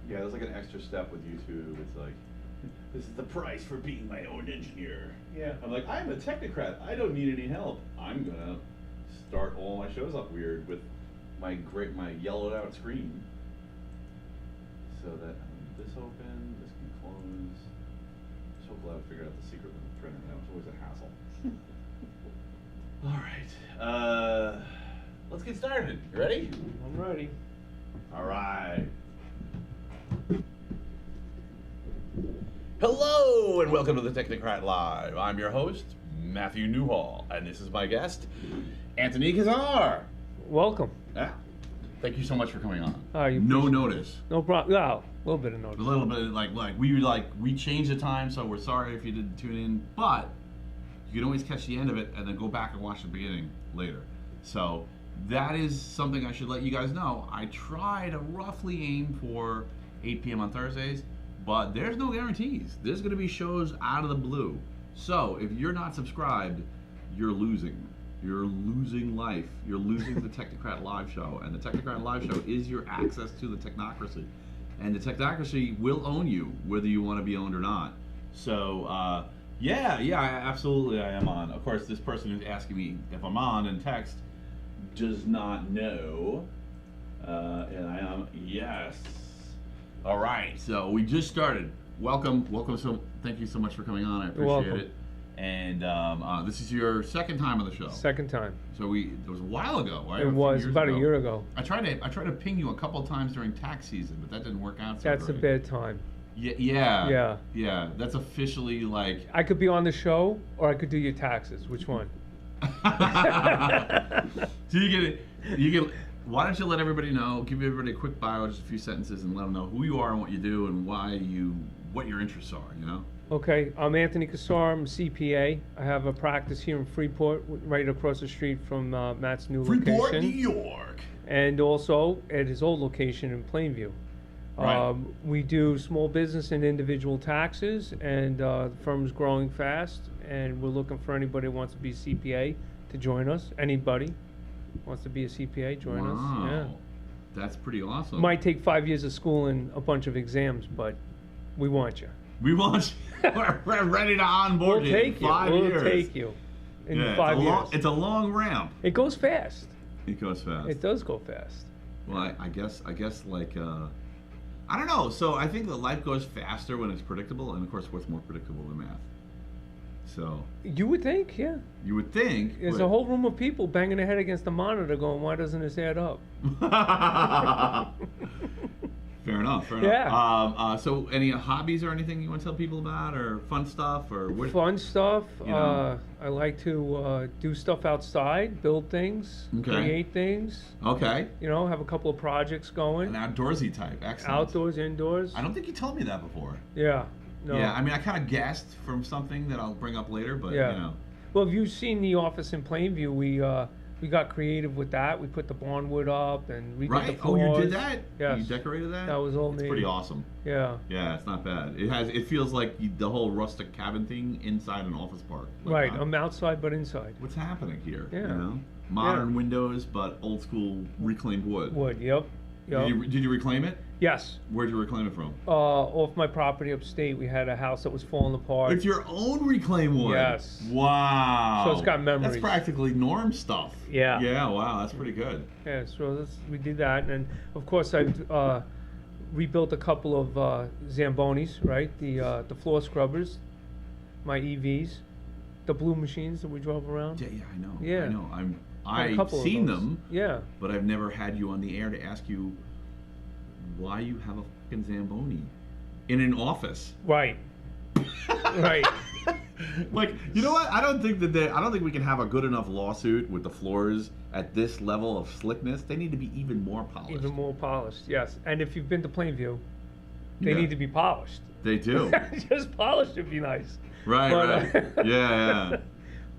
Yeah, there's like an extra step with YouTube. It's like, this is the price for being my own engineer. Yeah. I'm like, I'm a technocrat. I don't need any help. I'm gonna start all my shows up weird with my yellowed out screen. So that this open, this can close. So glad I figured out the secret with the printer. That was always a hassle. All right, let's get started. You ready? I'm ready. All right. Hello and welcome to the Technocrat Live. I'm your host, Matthew Newhall, and this is my guest, Anthony Cassar. Welcome. Yeah. Thank you so much for coming on. No notice. No problem. Well, a little bit of notice. A little bit we changed the time, so we're sorry if you didn't tune in, but you can always catch the end of it and then go back and watch the beginning later. So that is something I should let you guys know. I try to roughly aim for 8 p.m. on Thursdays, but there's no guarantees. There's going to be shows out of the blue. So if you're not subscribed, you're losing. You're losing life. You're losing the Technocrat Live Show. And the Technocrat Live Show is your access to the Technocracy. And the Technocracy will own you, whether you want to be owned or not. So, absolutely I am on. Of course, this person who's asking me if I'm on in text does not know. And I am, yes. All right, so we just started. Welcome. So thank you so much for coming on. I appreciate it. And this is your second time on the show. Second time. So it was a while ago, right? It was about a year ago. I tried to ping you a couple of times during tax season, but that didn't work out. That's a bad time. Yeah. That's officially like. I could be on the show, or I could do your taxes. Which one? So you get. Why don't you let everybody know? Give everybody a quick bio, just a few sentences, and let them know who you are and what you do and what your interests are. You know. Okay, I'm Anthony Cassar. I'm a CPA. I have a practice here in Freeport, right across the street from Matt's new location. Freeport, New York. And also at his old location in Plainview. Right. We do small business and individual taxes, and the firm's growing fast, and we're looking for anybody who wants to be a CPA to join us. Anybody wants to be a CPA, join us. Yeah. That's pretty awesome. Might take 5 years of school and a bunch of exams, but we want you. We want you. We're ready to onboard you. We'll take you. 5 years. We'll take you in 5 years. It's a long ramp. It goes fast. It goes fast. It does go fast. Well, I guess like I don't know. So I think that life goes faster when it's predictable, and of course, what's more predictable than math? So you would think, yeah. You would think. There's a whole room of people banging their head against the monitor, going, "Why doesn't this add up?" Fair enough. Yeah. So any hobbies or anything you want to tell people about, or fun stuff, or what? Fun stuff. You know? I like to do stuff outside, build things, create things. Okay. You know, have a couple of projects going. An outdoorsy type. Excellent. Outdoors, indoors. I don't think you told me that before. Yeah. No. Yeah. I mean, I kind of guessed from something that I'll bring up later, but you know. Well, if you've seen the office in Plainview, we got creative with that. We put the barnwood up and redid the floors. Oh, you did that? Yes. You decorated that? That was all me. It's pretty awesome. Yeah. Yeah, it's not bad. It feels like the whole rustic cabin thing inside an office park. Like right. I'm outside but inside. What's happening here? Yeah. You know? Modern windows, but old school reclaimed wood. Wood. Yep. Did you reclaim it? Yes. Where'd you reclaim it from? Off my property upstate. We had a house that was falling apart. It's your own reclaimed wood? Yes. Wow. So it's got memories. That's practically Norm stuff. Yeah. Yeah, wow, that's pretty good. Yeah, so we did that. And of course, I've rebuilt a couple of Zambonis, right? The floor scrubbers, my EVs, the blue machines that we drove around. Yeah, I know. Yeah. I know. I've seen them. Yeah. But I've never had you on the air to ask you why you have a fucking Zamboni in an office. Right. Right. Like, you know what? I don't think we can have a good enough lawsuit with the floors at this level of slickness. They need to be even more polished. Even more polished, yes. And if you've been to Plainview, they need to be polished. They do. Just polished would be nice. Right, right. Yeah.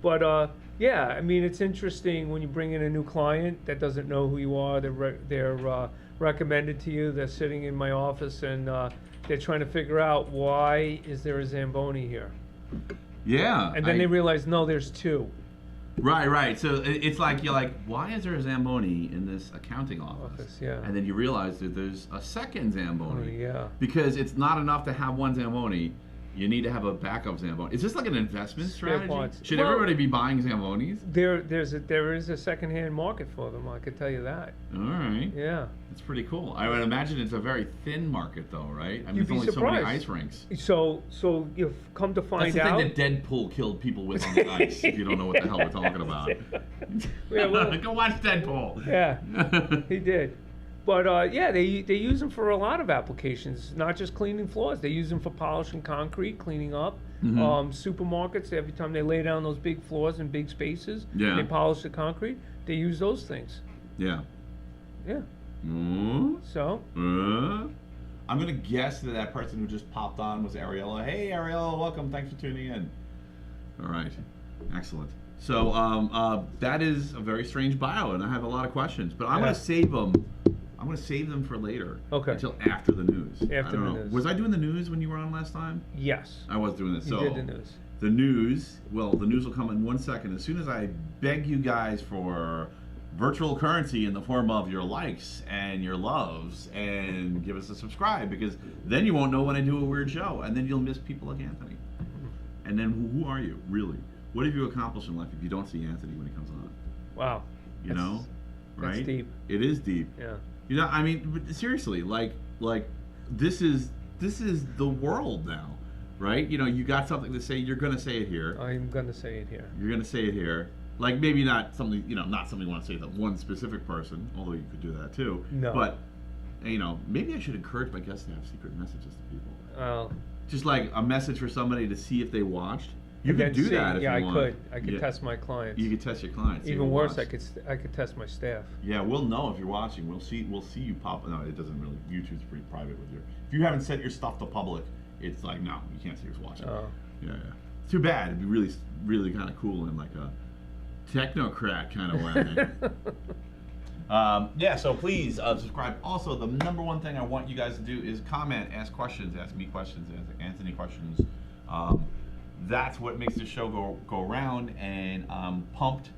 But yeah, I mean, it's interesting when you bring in a new client that doesn't know who you are. They're recommended to you. They're sitting in my office and they're trying to figure out, why is there a Zamboni here? Yeah. And then they realize, no, there's two. Right. So it's like you're like, why is there a Zamboni in this accounting office? Yeah. And then you realize that there's a second Zamboni. Oh, yeah. Because it's not enough to have one Zamboni. You need to have a backup Zamboni. Is this like an investment strategy? Parts. Should everybody be buying Zambonis? There is a secondhand market for them. I could tell you that. All right. Yeah. That's pretty cool. I would imagine it's a very thin market, though, right? I mean, You'd there's only be so many surprised. ice rinks. So you've come to find That's the out. thing that Deadpool killed people with on the ice. If you don't know what the hell we're talking about, Yeah, well, go watch Deadpool. yeah, he did. But yeah, they use them for a lot of applications, not just cleaning floors. They use them for polishing concrete, cleaning up. Supermarkets, every time they lay down those big floors in big spaces, they polish the concrete. They use those things. Yeah. Yeah. So. I'm gonna guess that that person who just popped on was Ariella. Hey, Ariella, welcome. Thanks for tuning in. All right. Excellent. So that is a very strange bio, and I have a lot of questions, but I'm gonna save them. I'm going to save them for later. Okay. Until after the news. After the news. Was I doing the news when you were on last time? Yes. I was doing this. You did the news. The news, well, the news will come in 1 second. As soon as I beg you guys for virtual currency in the form of your likes and your loves and give us a subscribe, because then you won't know when I do a weird show, and then you'll miss people like Anthony. And then who are you, really? What have you accomplished in life if you don't see Anthony when he comes on? Wow. You know? Right? That's deep. It is deep. Yeah. You know, I mean, but seriously, like this is the world now, right? You know, you got something to say, you're gonna say it here. I'm gonna say it here. You're gonna say it here. Like maybe not something, you know, not something you want to say to one specific person, although you could do that too. No. But you know, maybe I should encourage my guests to have secret messages to people. Well. Just like a message for somebody to see if they watched. You could do that if you want. I could test my clients. You could test your clients. Even worse, I could test my staff. Yeah, we'll know if you're watching. We'll see you pop. No, it doesn't really. YouTube's pretty private with your. If you haven't sent your stuff to public, it's like no, you can't see who's watching. Oh. Yeah. Too bad. It'd be really kind of cool in like a technocrat kind of way. Yeah, so please subscribe. Also, the number one thing I want you guys to do is comment, ask questions, ask me questions, ask Anthony questions. That's what makes this show go around, and I'm pumped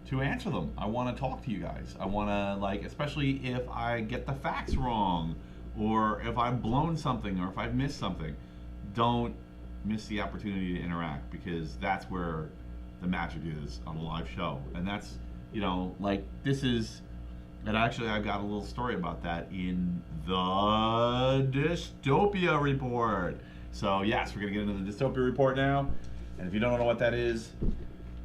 to answer them. I want to talk to you guys. I want to, like, especially if I get the facts wrong, or if I've blown something, or if I've missed something. Don't miss the opportunity to interact, because that's where the magic is on a live show. And that's, you know, like, this is, and actually I've got a little story about that in the Dystopia Report. So yes, we're gonna get into the Dystopia Report now. And if you don't know what that is,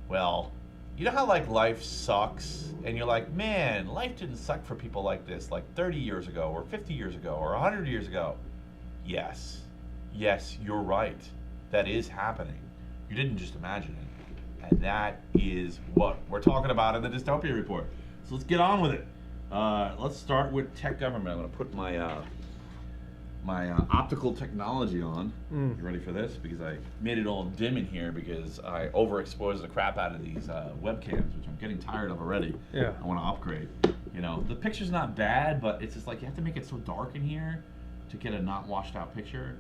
well, you know how like life sucks, and you're like, man, life didn't suck for people like this like 30 years ago, or 50 years ago, or 100 years ago. Yes, you're right. That is happening. You didn't just imagine it. And that is what we're talking about in the Dystopia Report. So let's get on with it. Let's start with tech government. I'm gonna put my my optical technology on. You ready for this? Because I made it all dim in here because I overexposed the crap out of these webcams, which I'm getting tired of already. Yeah. I want to upgrade. You know, the picture's not bad, but it's just like you have to make it so dark in here to get a not washed out picture.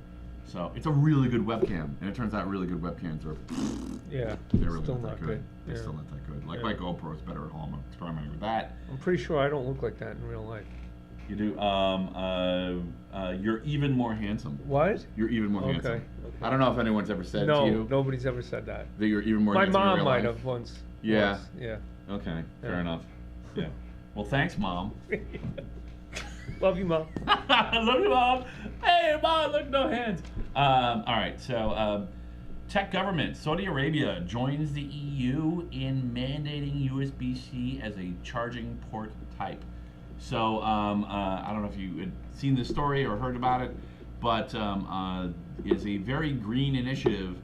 So it's a really good webcam, and it turns out really good webcams are they're really still not that good. They're still not that good. Like my GoPro's better at home. I'm experimenting with that. I'm pretty sure I don't look like that in real life. You do. You're even more handsome. What? You're even more handsome. Okay. I don't know if anyone's ever said to you. No, nobody's ever said that. That you're even more My handsome in mom real might life? have once. Yeah. Once, yeah. Okay. Fair Yeah. enough. Yeah. Well, thanks, Mom. Love you, Mom. I love you, Mom. Hey, Mom, look, no hands. All right. So, tech government. Saudi Arabia joins the EU in mandating USB-C as a charging port type. So I don't know if you had seen this story or heard about it, but it's a very green initiative.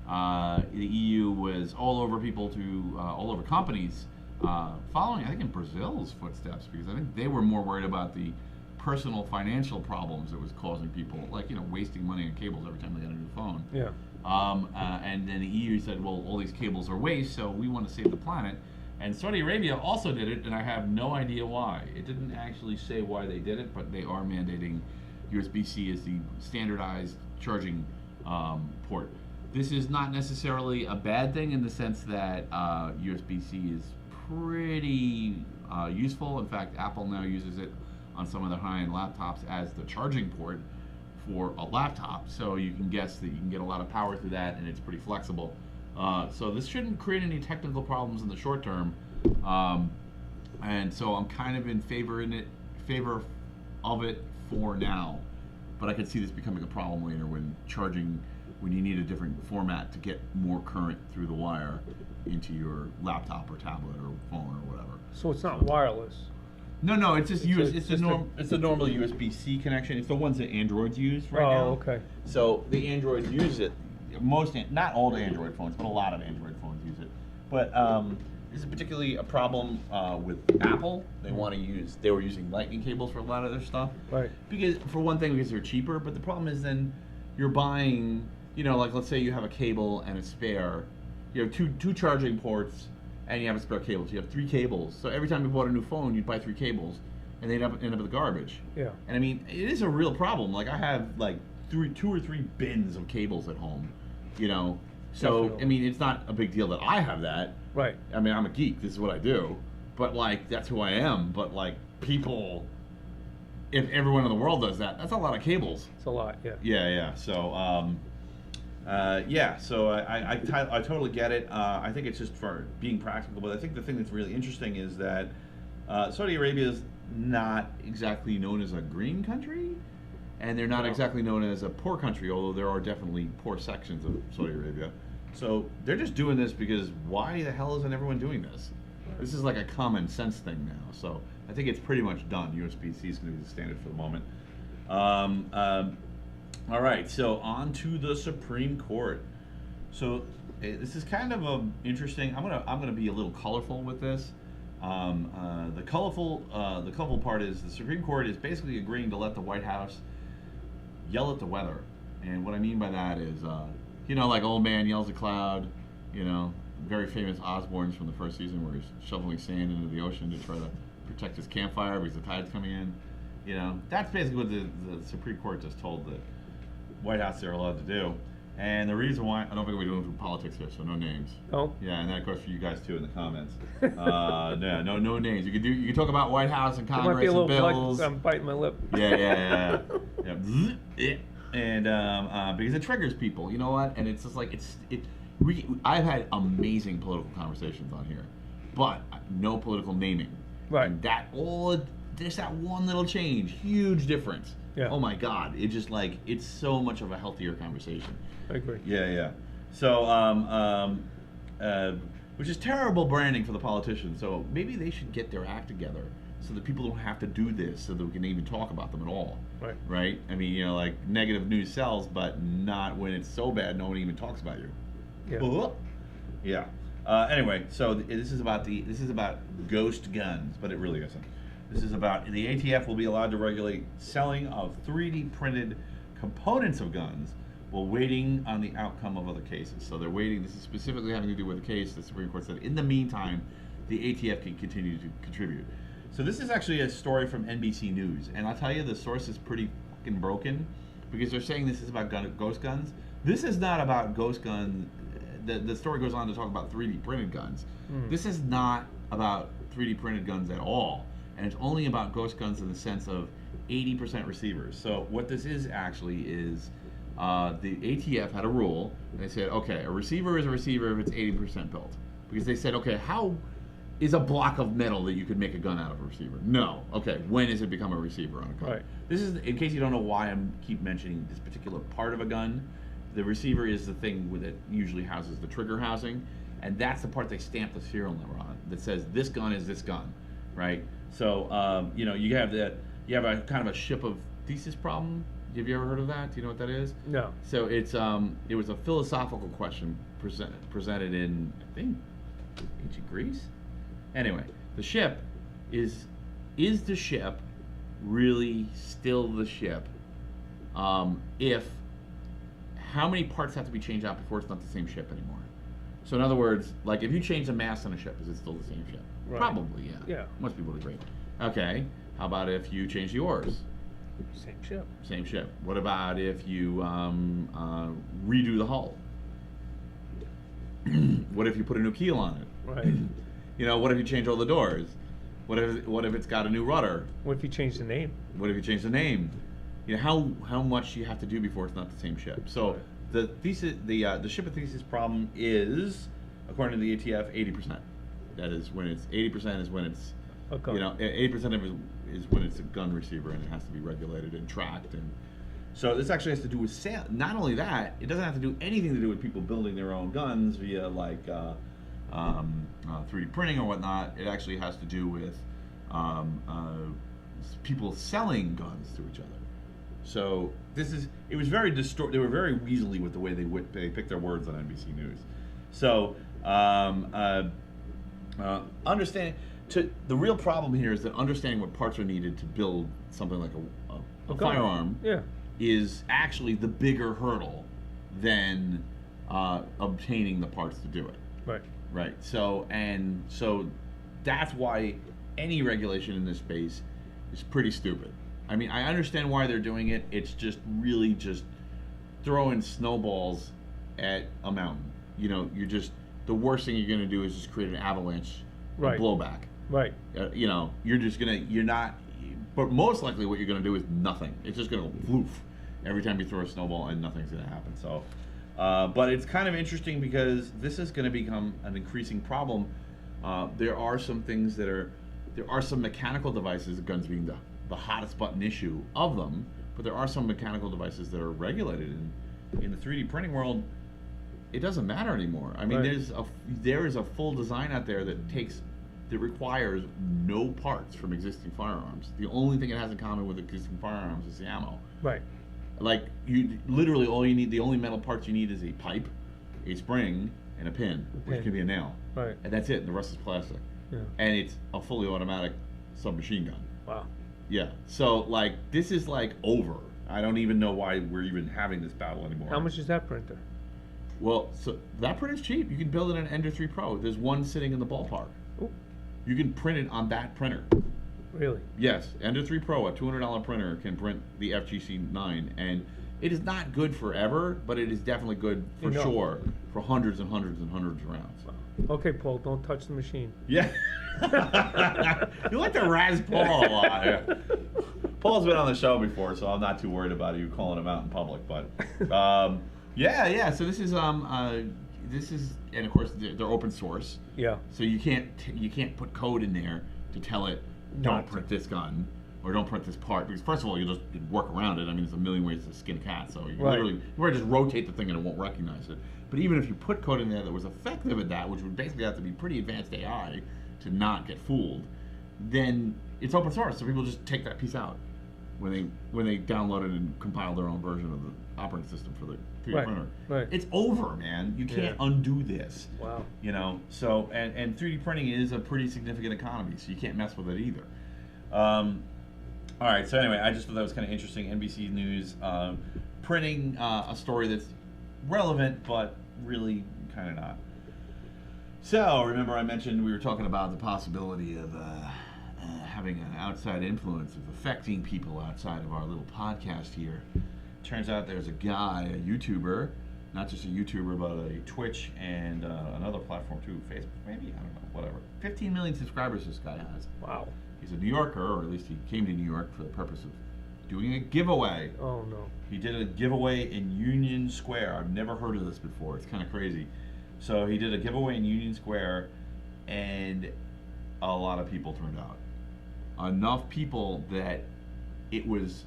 The EU was all over all over companies, following, I think, in Brazil's footsteps, because I think they were more worried about the personal financial problems it was causing people, like, you know, wasting money on cables every time they got a new phone. Yeah. And then the EU said, well, all these cables are waste, so we want to save the planet. And Saudi Arabia also did it, and I have no idea why. It didn't actually say why they did it, but they are mandating USB-C as the standardized charging port. This is not necessarily a bad thing in the sense that USB-C is pretty useful. In fact, Apple now uses it on some of their high-end laptops as the charging port for a laptop. So you can guess that you can get a lot of power through that, and it's pretty flexible. So this shouldn't create any technical problems in the short term. And so I'm kind of in favor of it for now. But I could see this becoming a problem later when you need a different format to get more current through the wire into your laptop or tablet or phone or whatever. So it's not wireless. No, it's just it's a normal USB-C connection. It's the ones that Androids use right now. Oh, okay. So the Androids use it. Not all the Android phones, but a lot of Android phones use it. But this is particularly a problem with Apple. They were using lightning cables for a lot of their stuff. Right. Because for one thing, because they're cheaper. But the problem is then you're buying, like let's say you have a cable and a spare. You have two charging ports, and you have a spare cable. So you have 3 cables. So every time you bought a new phone, you'd buy 3 cables, and they'd end up in the garbage. Yeah. And I mean, it is a real problem. Like I have like 2 or 3 bins of cables at home. So Definitely. I mean, it's not a big deal that I have that. Right. I mean, I'm a geek. This is what I do. But like, that's who I am. But like, people, if everyone in the world does that, that's a lot of cables. It's a lot. Yeah. Yeah. So, So I totally get it. I think it's just for being practical. But I think the thing that's really interesting is that Saudi Arabia is not exactly known as a green country. And they're not exactly known as a poor country, although there are definitely poor sections of Saudi Arabia. So they're just doing this because why the hell isn't everyone doing this? This is like a common sense thing now. So I think it's pretty much done. USB-C is going to be the standard for the moment. All right, so on to the Supreme Court. So this is kind of interesting. I'm gonna be a little colorful with this. The colorful part is the Supreme Court is basically agreeing to let the White House yell at the weather. And what I mean by that is, like Old Man Yells at Cloud, very famous Osborne's from the first season where he's shoveling sand into the ocean to try to protect his campfire because the tide's coming in. That's basically what the Supreme Court just told the White House they're allowed to do. And the reason why, I don't think we're doing through politics here, so no names. Oh. Yeah, and that goes for you guys too in the comments. No names. You can talk about White House and Congress There might be a little and bills. I'm biting my lip. Yeah. And because it triggers people, you know what? And it's just like I've had amazing political conversations on here, but no political naming. Right. And there's that one little change, huge difference. Yeah. Oh my God! It just it's so much of a healthier conversation. I agree. Yeah. So, which is terrible branding for the politicians. So maybe they should get their act together so that people don't have to do this, so that we can even talk about them at all. Right. Right. I mean, negative news sells, but not when it's so bad no one even talks about you. Yeah. Yeah. Anyway, so this is about ghost guns, but it really isn't. This is about the ATF will be allowed to regulate selling of 3D printed components of guns while waiting on the outcome of other cases. So they're waiting. This is specifically having to do with a case the Supreme Court said in the meantime, the ATF can continue to contribute. So this is actually a story from NBC News, and I'll tell you the source is pretty fucking broken because they're saying this is about ghost guns. This is not about ghost guns. The story goes on to talk about 3D printed guns. This is not about 3D printed guns at all. And it's only about ghost guns in the sense of 80% receivers. So what this is actually is the ATF had a rule, and they said, okay, a receiver is a receiver if it's 80% built. Because they said, okay, how is a block of metal that you could make a gun out of a receiver? No. Okay, when does it become a receiver on a gun? Right. This is, in case you don't know why I keep mentioning this particular part of a gun, the receiver is the thing that usually houses the trigger housing, and that's the part they stamp the serial number on that says this gun is this gun, right? So, you have a kind of a ship of thesis problem. Have you ever heard of that? Do you know what that is? No. So it was a philosophical question presented in, I think, ancient Greece. Anyway, the ship is the ship really still the ship? If how many parts have to be changed out before it's not the same ship anymore? So in other words, like if you change the mast on a ship, is it still the same ship? Right. Probably, yeah. Yeah. Most people would agree. Okay. How about if you change the oars? Same ship. Same ship. What about if you redo the hull? What if you put a new keel on it? Right. You know, what if you change all the doors? What if it's got a new rudder? What if you change the name? What if you change the name? You know, how much you have to do before it's not the same ship. So the thesis, the ship of thesis problem is, according to the ATF, 80%. That is when it's 80% is when it's A gun. you know 80% of it is when it's a gun receiver and it has to be regulated and tracked. And so this actually has to do with sale. Not only that, it doesn't have to do anything to do with people building their own guns via like 3D printing or whatnot. It actually has to do with people selling guns to each other. So it was very they were very weaselly with the way they picked their words on NBC News. So the real problem here is that understanding what parts are needed to build something like a firearm is actually the bigger hurdle than obtaining the parts to do it. Right. Right. So that's why any regulation in this space is pretty stupid. I mean, I understand why they're doing it. It's just really just throwing snowballs at a mountain. You know, the worst thing you're going to do is just create an avalanche of blowback. Right. You know, but most likely what you're going to do is nothing. It's just going to floof every time you throw a snowball and nothing's going to happen. So, but it's kind of interesting because this is going to become an increasing problem. There are some mechanical devices, guns being the hottest button issue of them, but there are some mechanical devices that are regulated in the 3D printing world. It doesn't matter anymore. I mean, there is a full design out there that requires no parts from existing firearms. The only thing it has in common with existing firearms is the ammo. Right. Like you literally the only metal parts you need is a pipe, a spring, and a pin, which can be a nail. Right. And that's it. And the rest is plastic. Yeah. And it's a fully automatic submachine gun. Wow. Yeah. So like this is like over. I don't even know why we're even having this battle anymore. How much is that printer? Well, so that printer's cheap. You can build it on an Ender 3 Pro. There's one sitting in the ballpark. Ooh. You can print it on that printer. Really? Yes, Ender 3 Pro, a $200 printer, can print the FGC9, and it is not good forever, but it is definitely good for sure for hundreds and hundreds and hundreds of rounds. Wow. Okay, Paul, don't touch the machine. Yeah. You like to razz Paul a lot. Yeah. Paul's been on the show before, so I'm not too worried about you calling him out in public. But yeah. So this is and of course they're open source. Yeah. So you can't put code in there to tell it don't print this gun or don't print this part, because first of all you'll just work around it. I mean, there's a million ways to skin a cat, so you literally just rotate the thing and it won't recognize it. But even if you put code in there that was effective at that, which would basically have to be pretty advanced AI to not get fooled, then it's open source, so people just take that piece out when they download it and compile their own version of the operating system for the 3D printer. Right. It's over, man. You can't undo this. Wow. You know, so and 3D printing is a pretty significant economy, so you can't mess with it either. All right, so anyway, I just thought that was kind of interesting. NBC News printing a story that's relevant, but really kind of not. So, remember I mentioned we were talking about the possibility of having an outside influence of affecting people outside of our little podcast here. Turns out there's a guy, a YouTuber, not just a YouTuber, but a Twitch and another platform too, Facebook maybe, I don't know, whatever. 15 million subscribers this guy has. Wow. He's a New Yorker, or at least he came to New York for the purpose of doing a giveaway. Oh no. He did a giveaway in Union Square. I've never heard of this before. It's kind of crazy. So he did a giveaway in Union Square, and a lot of people turned out. Enough people that it was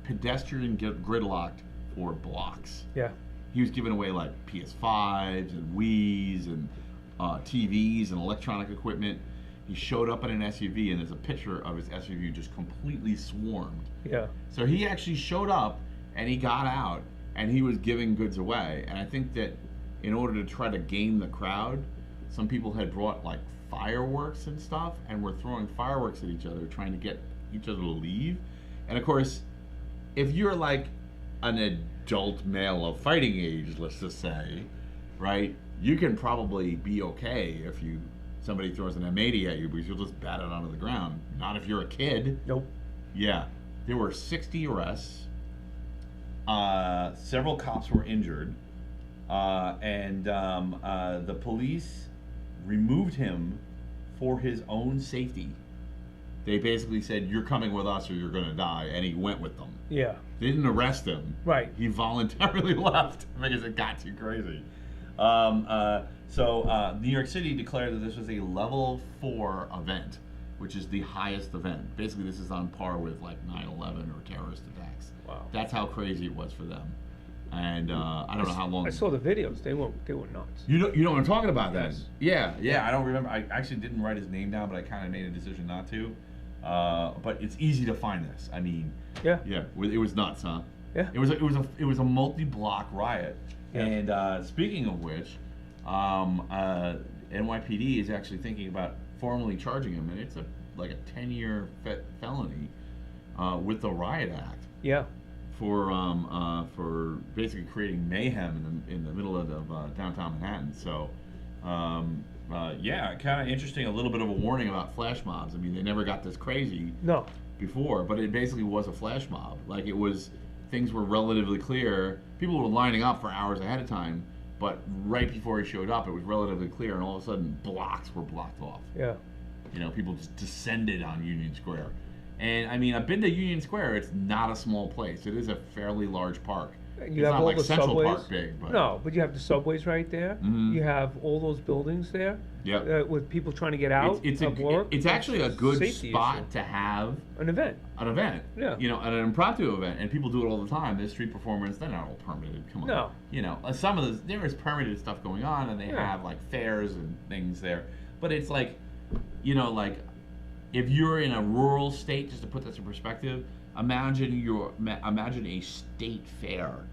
pedestrian gridlocked for blocks. Yeah. He was giving away like PS5s and Wii's and TVs and electronic equipment. He showed up in an SUV, and there's a picture of his SUV just completely swarmed. Yeah. So he actually showed up, and he got out, and he was giving goods away. And I think that in order to try to game the crowd, some people had brought like fireworks and stuff, and were throwing fireworks at each other, trying to get each other to leave. And of course, if you're like an adult male of fighting age, let's just say, right, you can probably be okay if somebody throws an M80 at you, because you'll just bat it onto the ground. Not if you're a kid. Nope. Yeah. There were 60 arrests. Several cops were injured. The police removed him for his own safety. They basically said, "You're coming with us, or you're going to die," and he went with them. Yeah. They didn't arrest him. Right. He voluntarily left because it got too crazy. New York City declared that this was a level 4 event, which is the highest event. Basically, this is on par with like 9/11 or terrorist attacks. Wow. That's how crazy it was for them. And I don't know how long. I saw the videos. They were nuts. You know what I'm talking about then? Yes. Yeah. I don't remember. I actually didn't write his name down, but I kind of made a decision not to. But it's easy to find this. I mean, yeah, it was nuts, huh? Yeah. It was a multi-block riot. Yeah. And speaking of which, NYPD is actually thinking about formally charging him, and it's like a 10-year felony with the Riot Act. Yeah. For basically creating mayhem in the middle of downtown Manhattan. So. Kind of interesting. A little bit of a warning about flash mobs. I mean, they never got this crazy before, but it basically was a flash mob. Like things were relatively clear. People were lining up for hours ahead of time, but right before he showed up, it was relatively clear, and all of a sudden, blocks were blocked off. Yeah. People just descended on Union Square. And I mean, I've been to Union Square. It's not a small place. It is a fairly large park. You it's have not all like the Central subways. Park big, but No, but you have the subways right there. Mm-hmm. You have all those buildings there. Yeah. With people trying to get out of work. It's actually a good spot issue. to have an event. Yeah. An impromptu event, and people do it all the time. There's street performers. They're not all permitted. Come on. No. Some of there is permitted stuff going on, and they have like fairs and things there. But it's like, like if you're in a rural state, just to put this in perspective. Imagine a state fair.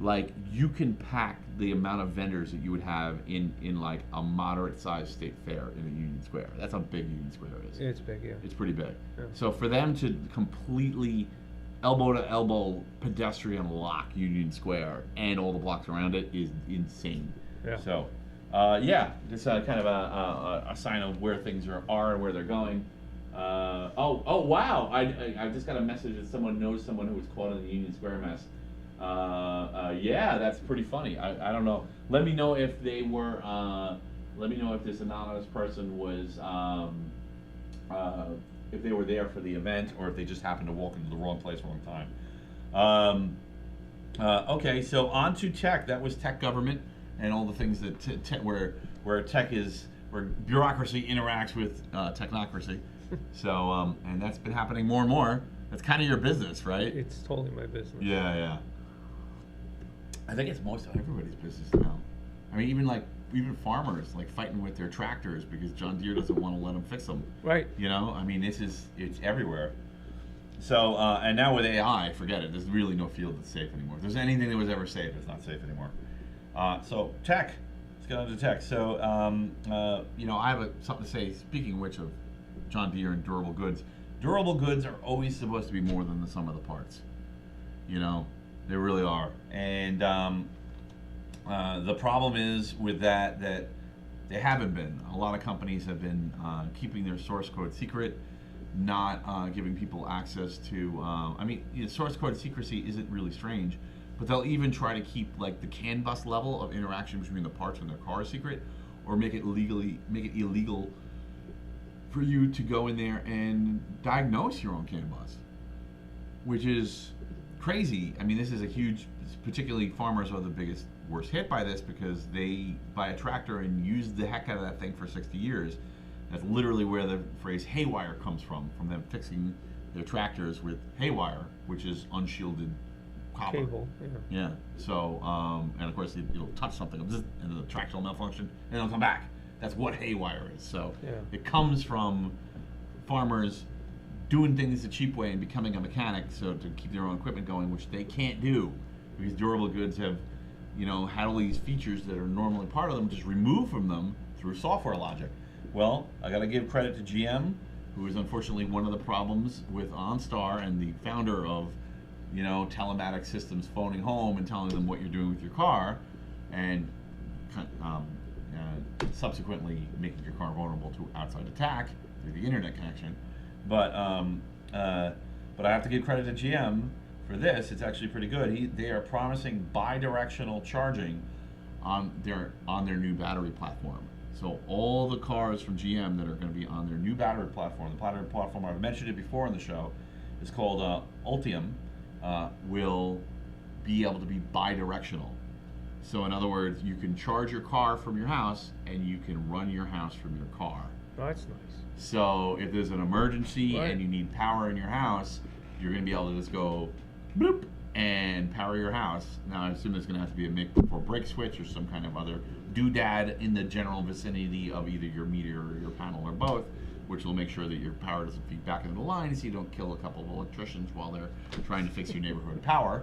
Like, you can pack the amount of vendors that you would have in like a moderate sized state fair in a Union Square. That's how big Union Square is. It's big, yeah. It's pretty big. Yeah. So for them to completely elbow to elbow pedestrian lock Union Square and all the blocks around it is insane. Yeah. So just kind of a sign of where things are and where they're going. Wow! I just got a message that someone knows someone who was caught in the Union Square mess. That's pretty funny. I don't know. Let me know if they were. Let me know if this anonymous person was. If they were there for the event, or if they just happened to walk into the wrong place, wrong time. Okay, so on to tech. That was tech government and all the things that where tech is, where bureaucracy interacts with technocracy. So, and that's been happening more and more. That's kind of your business, right? It's totally my business. Yeah. I think it's most of everybody's business now. I mean, even farmers like fighting with their tractors because John Deere doesn't want to let them fix them. Right. I mean, it's everywhere. So, and now with AI, forget it. There's really no field that's safe anymore. If there's anything that was ever safe, it's not safe anymore. So tech. Let's get on to tech. So, I have something to say. Speaking of which, of John Deere and durable goods. Durable goods are always supposed to be more than the sum of the parts. They really are. And the problem is with that they haven't been. A lot of companies have been keeping their source code secret, not giving people access to. Source code secrecy isn't really strange, but they'll even try to keep like the CAN bus level of interaction between the parts in their car secret, or make it illegal for you to go in there and diagnose your own CAN bus, which is crazy. I mean, this is a huge, particularly farmers are the worst hit by this, because they buy a tractor and use the heck out of that thing for 60 years. That's literally where the phrase haywire comes from them fixing their tractors with haywire, which is unshielded copper. Cable, yeah. So, and of course it'll touch something, and the tractor will malfunction, and it'll come back. That's what haywire is. So it comes from farmers doing things the cheap way and becoming a mechanic, so to keep their own equipment going, which they can't do because durable goods have, had all these features that are normally part of them just removed from them through software logic. Well, I got to give credit to GM, who is unfortunately one of the problems with OnStar and the founder of, telematic systems phoning home and telling them what you're doing with your car, and subsequently making your car vulnerable to outside attack through the internet connection. But I have to give credit to GM for this, it's actually pretty good. They are promising bi-directional charging on their new battery platform. So all the cars from GM that are going to be on their new battery platform, the battery platform, I've mentioned it before on the show, is called Ultium, will be able to be bi-directional. So in other words, you can charge your car from your house and you can run your house from your car. Oh, that's nice. So if there's an emergency Right. and you need power in your house, you're going to be able to just go bloop and power your house. Now I assume there's going to have to be a make before break switch or some kind of other doodad in the general vicinity of either your meter or your panel or both, which will make sure that your power doesn't feed back into the line so you don't kill a couple of electricians while they're trying to fix your neighborhood power.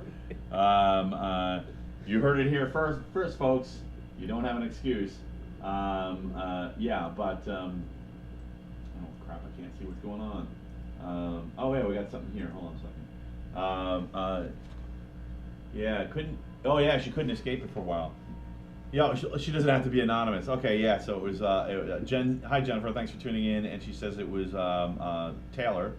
You heard it here first, folks. You don't have an excuse. Yeah, but oh crap, I can't see what's going on. Oh yeah, we got something here. Hold on a second. Yeah, couldn't. Oh yeah, she couldn't escape it for a while. Yeah, she doesn't have to be anonymous. Okay, yeah. So it was Jen. Hi Jennifer, thanks for tuning in. And she says it was Taylor,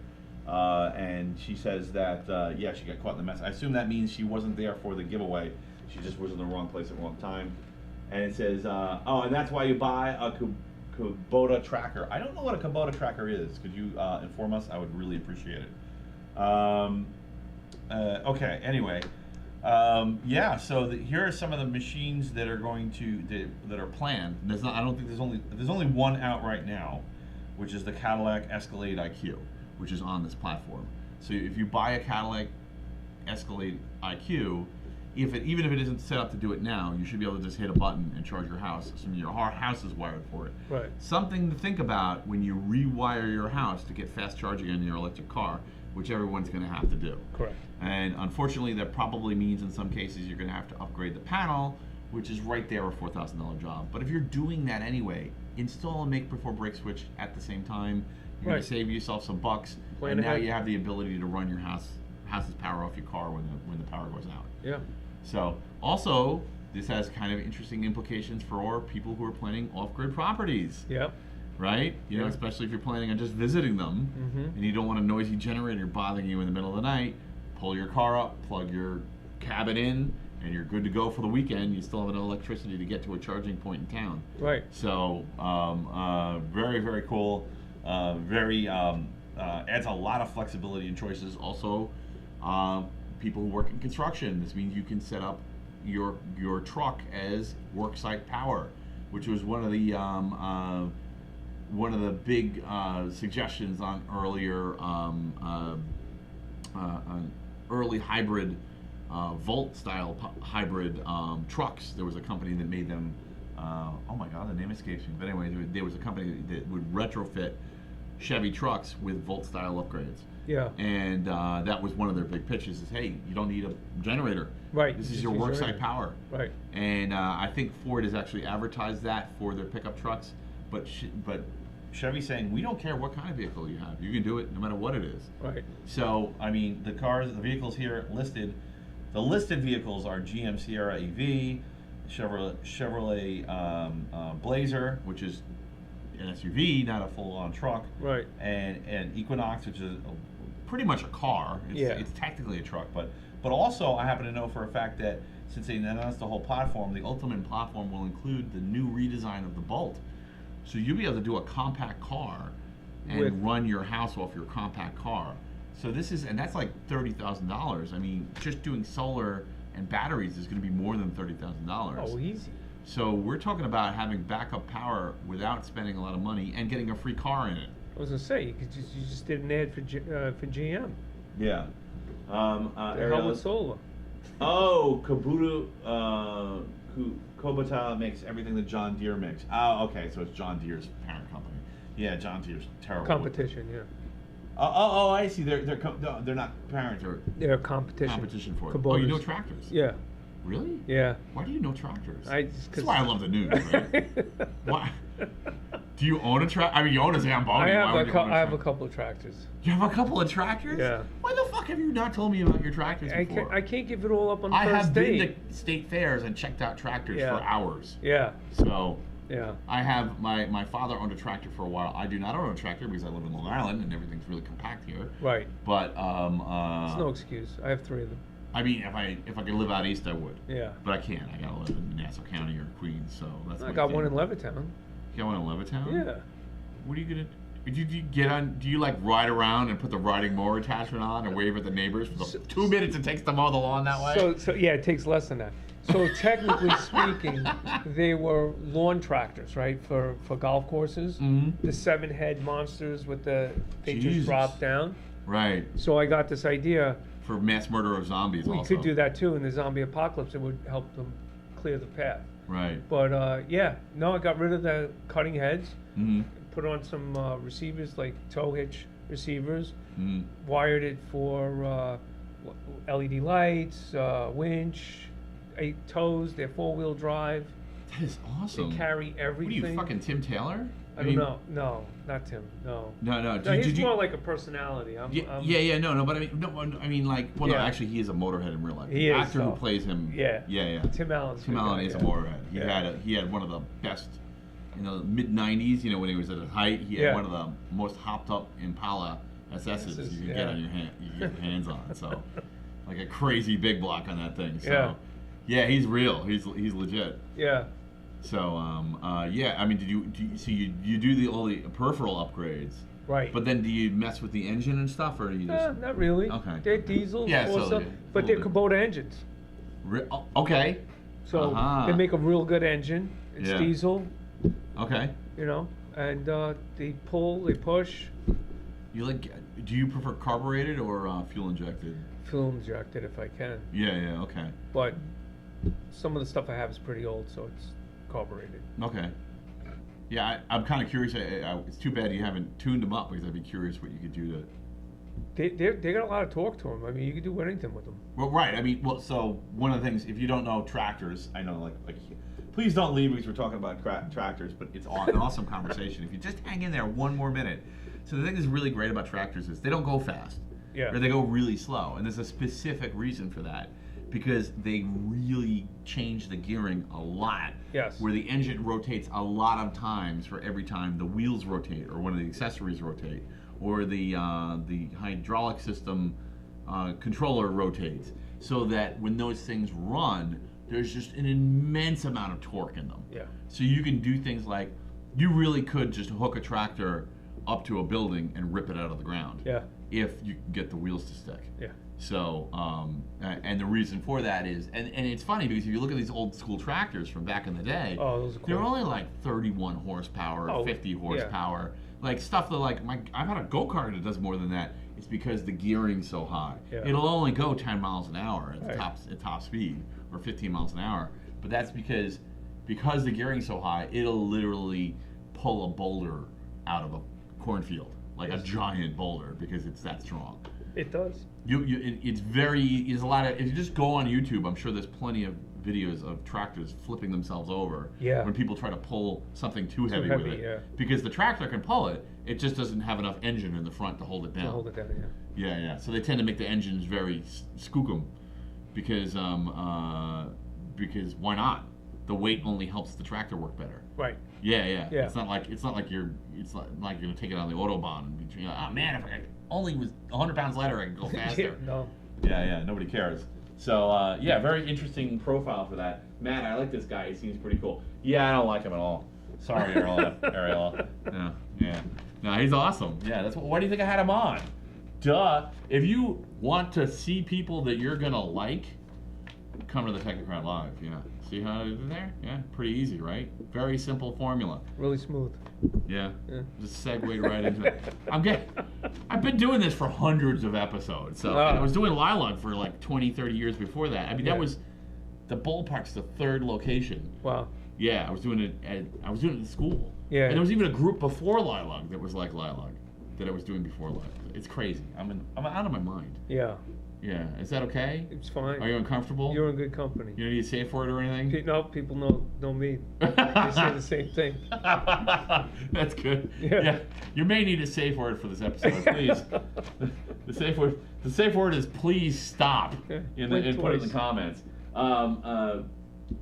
and she says that yeah, she got caught in the mess. I assume that means she wasn't there for the giveaway. She just was in the wrong place at the wrong time. And it says, oh, and that's why you buy a Kubota tracker. I don't know what a Kubota tracker is. Could you inform us? I would really appreciate it. Okay. Anyway. Yeah, so here are some of the machines that are going to that are planned. There's not, I don't think there's only one out right now, which is the Cadillac Escalade IQ, which is on this platform. So if you buy a Cadillac Escalade IQ, even if it isn't set up to do it now, you should be able to just hit a button and charge your house, assuming your house is wired for it. Right. Something to think about when you rewire your house to get fast charging in your electric car, which everyone's going to have to do. Correct. And unfortunately, that probably means in some cases you're going to have to upgrade the panel, which is right there a $4,000 job. But if you're doing that anyway, install a make before break switch at the same time. You're going to save yourself some bucks, and now you have the ability to run your house's power off your car when the power goes out. Yeah. So also, this has kind of interesting implications for people who are planning off-grid properties. Yep. Right? You know, especially if you're planning on just visiting them, and you don't want a noisy generator bothering you in the middle of the night. Pull your car up, plug your cabin in, and you're good to go for the weekend. You still have enough electricity to get to a charging point in town. Right. So, very, very cool. Adds a lot of flexibility and choices. Also, people who work in construction, this means you can set up your truck as worksite power, which was one of the big suggestions on early hybrid Volt style hybrid trucks. There was a company that made them. Oh my God, the name escapes me. But anyway, there was a company that would retrofit Chevy trucks with Volt style upgrades. Yeah. And that was one of their big pitches: is hey, you don't need a generator. Right. This is your worksite power. Right. And I think Ford has actually advertised that for their pickup trucks, but Chevy's saying we don't care what kind of vehicle you have. You can do it no matter what it is. Right. So I mean, the vehicles here listed. The listed vehicles are GM Sierra EV, Chevrolet Blazer, which is an SUV, not a full-on truck. Right. And Equinox, which is pretty much a car. It's technically a truck, but also I happen to know for a fact that since they announced the whole platform, the Ultimate platform will include the new redesign of the Bolt. So you'll be able to do a compact car and run your house off your compact car. So and that's like $30,000. I mean, just doing solar and batteries is going to be more than $30,000. Oh, easy. So we're talking about having backup power without spending a lot of money and getting a free car in it. I was gonna say you just did an ad for GM. Yeah. They're hell with solar. Oh, Kubota makes everything that John Deere makes. Oh, okay, so it's John Deere's parent company. Yeah, John Deere's terrible. Competition, yeah. Oh, I see. They're not parents or they're competition. Competition for it. Kubotas. Oh, you know tractors? Yeah. Really? Yeah. Why do you know tractors? That's why I love the news. Right? Why? Do you own a tractor? I mean, you own a Zamboni. I have a couple of tractors. You have a couple of tractors? Yeah. Why the fuck have you not told me about your tractors before? I can't give it all up on the first I have date. been to state fairs and checked out tractors for hours. Yeah. So Yeah. I have my father owned a tractor for a while. I do not own a tractor because I live in Long Island and everything's really compact here. Right. But it's no excuse. I have 3 of them. I mean, if I could live out east, I would. Yeah. But I can't. I gotta live in Nassau County or Queens, so that's. I got one in Levittown. You got one in Levittown? Yeah. What are you gonna? Do you get on? Do you like ride around and put the riding mower attachment on and wave at the neighbors for the 2 minutes it takes to mow the lawn that way? So yeah, it takes less than that. So technically speaking, they were lawn tractors, right, for golf courses. Mm-hmm. The 7-head monsters with they Jesus. just drop down. Right. So I got this idea. For mass murder of zombies. We also. could do that too in the zombie apocalypse. It would help them clear the path. Right. But yeah, no, I got rid of the cutting heads. Mm-hmm. Put on some receivers like tow hitch receivers. Mm-hmm. Wired it for LED lights, winch, 8 tows. They're 4-wheel drive. That is awesome. They carry everything. What are you, fucking Tim Taylor? I don't know. No, not Tim. No. No. He's more like a personality. No. But I mean, like, well, Yeah. no, actually, he is a motorhead in real life. He the is, actor who plays him. Yeah. Yeah. Tim Allen is a motorhead. He had one of the best, mid '90s. When he was at his height, he had one of the most hopped up Impala SS's you can get on your hand, you can get your hands on. So, like a crazy big block on that thing. So, yeah, he's real. He's legit. Yeah. So, yeah, I mean, you do all the peripheral upgrades, right? But then do you mess with the engine and stuff, or do you just? Not really. Okay. They're diesels, so, but they're Kubota engines. Okay. So they make a real good engine. It's diesel. Okay. And they pull, they push. Do you prefer carbureted or fuel injected? Fuel injected if I can. Yeah. Okay. But some of the stuff I have is pretty old, so it's carbureted. Okay. Yeah, I'm kind of curious. It's too bad you haven't tuned them up because I'd be curious what you could do to. They got a lot of torque to them. I mean, you could do anything with them. Well, right. I mean, so one of the things, if you don't know tractors, I know, like, please don't leave because we're talking about tractors, but it's an awesome conversation. If you just hang in there one more minute. So the thing that's really great about tractors is they don't go fast. Yeah. Or they go really slow, and there's a specific reason for that. Because they really change the gearing a lot. Yes. Where the engine rotates a lot of times for every time the wheels rotate or one of the accessories rotate or the hydraulic system controller rotates. So that when those things run, there's just an immense amount of torque in them. Yeah. So you can do things like, you really could just hook a tractor up to a building and rip it out of the ground. Yeah. If you can get the wheels to stick. Yeah. So, and the reason for that is, and it's funny because if you look at these old school tractors from back in the day, those are cool. They're only like 31 horsepower, 50 horsepower, like stuff that I've had a go-kart that does more than that. It's because the gearing's so high. Yeah. It'll only go 10 miles an hour at the top speed, or 15 miles an hour. But that's because the gearing's so high, it'll literally pull a boulder out of a cornfield, like a giant boulder, because it's that strong. It does. It's a lot of. If you just go on YouTube, I'm sure there's plenty of videos of tractors flipping themselves over. Yeah. When people try to pull something too heavy with it. Yeah. Because the tractor can pull it, it just doesn't have enough engine in the front to hold it down. Yeah. So they tend to make the engines very skookum, because why not? The weight only helps the tractor work better. Right. Yeah. It's not like you're gonna take it on the autobahn and be oh man, if I only was 100 pounds lighter, I could go faster. No. Yeah, nobody cares. So very interesting profile for that. Matt, I like this guy. He seems pretty cool. Yeah, I don't like him at all. Sorry, Ariel. Yeah. No, he's awesome. Yeah, why do you think I had him on? Duh. If you want to see people that you're gonna like, come to the Technocrat Live. Yeah. See how it is there? Yeah, pretty easy, right? Very simple formula. Really smooth. Yeah. Just segued right into it. I've been doing this for hundreds of episodes. So I was doing Lilac for like 20, 30 years before that. I mean, that was the ballpark's the 3rd location. Wow. Yeah, I was doing it at school. Yeah. And there was even a group before Lilac that was like Lilac that I was doing before Lilac. It's crazy. I'm out of my mind. Yeah. Yeah, is that okay? It's fine. Are you uncomfortable? You're in good company. You don't need a safe word or anything? No, people know me. They say the same thing. That's good. Yeah. You may need a safe word for this episode, please. The safe word is please stop. Okay. Put it in the comments.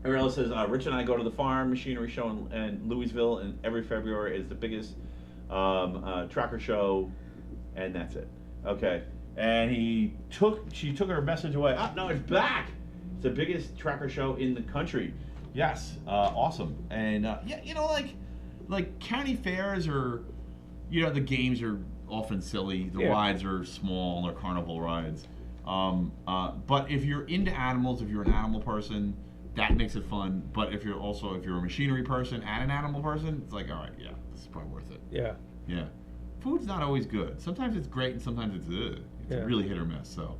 Ariel says, Rich and I go to the farm machinery show in Louisville, and every February is the biggest tracker show, and that's it. Okay. And she took her message away. Oh, no, it's back. It's the biggest tracker show in the country. Yes, awesome. And yeah, you know, like county fairs are, you know, the games are often silly. The rides are small. They're carnival rides. But if you're into animals, if you're an animal person, that makes it fun. But if you're a machinery person and an animal person, it's like, all right, yeah, this is probably worth it. Yeah. Yeah. Food's not always good. Sometimes it's great and sometimes it's really hit or miss. So,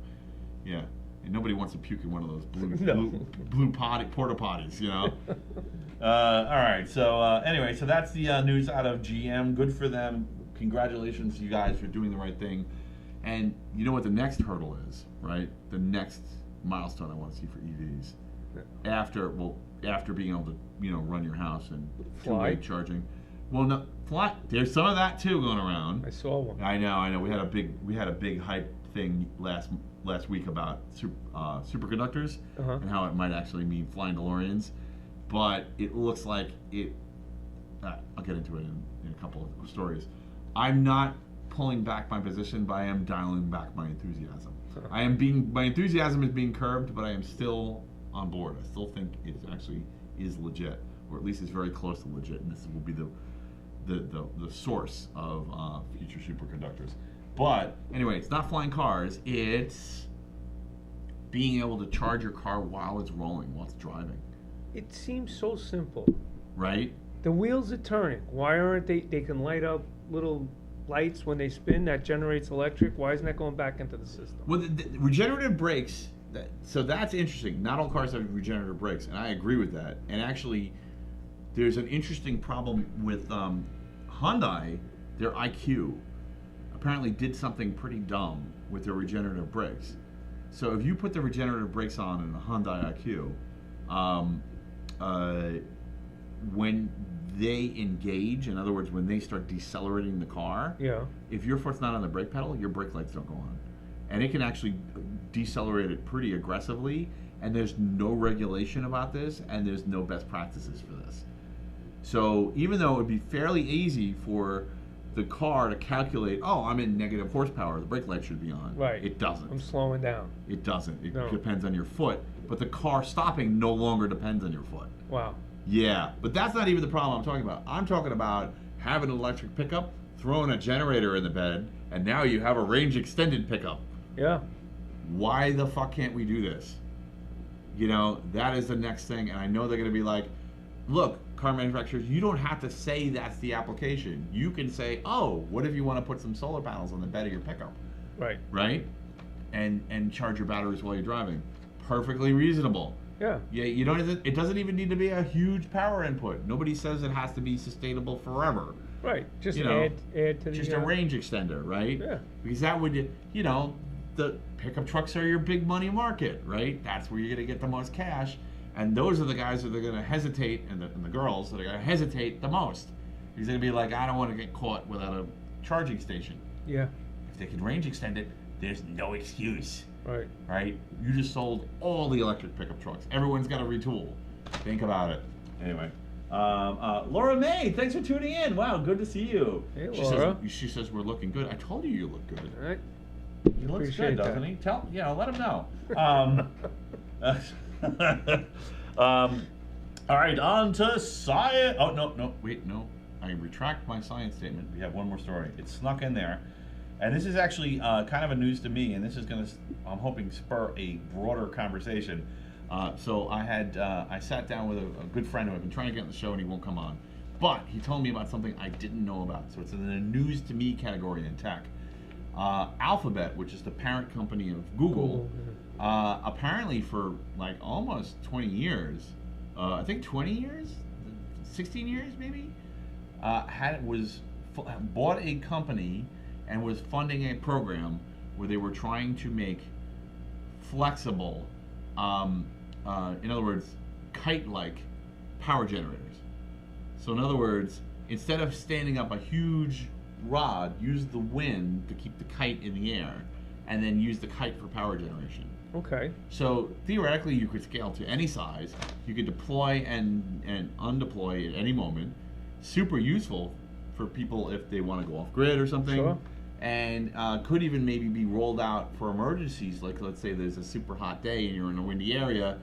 yeah. And nobody wants to puke in one of those blue porta potties, you know. All right. So anyway, so that's the news out of GM. Good for them. Congratulations, you guys, for doing the right thing. And you know what the next hurdle is, right? The next milestone I want to see for EVs, after being able to, you know, run your house and two-way charging. Well, no, there's some of that too going around. I saw one. I know. We had a big hype thing last week about superconductors and how it might actually mean flying DeLoreans, but it looks like it. I'll get into it in a couple of stories. I'm not pulling back my position, but I am dialing back my enthusiasm. My enthusiasm is being curbed, but I am still on board. I still think it actually is legit, or at least it's very close to legit, and this will be the source of future superconductors. But anyway, it's not flying cars. It's being able to charge your car while it's rolling, while it's driving. It seems so simple. Right? The wheels are turning. Why aren't they can light up little lights when they spin that generates electric? Why isn't that going back into the system? Well, the regenerative brakes, so that's interesting. Not all cars have regenerative brakes, and I agree with that. And actually, there's an interesting problem with Hyundai. Their IQ apparently did something pretty dumb with their regenerative brakes. So if you put the regenerative brakes on in a Hyundai IQ, when they engage, in other words, when they start decelerating the car, if your foot's not on the brake pedal, your brake lights don't go on. And it can actually decelerate it pretty aggressively, and there's no regulation about this, and there's no best practices for this. So even though it would be fairly easy for the car to calculate, oh, I'm in negative horsepower, the brake light should be on. Right. It doesn't. I'm slowing down. It doesn't. It depends on your foot. But the car stopping no longer depends on your foot. Wow. Yeah, but that's not even the problem I'm talking about. I'm talking about having an electric pickup, throwing a generator in the bed, and now you have a range extended pickup. Yeah. Why the fuck can't we do this? You know, that is the next thing, and I know they're going to be like, look, car manufacturers, you don't have to say that's the application. You can say, oh, what if you want to put some solar panels on the bed of your pickup? Right. Right? And charge your batteries while you're driving. Perfectly reasonable. Yeah. Yeah, you don't. It doesn't even need to be a huge power input. Nobody says it has to be sustainable forever. Right. Just add to the. Just a range extender, right? Yeah. Because that would, you know, the pickup trucks are your big money market, right? That's where you're gonna get the most cash, and those are the guys that are gonna hesitate, and the girls that are gonna hesitate the most. Because they're gonna be like, I don't want to get caught without a charging station. Yeah. If they can range extend it, there's no excuse. Right. Right? You just sold all the electric pickup trucks. Everyone's got to retool. Think about it. Anyway. Laura May, thanks for tuning in. Wow, good to see you. Hey, Laura. She says we're looking good. I told you you look good. All right. He looks Appreciate good, doesn't that. he? Let him know. All right, on to science. Oh, no, wait, no. I retract my science statement. We have one more story. It snuck in there. And this is actually kind of a news to me, and this is going to, I'm hoping, spur a broader conversation. So I sat down with a good friend who I've been trying to get on the show, and he won't come on. But he told me about something I didn't know about. So it's in the news to me category in tech. Alphabet, which is the parent company of Google, apparently for like almost 20 years, I think 20 years, 16 years maybe, bought a company and was funding a program where they were trying to make flexible, in other words, kite-like power generators. So in other words, instead of standing up a huge rod, use the wind to keep the kite in the air and then use the kite for power generation. Okay. So theoretically, you could scale to any size. You could deploy and undeploy at any moment. Super useful for people if they want to go off grid or something. Sure. And could even maybe be rolled out for emergencies. Like let's say there's a super hot day and you're in a windy area.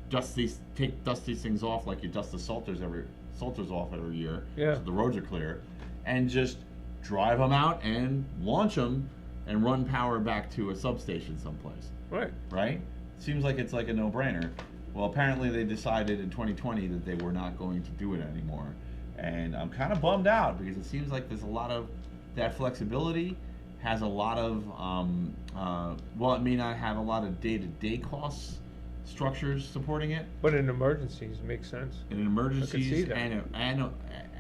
Dust these things off like you dust the salters off every year. Yeah. So the roads are clear, and just drive them out and launch them and run power back to a substation someplace. Right. Right? Seems like it's like a no-brainer. Well, apparently they decided in 2020 that they were not going to do it anymore. And I'm kind of bummed out because it seems like there's a lot of that flexibility, has a lot of, well, it may not have a lot of day-to-day costs, structures supporting it. But in emergencies, it makes sense. In emergencies and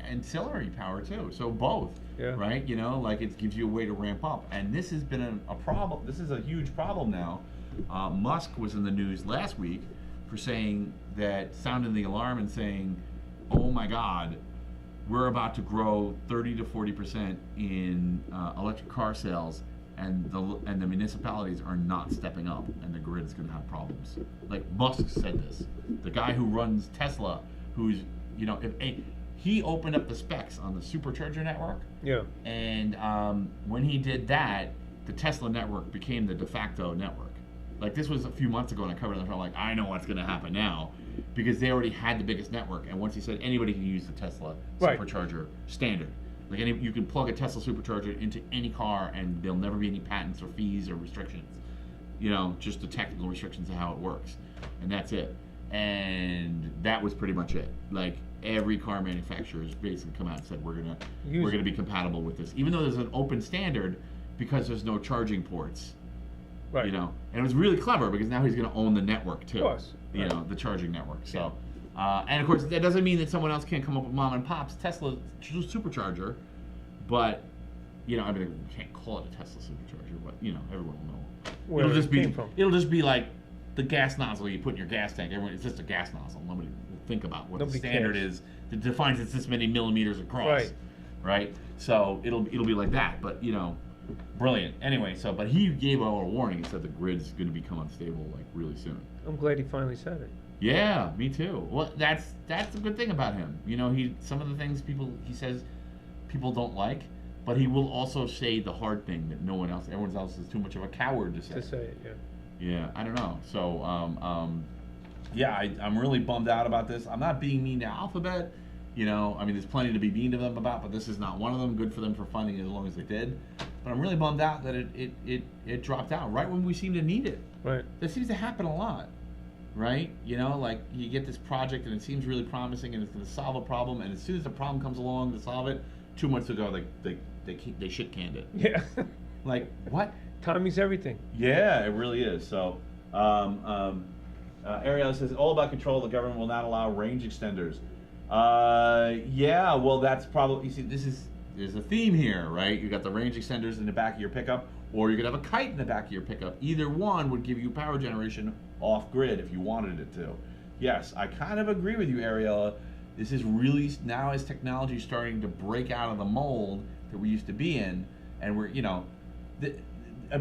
ancillary power too. So both, yeah. Right? You know, like it gives you a way to ramp up. And this has been a problem. This is a huge problem now. Musk was in the news last week for saying that, sounding the alarm and saying, oh my God, we're about to grow 30 to 40% in electric car sales, and the municipalities are not stepping up, and the grid is going to have problems. Like Musk said this. The guy who runs Tesla, who's, you know, he opened up the specs on the supercharger network. Yeah. And when he did that, the Tesla network became the de facto network. Like this was a few months ago, and I covered it. And I'm like, I know what's going to happen now, because they already had the biggest network. And once he said anybody can use the Tesla supercharger standard, like you can plug a Tesla supercharger into any car, and there'll never be any patents or fees or restrictions. You know, just the technical restrictions of how it works, and that's it. And that was pretty much it. Like every car manufacturer has basically come out and said we're gonna be compatible with this, even though there's an open standard, because there's no charging ports. Right. You know, and it was really clever because now he's going to own the network too. Of course. You know, the charging network. So, and of course, that doesn't mean that someone else can't come up with mom and pop's Tesla supercharger, but you know, I mean, we can't call it a Tesla supercharger, but you know, everyone will know. Where It'll just be like the gas nozzle you put in your gas tank. It's just a gas nozzle. Nobody will think about what the standard is that defines it's this many millimeters across. Right. Right. So it'll be like that, but you know. Brilliant. Anyway, but he gave out a warning. He said the grid's going to become unstable like really soon. I'm glad he finally said it. Yeah, me too. Well, that's the good thing about him. You know, some of the things he says people don't like, but he will also say the hard thing that everyone else is too much of a coward to say. To say it, yeah. Yeah, I don't know. So, I'm really bummed out about this. I'm not being mean to Alphabet. You know, I mean, there's plenty to be mean to them about, but this is not one of them. Good for them for funding it as long as they did. But I'm really bummed out that it dropped out right when we seem to need it. Right. That seems to happen a lot, right? You know, like you get this project and it seems really promising and it's going to solve a problem, and as soon as the problem comes along to solve it, 2 months ago they shit canned it. Yeah. Like what? Timing's everything. Yeah, it really is. So, Ariel says all about control. The government will not allow range extenders. Yeah, well, that's probably, you see, there's a theme here, right? You got the range extenders in the back of your pickup, or you could have a kite in the back of your pickup. Either one would give you power generation off grid if you wanted it to. Yes, I kind of agree with you, Ariella. This is really, now as technology is starting to break out of the mold that we used to be in, and we're, you know, I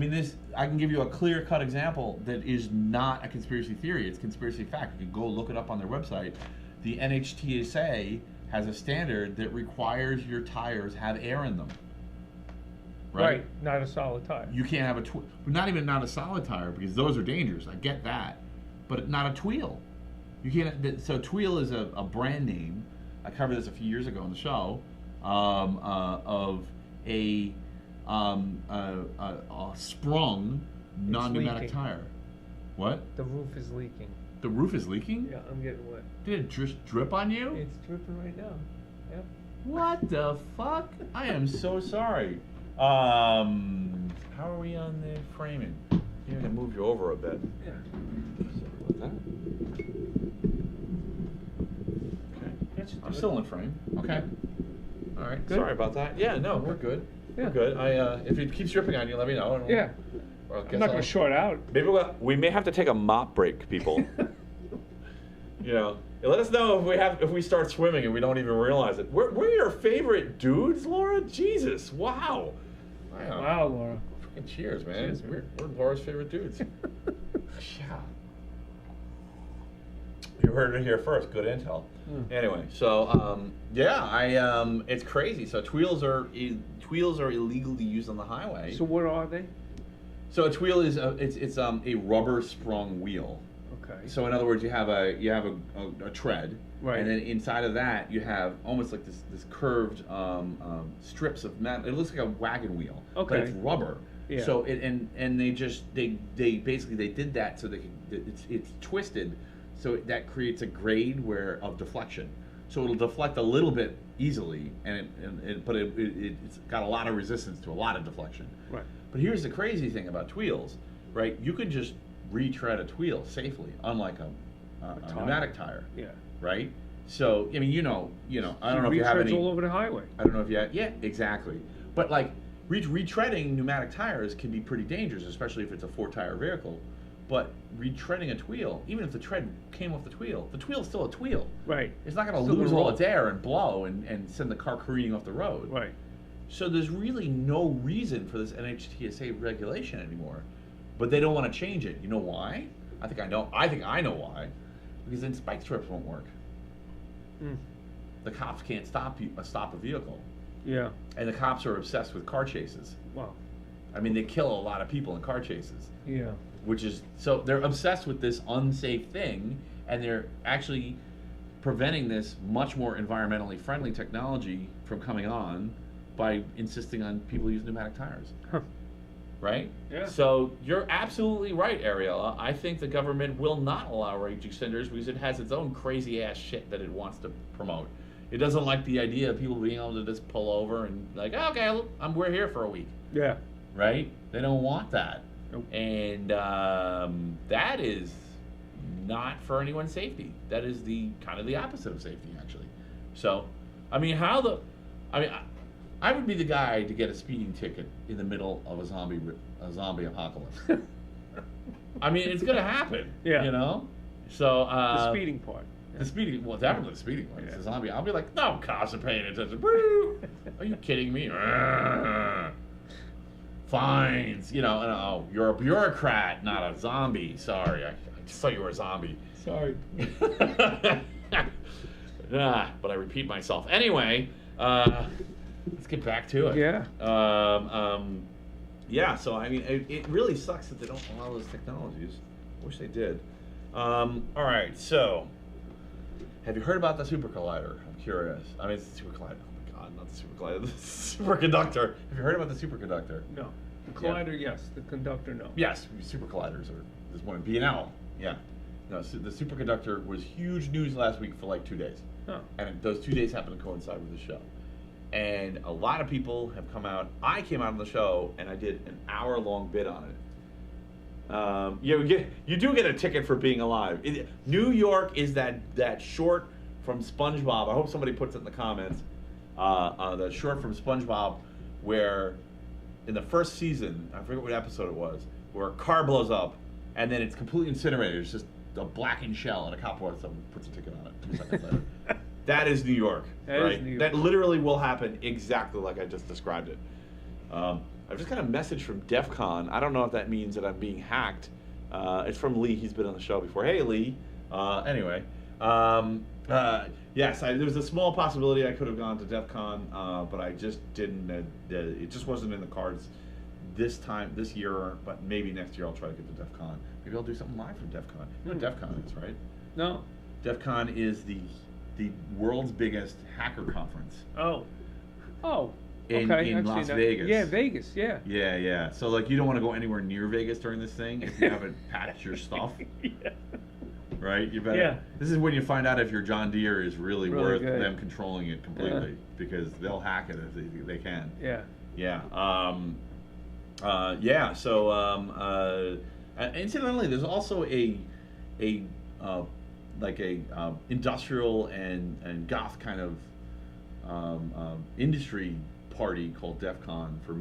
can give you a clear-cut example that is not a conspiracy theory, it's conspiracy fact. You can go look it up on their website. The NHTSA has a standard that requires your tires have air in them. Right? Not a solid tire. You can't have not a solid tire, because those are dangerous. I get that, but not a tweel. You can't. So tweel is a brand name. I covered this a few years ago on the show of a sprung non-pneumatic tire. What? The roof is leaking. The roof is leaking? Yeah, I'm getting wet. Did it just drip on you? It's dripping right now. Yep. What the fuck? I am so sorry. How are we on the framing? Maybe I can move you over a bit. Yeah. Sorry about that. Okay. I'm still in frame. Okay. All right. Good. Sorry about that. Yeah, no, we're good. Yeah. We're good. If it keeps dripping on you, let me know. And Yeah. I'm not going to short out. Maybe we may have to take a mop break, people. You know, let us know if we start swimming and we don't even realize it. We're your favorite dudes, Laura. Jesus, wow. Wow, Laura. Cheers, man. Cheers, We're Laura's favorite dudes. Yeah. You heard it here first. Good intel. Anyway, so it's crazy. So tweels are illegally used on the highway. So what are they? So a tweel is a rubber sprung wheel. Okay. So in other words, you have a tread, right, and then inside of that you have almost like this curved strips of metal. It looks like a wagon wheel, okay, but it's rubber. Yeah. So they basically did that so it's twisted, so that creates a grade of deflection. So it'll deflect a little bit easily, but it's got a lot of resistance to a lot of deflection. Right. But here's the crazy thing about tweels, right? You could just retread a tweel safely, unlike a pneumatic tire. Yeah. Right. So I mean, I don't know if you have any. all over the highway. I don't know if you have. Yeah, exactly. But like retreading pneumatic tires can be pretty dangerous, especially if it's a 4-tire vehicle. But retreading a tweel, even if the tread came off the tweel's still a tweel. Right. It's not going to lose all its air and blow and send the car careening off the road. Right. So there's really no reason for this NHTSA regulation anymore, but they don't want to change it. You know why? I think I know why. Because then spike strips won't work. The cops can't stop a vehicle. Yeah. And the cops are obsessed with car chases. Wow. I mean, they kill a lot of people in car chases. Yeah. So they're obsessed with this unsafe thing, and they're actually preventing this much more environmentally friendly technology from coming on by insisting on people use pneumatic tires. Huh. Right? Yeah. So you're absolutely right, Ariella. I think the government will not allow range extenders because it has its own crazy ass shit that it wants to promote. It doesn't like the idea of people being able to just pull over and like, oh, okay, we're here for a week. Yeah. Right? They don't want that. Nope. And that is not for anyone's safety. That is the kind of the opposite of safety, actually. So, I mean, I would be the guy to get a speeding ticket in the middle of a zombie apocalypse. I mean, it's gonna happen. Yeah. You know. So the speeding part. The speeding, well, definitely the speeding part. Yeah. It's a zombie. I'll be like, no, cops are paying attention. Woo! Are you kidding me? Fines. You know. And, oh, you're a bureaucrat, not a zombie. Sorry, I just thought you were a zombie. Sorry. But I repeat myself. Anyway. Let's get back to it. Yeah. Yeah, so I mean, it really sucks that they don't allow those technologies. I wish they did. All right, so have you heard about the super collider? I'm curious. I mean, it's the super collider. Oh my God, not the super collider. The superconductor. Have you heard about the superconductor? No. The collider, yes. The conductor, no. Yes, super colliders there's one in B&L. Yeah. No, so the superconductor was huge news last week for like 2 days. Oh. And those 2 days happened to coincide with the show. And a lot of people have come out. I came out on the show and I did an hour-long bit on it. You do get a ticket for being alive. New York is that short from SpongeBob. I hope somebody puts it in the comments. The short from SpongeBob where in the first season, I forget what episode it was, where a car blows up and then it's completely incinerated. It's just a blackened shell and a cop puts a ticket on it 2 seconds later. That is New York, right? Is New York. That literally will happen exactly like I just described it. I've just got a message from DEF CON. I don't know if that means that I'm being hacked. It's from Lee. He's been on the show before. Hey, Lee. Anyway, yes, there was a small possibility I could have gone to DEF CON, but I just didn't. It just wasn't in the cards this year, but maybe next year I'll try to get to DEF CON. Maybe I'll do something live from DEF CON. You know what DEF CON is, right? No. DEF CON is the world's biggest hacker conference. Oh. In Las Vegas. Yeah, Vegas, yeah. Yeah. So like you don't want to go anywhere near Vegas during this thing if you haven't patched your stuff. Yeah. Right? You better. Yeah. This is when you find out if your John Deere is really worth good. them controlling it completely because they'll hack it if they can. Yeah. Yeah. So incidentally, there's also a industrial and goth kind of industry party called DEF CON for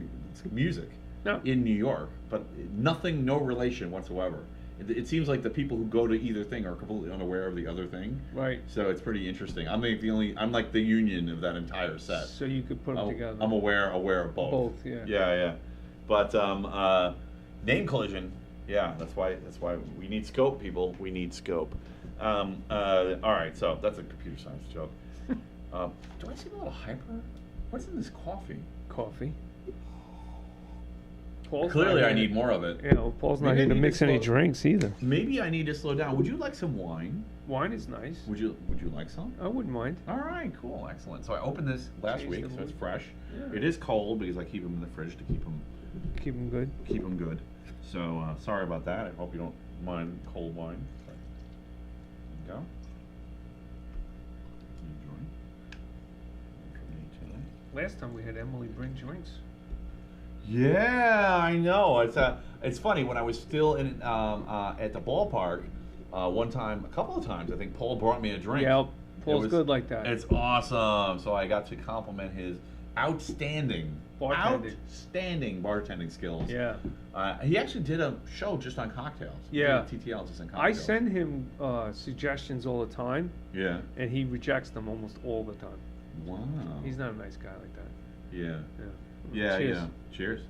music in New York, but no relation whatsoever. It seems like the people who go to either thing are completely unaware of the other thing. Right. So it's pretty interesting. I'm like the union of that entire set. So you could put them together. I'm aware of both. Both, yeah. Yeah. But name collision, yeah, that's why we need scope, people. We need scope. All right, so that's a computer science joke. Do I seem a little hyper? What's in this coffee? Coffee. Clearly, I need more of it. Yeah, well, Paul's not here to mix any drinks either. Maybe I need to slow down. Would you like some wine? Wine is nice. Would you like some? I wouldn't mind. All right, cool, excellent. So I opened this last week, so it's fresh. Yeah. It is cold because I keep them in the fridge to keep them good. Keep them good. So sorry about that. I hope you don't mind cold wine. There you go. Enjoy. Last time we had Emily bring drinks. Yeah, I know. It's funny when I was still in at the ballpark. One time, a couple of times, I think Paul brought me a drink. Yeah, Paul's good like that. It's awesome. So I got to compliment his outstanding bartending skills. Yeah. He actually did a show just on cocktails. Yeah. TTL just on cocktails. I send him suggestions all the time. Yeah. And he rejects them almost all the time. Wow. He's not a nice guy like that. Yeah. Yeah. Yeah. Cheers. Yeah. Cheers.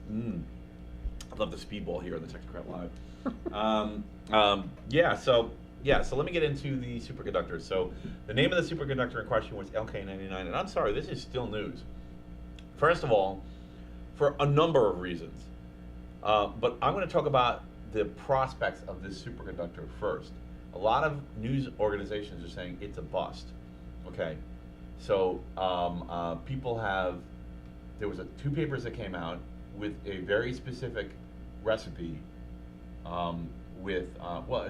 I love the speedball here on the Technocrat Live. So let me get into the superconductors. So the name of the superconductor in question was LK99, and I'm sorry, this is still news. First of all, for a number of reasons, but I'm going to talk about the prospects of this superconductor first. A lot of news organizations are saying it's a bust. Okay, so there was two papers that came out with a very specific recipe, a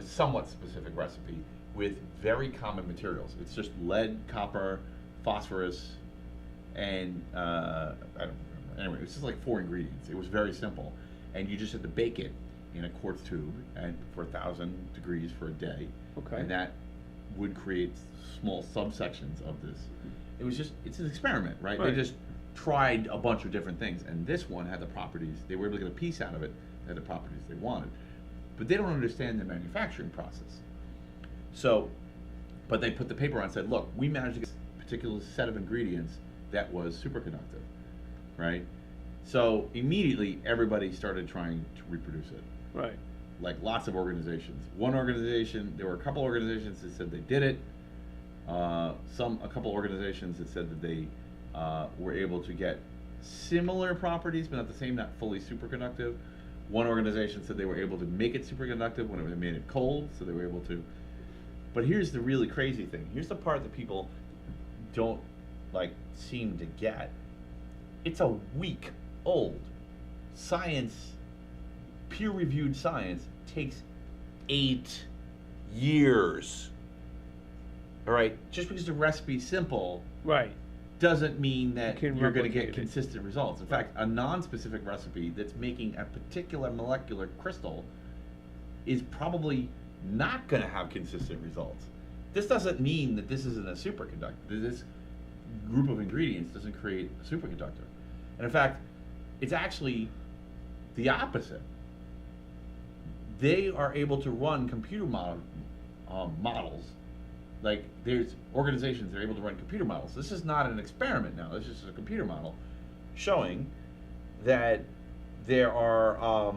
somewhat specific recipe with very common materials. It's just lead, copper, phosphorus, and I don't remember. Anyway, it was just like 4 ingredients. It was very simple, and you just had to bake it in a quartz tube and for 1,000 degrees for a day. Okay. And that would create small subsections of this. It's an experiment, right? They just tried a bunch of different things, and this one had the properties. They were able to get a piece out of it that had the properties they wanted, but they don't understand the manufacturing process. So, but they put the paper on and said, look, we managed to get a particular set of ingredients that was superconductive, right? So immediately everybody started trying to reproduce it. Right. Like lots of organizations. There were a couple organizations that said they did it. A couple organizations that said that they were able to get similar properties, but not the same, not fully superconductive. One organization said they were able to make it superconductive when it made it cold, so they were able to. But here's the really crazy thing. Here's the part that people don't seem to get. It's a week old. Science, peer-reviewed science, takes 8 years. All right, just because the recipe's simple, right, doesn't mean that you're going to get replicate it. consistent results. In fact, a non-specific recipe that's making a particular molecular crystal is probably not going to have consistent results. This doesn't mean that this isn't a superconductor. This group of ingredients doesn't create a superconductor. And in fact, it's actually the opposite. They are able to run computer models. Like, there's organizations that are able to run computer models. This is not an experiment now. This is just a computer model showing that there are,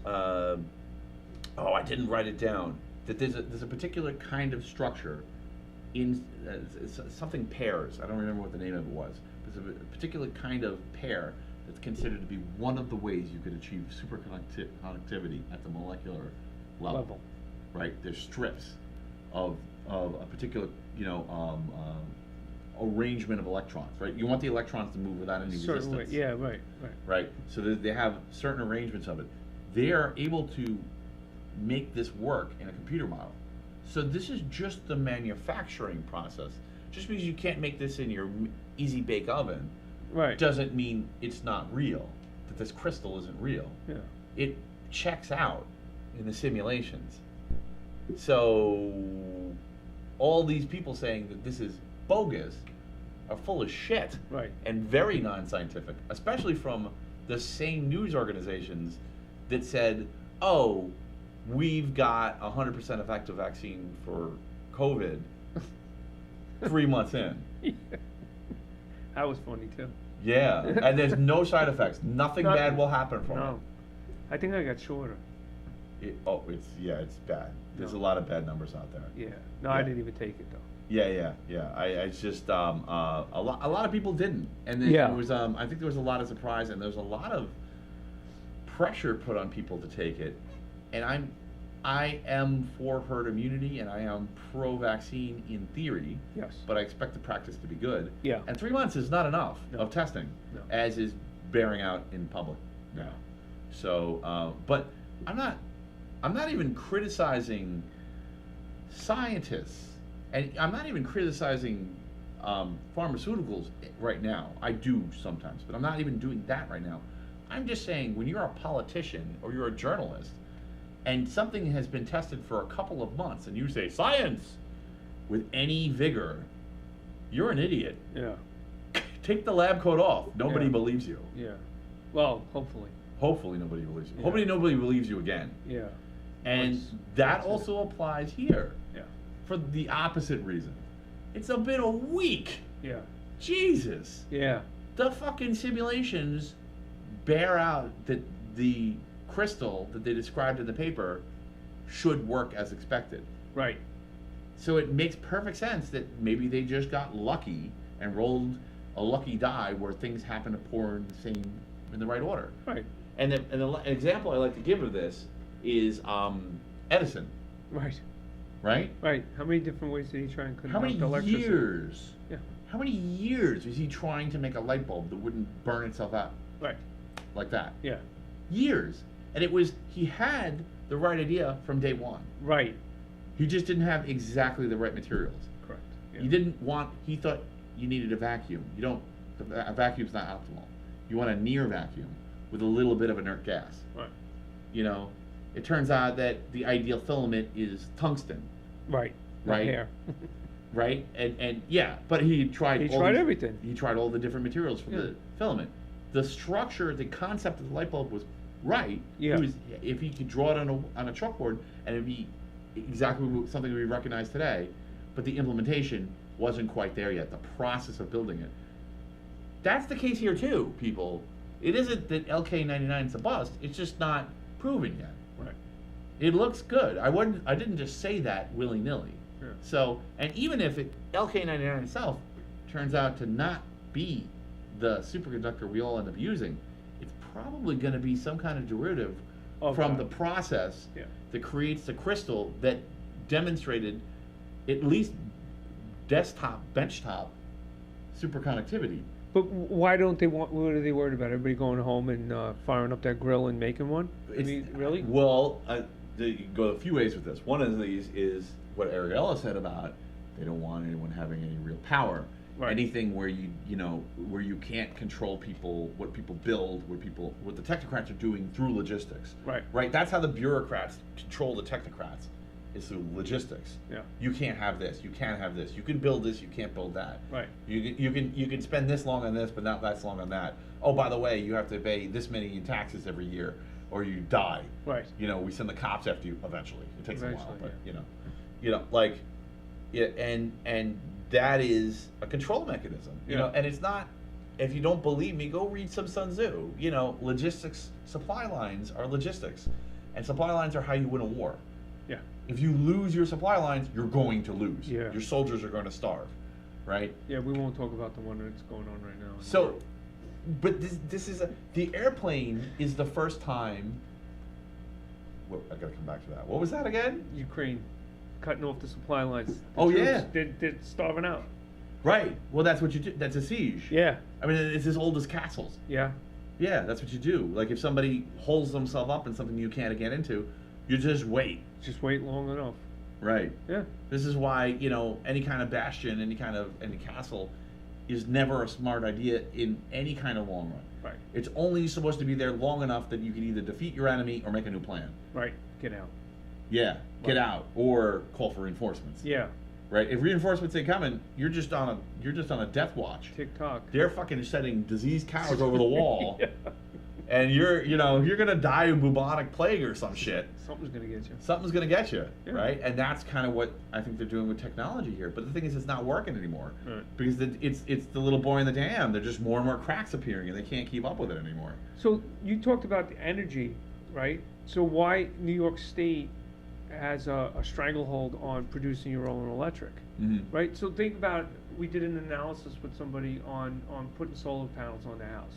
I didn't write it down, that there's a particular kind of structure in something pairs. I don't remember what the name of it was. There's a particular kind of pair that's considered to be one of the ways you could achieve superconductivity at the molecular level. Right? There's strips of a particular, arrangement of electrons, right? You want the electrons to move without any resistance. Yeah, right. Right. So they have certain arrangements of it. They are able to make this work in a computer model. So this is just the manufacturing process. Just because you can't make this in your easy bake oven, doesn't mean it's not real. That this crystal isn't real. Yeah. It checks out in the simulations. So all these people saying that this is bogus are full of shit, and very non-scientific, especially from the same news organizations that said, oh, we've got 100% effective vaccine for COVID 3 months in. That was funny too. Yeah, and there's no side effects. Nothing bad will happen from No. I think I got shorter. it. It's bad. There's a lot of bad numbers out there. Yeah. No, I didn't even take it though. Yeah. It's just a lot of people didn't, and then Yeah. it was I think there was a lot of surprise, and there was a lot of pressure put on people to take it, and I am for herd immunity, and I am pro-vaccine in theory. Yes. But I expect the practice to be good. Yeah. And 3 months is not enough No. of testing, No. as is bearing out in public now. So, but I'm not even criticizing scientists, and I'm not even criticizing pharmaceuticals right now. I do sometimes, but I'm not even doing that right now. I'm just saying, when you're a politician or you're a journalist, and something has been tested for a couple of months, and you say science with any vigor, you're an idiot. Yeah. Take the lab coat off. Nobody Yeah. believes you. Yeah. Well, hopefully. Hopefully nobody believes you. Yeah. Hopefully nobody believes you again. Yeah. And that also applies here. Yeah. For the opposite reason. It's a bit weak. Yeah. Jesus. Yeah. The fucking simulations bear out that the crystal that they described in the paper should work as expected. Right. So it makes perfect sense that maybe they just got lucky and rolled a lucky die where things happen to pour in the right order. Right. And the example I like to give of this is Edison, Right. right? Right. How many different ways did he try and conduct How many electricity? years? Yeah. How many years was he trying to make a light bulb that wouldn't burn itself out Right. like that? Yeah. Years. And he had the right idea from day one. Right. He just didn't have exactly the right materials. Correct. Yeah. He thought you needed a vacuum. A vacuum's not optimal. You want a near vacuum with a little bit of inert gas. Right. You know, it turns out that the ideal filament is tungsten, Right. Not Right. hair. right? And yeah, but he tried everything. He tried all the different materials for the filament. The structure, the concept of the light bulb was right. Yeah. If he could draw it on a chalkboard, and it'd be exactly something we recognize today, but the implementation wasn't quite there yet. The process of building it. That's the case here too, people. It isn't that LK99 is a bust. It's just not proven yet. Right. It looks good. I didn't just say that willy-nilly. Yeah. So, and even if LK99 itself turns out to not be the superconductor we all end up using, it's probably going to be some kind of derivative from the process that creates the crystal that demonstrated at least benchtop superconductivity. But why don't they want? What are they worried about? Everybody going home and firing up that grill and making one? I mean, really? Well, you can go a few ways with this. One of these is what Ariella said about they don't want anyone having any real power. Right. Anything where where you can't control people, what people build, what the technocrats are doing through logistics. Right. Right. That's how the bureaucrats control the technocrats. Is through logistics. Yeah. You can't have this. You can't have this. You can build this. You can't build that. Right. You can spend this long on this, but not that long on that. Oh, by the way, you have to pay this many in taxes every year, or you die. Right. You know, we send the cops after you eventually. It takes a while, but yeah. like, yeah, and that is a control mechanism. You know, and it's not. If you don't believe me, go read some Sun Tzu. You know, logistics, supply lines are logistics, and supply lines are how you win a war. Yeah. If you lose your supply lines, you're going to lose. Yeah. Your soldiers are going to starve, right? Yeah, we won't talk about the one that's going on right now. So, but this is the airplane is the first time. Well, I gotta come back to that. What was that again? Ukraine cutting off the supply lines. Oh, yeah. They're starving out. Right. Well, that's what you do. That's a siege. Yeah. I mean, it's as old as castles. Yeah. Yeah, that's what you do. Like if somebody holds themselves up in something you can't get into, you just wait. Just wait long enough. Right. Yeah. This is why, any kind of bastion, any castle is never a smart idea in any kind of long run. Right. It's only supposed to be there long enough that you can either defeat your enemy or make a new plan. Right. Get out. Yeah, get out or call for reinforcements. Yeah. Right. If reinforcements ain't coming, you're just on a death watch. TikTok. They're fucking sending diseased cows over the wall, and you're gonna die of bubonic plague or some shit. Something's gonna get you. Something's gonna get you, Yeah. right? And that's kind of what I think they're doing with technology here. But the thing is, it's not working anymore because it's the little boy in the dam. There's just more and more cracks appearing, and they can't keep up with it anymore. So you talked about the energy, right? So why New York State has a stranglehold on producing your own electric, right? So think about, we did an analysis with somebody on putting solar panels on the house.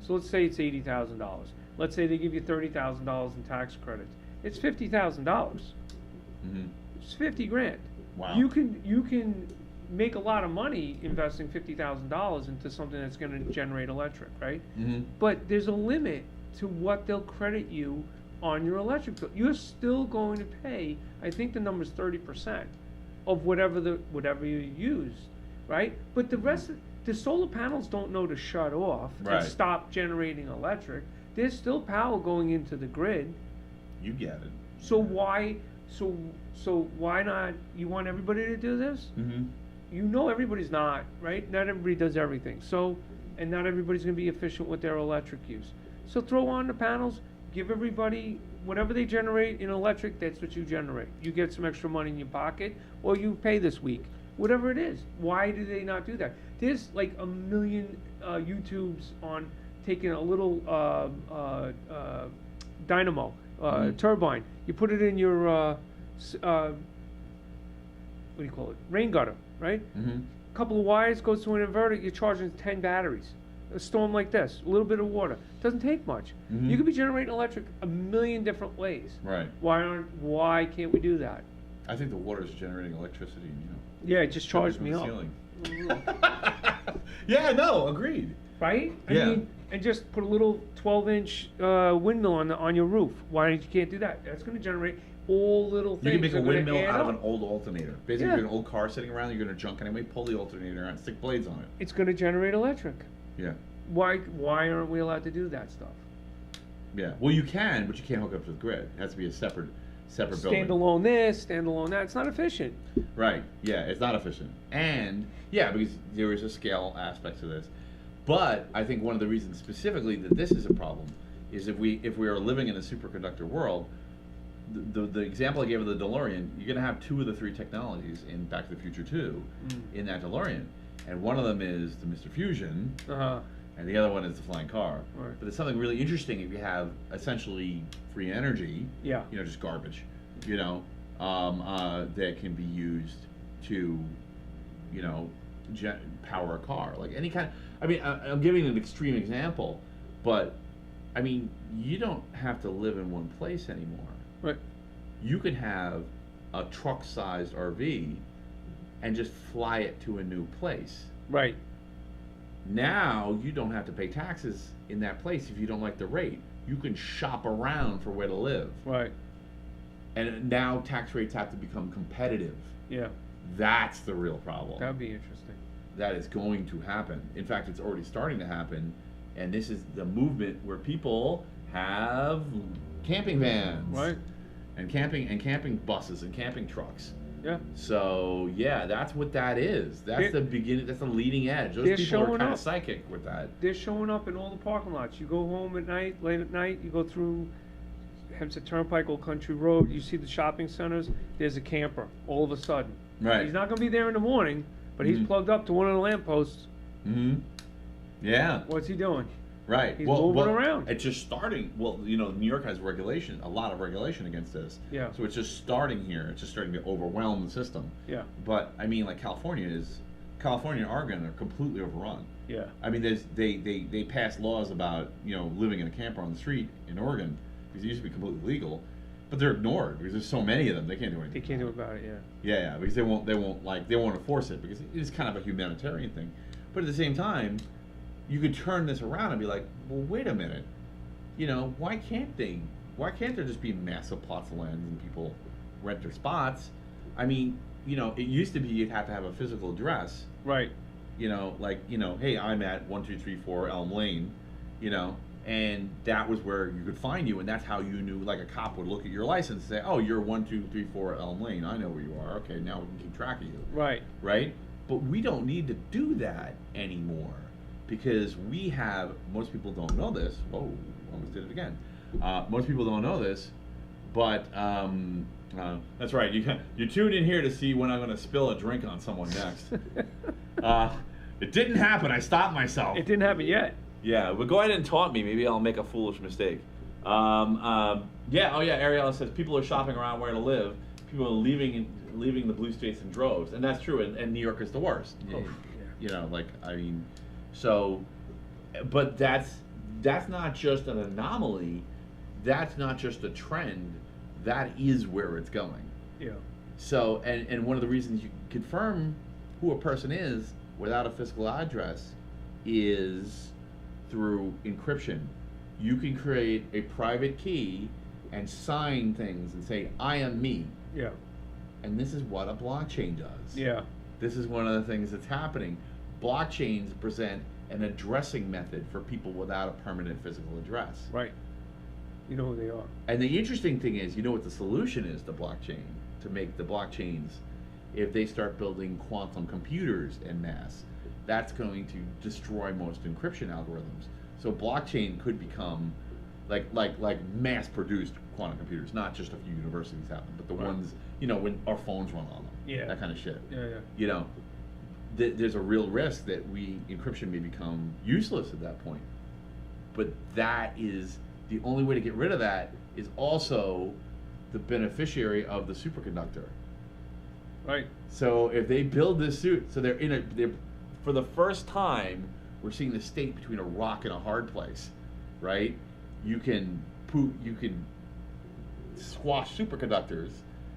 So let's say it's $80,000. Let's say they give you $30,000 in tax credits. It's $50,000. It's 50 grand. Wow. You can make a lot of money investing $50,000 into something that's going to generate electric, right? But there's a limit to what they'll credit you on your electric bill. You're still going to pay, I think the number's 30% of whatever you use, right? But the rest of the solar panels don't know to shut off and stop generating electric. There's still power going into the grid. You get it. So why not? You want everybody to do this? You know everybody's not, right? Not everybody does everything. So, and not everybody's going to be efficient with their electric use. So throw on the panels. Give everybody whatever they generate in electric, that's what you generate. You get some extra money in your pocket, or you pay this week. Whatever it is. Why do they not do that? There's like a million YouTubes on taking a little dynamo, turbine. You put it in your, what do you call it? Rain gutter, right? A couple of wires, goes to an inverter, you're charging 10 batteries. A storm like this, a little bit of water, doesn't take much. You could be generating electric a million different ways. Right. Why can't we do that? I think the water is generating electricity. Yeah, it just charged me up. Yeah, no, agreed. Right? I mean, and just put a little 12-inch windmill on your roof. Why you can't do that? That's going to generate all little things. You can make a windmill out of up. an old alternator. Basically, if you have an old car sitting around, you're going to junk anyway. Pull the alternator out and stick blades on it. It's going to generate electric. Yeah. Why aren't we allowed to do that stuff? Yeah. Well, you can, but you can't hook up to the grid. It has to be a separate building. Standalone this, standalone that. It's not efficient. Right. Yeah, it's not efficient. And yeah, because there is a scale aspect to this. But I think one of the reasons specifically that this is a problem is if we are living in a superconductor world, the example I gave of the DeLorean, you're going to have 2 of the 3 technologies in Back to the Future 2 in that DeLorean. And one of them is the Mr. Fusion, and the other one is the flying car. Right. But there's something really interesting if you have essentially free energy, just garbage, that can be used to, power a car. Like any kind of, I'm giving an extreme example, but, you don't have to live in one place anymore. Right. You could have a truck-sized RV and just fly it to a new place. Right. Now you don't have to pay taxes in that place if you don't like the rate. You can shop around for where to live. Right. And now tax rates have to become competitive. Yeah. That's the real problem. That'd be interesting. That is going to happen. In fact, it's already starting to happen. And this is the movement where people have camping vans. Right. And camping buses and camping trucks. Yeah. So yeah, that's what that is. That's the beginning. That's the leading edge. Those people are kind of psychic with that. They're showing up in all the parking lots. You go home at night, late at night. You go through Hempstead Turnpike, Old Country Road. You see the shopping centers. There's a camper. All of a sudden, right? He's not going to be there in the morning, but he's plugged up to one of the lampposts. Yeah. What's he doing? Right. He's moving around. It's just starting. Well, New York has regulation, a lot of regulation against this. Yeah. So it's just starting here. It's just starting to overwhelm the system. Yeah. But like California and Oregon are completely overrun. Yeah. They passed laws about living in a camper on the street in Oregon because it used to be completely legal, but they're ignored because there's so many of them they can't do anything. They can't do about it. Yeah, because they won't enforce it because it is kind of a humanitarian thing, but at the same time, you could turn this around and be like, well, wait a minute, why can't there just be massive plots of land and people rent their spots? It used to be you'd have to have a physical address. Right. Hey, I'm at 1234 Elm Lane, and that was where you could find you, and that's how you knew, like a cop would look at your license and say, oh, you're 1234 Elm Lane, I know where you are, okay, now we can keep track of you. Right. Right? But we don't need to do that anymore. Because most people don't know this. Whoa, almost did it again. Most people don't know this, but that's right. You tuned in here to see when I'm going to spill a drink on someone next. It didn't happen. I stopped myself. It didn't happen yet. Yeah, but go ahead and taunt me. Maybe I'll make a foolish mistake. Yeah. Oh yeah. Ariella says people are shopping around where to live. People are leaving the blue states in droves, and that's true. And New York is the worst. Oh, yeah. You know, like I mean, so, but that's not just an anomaly. That's not just a trend. That is where it's going. Yeah. So, and one of the reasons you can confirm who a person is without a physical address is through encryption. You can create a private key and sign things and say, I am me. Yeah. And this is what a blockchain does. Yeah. This is one of the things that's happening. Blockchains present an addressing method for people without a permanent physical address. Right. You know who they are. And the interesting thing is, you know what the solution is to blockchain, to make the blockchains, if they start building quantum computers en masse, that's going to destroy most encryption algorithms. So blockchain could become like mass-produced quantum computers, not just a few universities have them, but the ones, you know, when our phones run on them. Yeah. That kind of shit. Yeah. You know, there's a real risk that encryption may become useless at that point. But that is the only way to get rid of that is also the beneficiary of the superconductor. Right. So if they build this suit, so they're for the first time, we're seeing the state between a rock and a hard place, right? You can squash superconductors,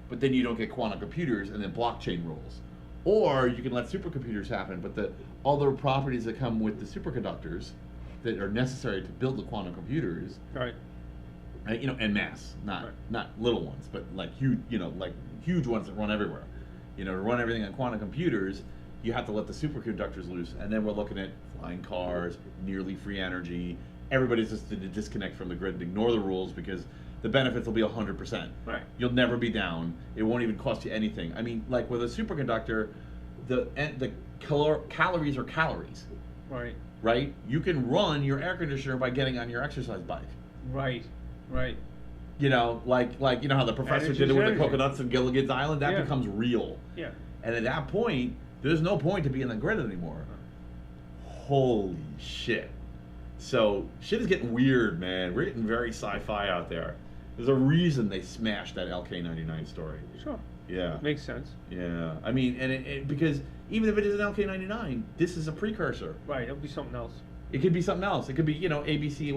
but then you don't get quantum computers, and then blockchain rules. Or you can let supercomputers happen, but the other properties that come with the superconductors that are necessary to build the quantum computers, Right. You know, en masse, not little ones, but like huge, you know, like huge ones that run everywhere. You know, to run everything on quantum computers, you have to let the superconductors loose, and then we're looking at flying cars, nearly free energy. Everybody's just to disconnect from the grid and ignore the rules because the benefits will be 100%. Right. You'll never be down. It won't even cost you anything. I mean, like with a superconductor, the calories are calories. Right. Right? You can run your air conditioner by getting on your exercise bike. Right. Right. You know, like you know how the professor did it with the coconuts in Gilligan's Island? That becomes real. Yeah. And at that point, there's no point to be in the grid anymore. Holy shit. So, shit is getting weird, man. We're getting very sci-fi out there. There's a reason they smashed that LK99 story. Sure. Yeah. Makes sense. Yeah. I mean, and because even if it is an LK99, this is a precursor. Right. It'll be something else. It could be something else. It could be, you know, ABC,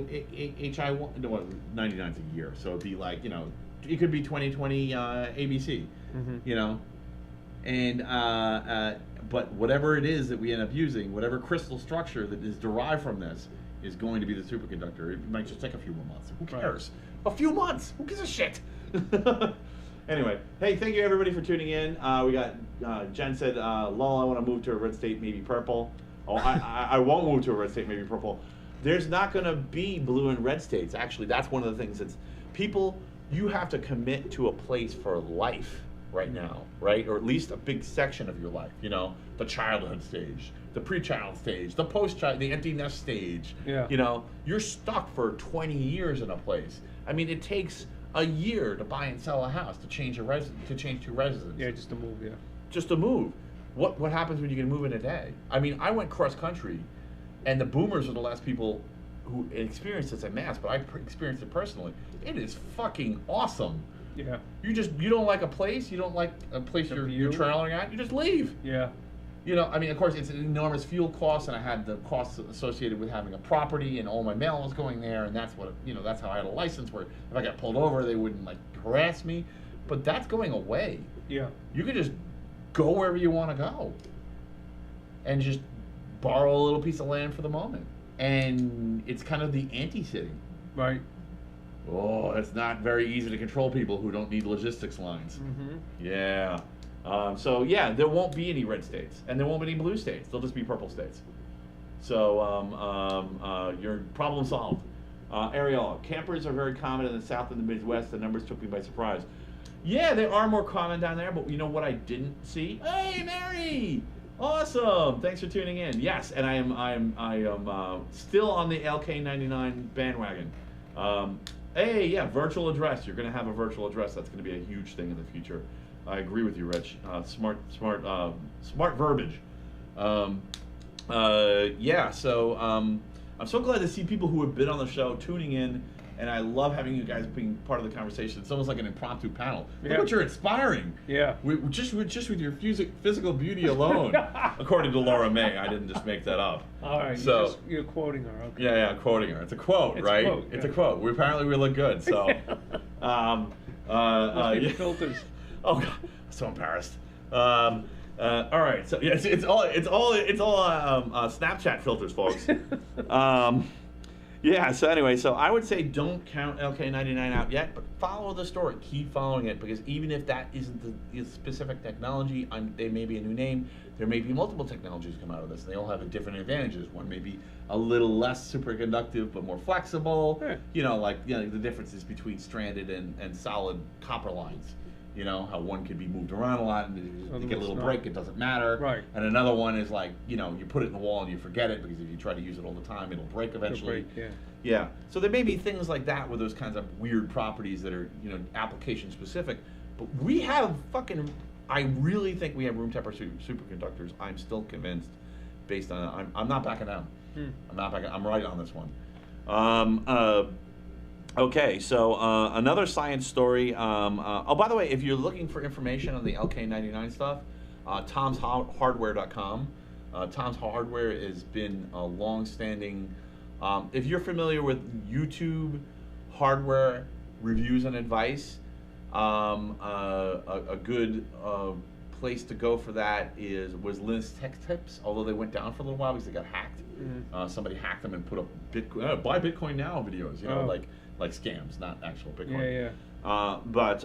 HI1, no, 99's a year. So it'd be like, you know, it could be 2020 ABC, you know. And, but whatever it is that we end up using, whatever crystal structure that is derived from this is going to be the superconductor. It might just take a few more months. Who cares? Right. A few months. Who gives a shit? Anyway, hey, thank you everybody for tuning in. We got, Jen said, lol, I want to move to a red state, maybe purple. Oh, I won't move to a red state, maybe purple. There's not going to be blue and red states. Actually, that's one of the things that's people, you have to commit to a place for life right now, right? Or at least a big section of your life, you know, the childhood stage, the pre-child stage, the post-child, the empty nest stage. Yeah. You know, you're stuck for 20 years in a place. I mean, it takes a year to buy and sell a house, to change to change to residence. Yeah, just to move, yeah. Just to move. What happens when you can move in a day? I mean, I went cross country, and the boomers are the last people who experienced this en masse, but I experienced it personally. It is fucking awesome. Yeah. You don't like a place, you don't like a place you're traveling at, you just leave. Yeah. You know, I mean, of course, it's an enormous fuel cost, and I had the costs associated with having a property, and all my mail was going there, and that's what, you know, that's how I had a license, where if I got pulled over, they wouldn't, like, harass me. But that's going away. Yeah. You could just go wherever you want to go and just borrow a little piece of land for the moment. And it's kind of the anti-city. Right. Oh, it's not very easy to control people who don't need logistics lines. Mm-hmm. Yeah. So, yeah, there won't be any red states, and there won't be any blue states. They'll just be purple states. So, your problem solved. Ariel, campers are very common in the South and the Midwest. The numbers took me by surprise. Yeah, they are more common down there, but you know what I didn't see? Hey, Mary! Awesome! Thanks for tuning in. Yes, and I am still on the LK99 bandwagon. Hey, yeah, virtual address. You're going to have a virtual address. That's going to be a huge thing in the future. I agree with you, Rich. Smart verbiage. Yeah, so I'm so glad to see people who have been on the show tuning in, and I love having you guys being part of the conversation. It's almost like an impromptu panel. Look what you're inspiring. Yeah. Just with your physical beauty alone, according to Laura May. I didn't just make that up. All right. So you're quoting her. Okay. Yeah, quoting her. It's a quote, right? It's a quote. Apparently we look good. So, filters. Oh God, I'm so embarrassed. All right, so yeah, it's all Snapchat filters, folks. Yeah. So anyway, so I would say don't count LK99 out yet, but follow the story. Keep following it, because even if that isn't the specific technology, they may be a new name. There may be multiple technologies come out of this. They all have different advantages. One may be a little less superconductive but more flexible. Sure. The differences between stranded and solid copper lines. You know, how one can be moved around a lot, and to get a little break, it doesn't matter. Right. And another one is like, you put it in the wall and you forget it, because if you try to use it all the time, it'll break eventually. Yeah. So there may be things like that with those kinds of weird properties that are, application specific. But we have I really think we have room temperature superconductors. I'm still convinced, based on, I'm not backing down. I'm not backing. I'm right on this one. Okay, so another science story. Oh, by the way, if you're looking for information on the LK99 stuff, tomshardware.com. Tom's Hardware has been a long-standing. If you're familiar with YouTube hardware reviews and advice, a good place to go for that was Linus Tech Tips. Although they went down for a little while because they got hacked. Somebody hacked them and put up Bitcoin, buy Bitcoin now videos. Like scams, not actual Bitcoin. But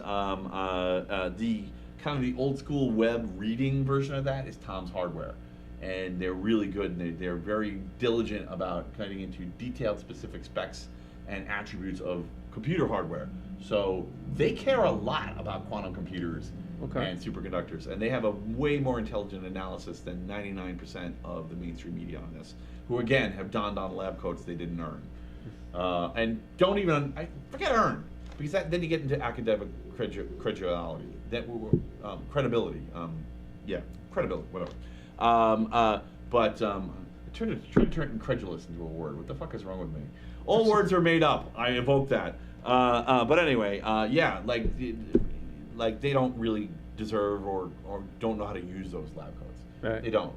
the kind of the old school web reading version of that is Tom's Hardware, and they're really good, and they're very diligent about cutting into detailed, specific specs and attributes of computer hardware. So they care a lot about quantum computers and superconductors, and they have a way more intelligent analysis than 99% of the mainstream media on this, who again have donned on lab coats they didn't earn. And don't even forget earn, because then you get into academic credibility. Credibility. Credibility. Whatever. But trying to turn incredulous into a word. What the fuck is wrong with me? All words are made up. I evoke that. But anyway, like they don't really deserve or don't know how to use those lab coats. Right. They don't.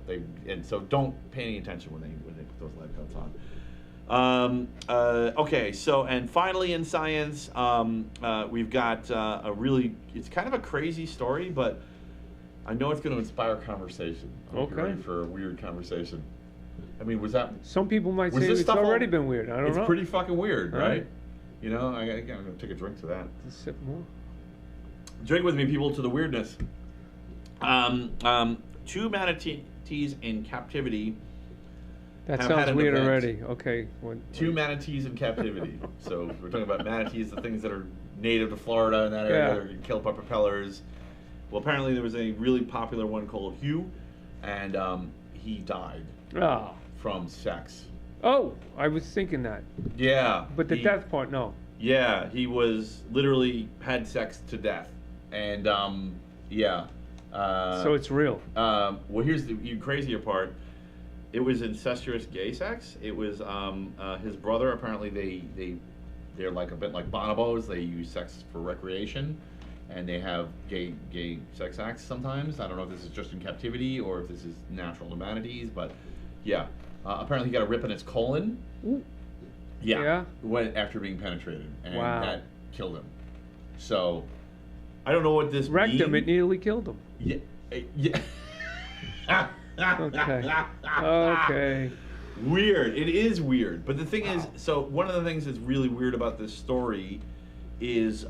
And so don't pay any attention when they put those lab coats on. Okay, so, and finally in science, we've got it's kind of a crazy story, but I know it's going to inspire conversation. I'm ready for a weird conversation. I mean, some people might say it's already been weird. I don't know. It's pretty fucking weird, right? I'm going to take a drink to that. Just sip more. Drink with me, people, to the weirdness. Two manatees in captivity. That sounds weird already. Okay. Two manatees in captivity. So we're talking about manatees, the things that are native to Florida and that area that are killed by propellers. Well, apparently there was a really popular one called Hugh, and he died from sex. Oh, I was thinking that. Yeah. But the death part, no. Yeah, he was literally had sex to death, and so it's real. Well, here's the crazier part. It was incestuous gay sex. It was his brother. Apparently, they're like a bit like bonobos. They use sex for recreation, and they have gay sex acts sometimes. I don't know if this is just in captivity or if this is natural to manatees, but yeah. Apparently, he got a rip in his colon. Ooh. Yeah. After being penetrated, and that killed him. So I don't know what this wrecked means. him. It nearly killed him. Yeah. Okay. Weird. It is weird. But the thing is, so one of the things that's really weird about this story is,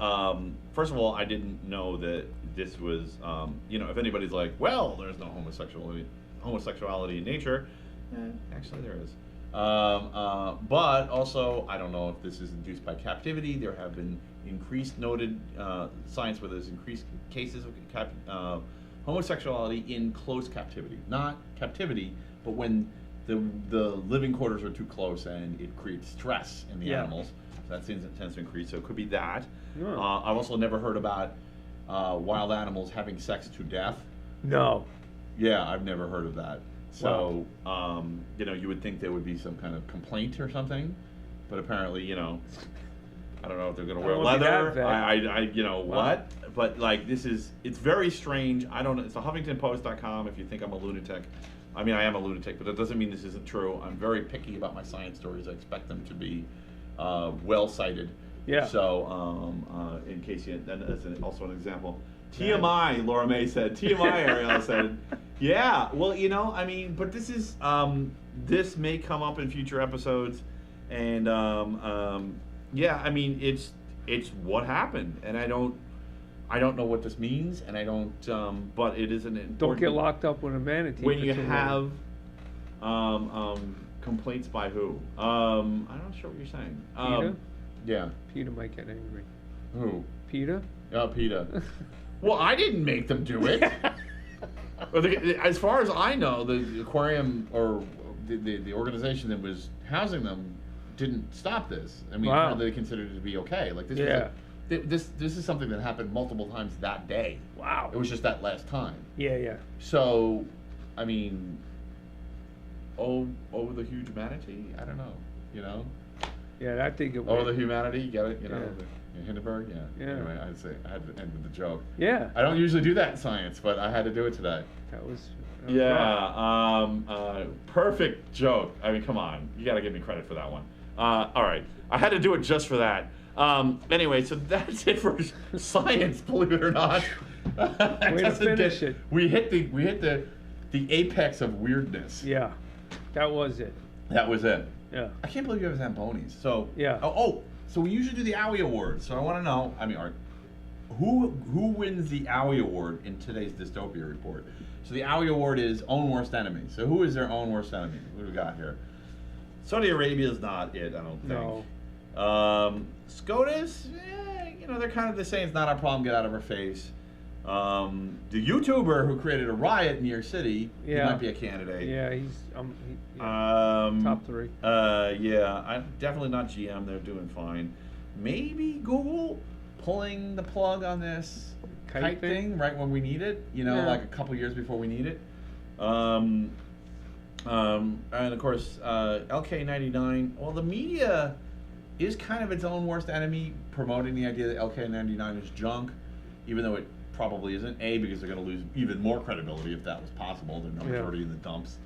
first of all, I didn't know that this was, if anybody's like, well, there's no homosexuality in nature, actually there is. But also, I don't know if this is induced by captivity. There have been increased noted science where there's increased cases of homosexuality in close captivity. Not captivity, but when the living quarters are too close and it creates stress in the animals. That tends to increase. So it could be that. Yeah. I've also never heard about wild animals having sex to death. No. Yeah, I've never heard of that. So, you know, you would think there would be some kind of complaint or something, but apparently, you know, I don't know if they're going to wear leather. You know, what? But like, it's very strange. I don't know. It's a HuffingtonPost.com if you think I'm a lunatic. I mean, I am a lunatic, but that doesn't mean this isn't true. I'm very picky about my science stories. I expect them to be well cited. Yeah. So, in case you, then as also an example, TMI, Laura May said. TMI, Ariel said. Yeah. Well, you know, I mean, but this is this may come up in future episodes, and yeah, I mean, it's what happened, and I don't know what this means, and I don't. But it is an important. Don't get locked up with a manatee. When you have complaints by who? I'm not sure what you're saying. PETA? Yeah. PETA might get angry. Who? PETA? Oh, PETA. Well, I didn't make them do it. As far as I know, the aquarium or the organization that was housing them didn't stop this. I mean, wow. they considered it to be okay. Like this. Yeah. This is something that happened multiple times that day. Wow. It was just that last time. Yeah, yeah. So, I mean, oh, the huge manatee. I don't know. You know. Yeah, I think it was. Oh, the humanity. You get it. You know. Yeah. Hindenburg, yeah. Anyway, I'd say I had to end with the joke. Yeah. I don't usually do that in science, but I had to do it today. That was yeah. Perfect joke. I mean, come on, you got to give me credit for that one. All right, I had to do it just for that. Anyway, so that's it for science. Believe it or not. Way to finish it. We hit the apex of weirdness. Yeah, that was it. That was it. Yeah. I can't believe you have Zambonis. So yeah. So we usually do the Owie Award. So I want to know, I mean, who wins the Owie Award in today's Dystopia Report? So the Owie Award is own worst enemy. So who is their own worst enemy? What do we got here? Saudi Arabia is not it, I don't think. No. SCOTUS, you know, they're kind of saying it's not our problem, get out of our face. The YouTuber who created a riot in New York City, he might be a candidate. Yeah, he's top 3. Yeah, definitely not GM. They're doing fine. Maybe Google pulling the plug on this kite thing right when we need it. You know, like a couple years before we need it. And of course, LK99. Well, the media is kind of its own worst enemy, promoting the idea that LK99 is junk, even though it probably isn't. A, because they're going to lose even more credibility if that was possible. They're number 30 in the dumps.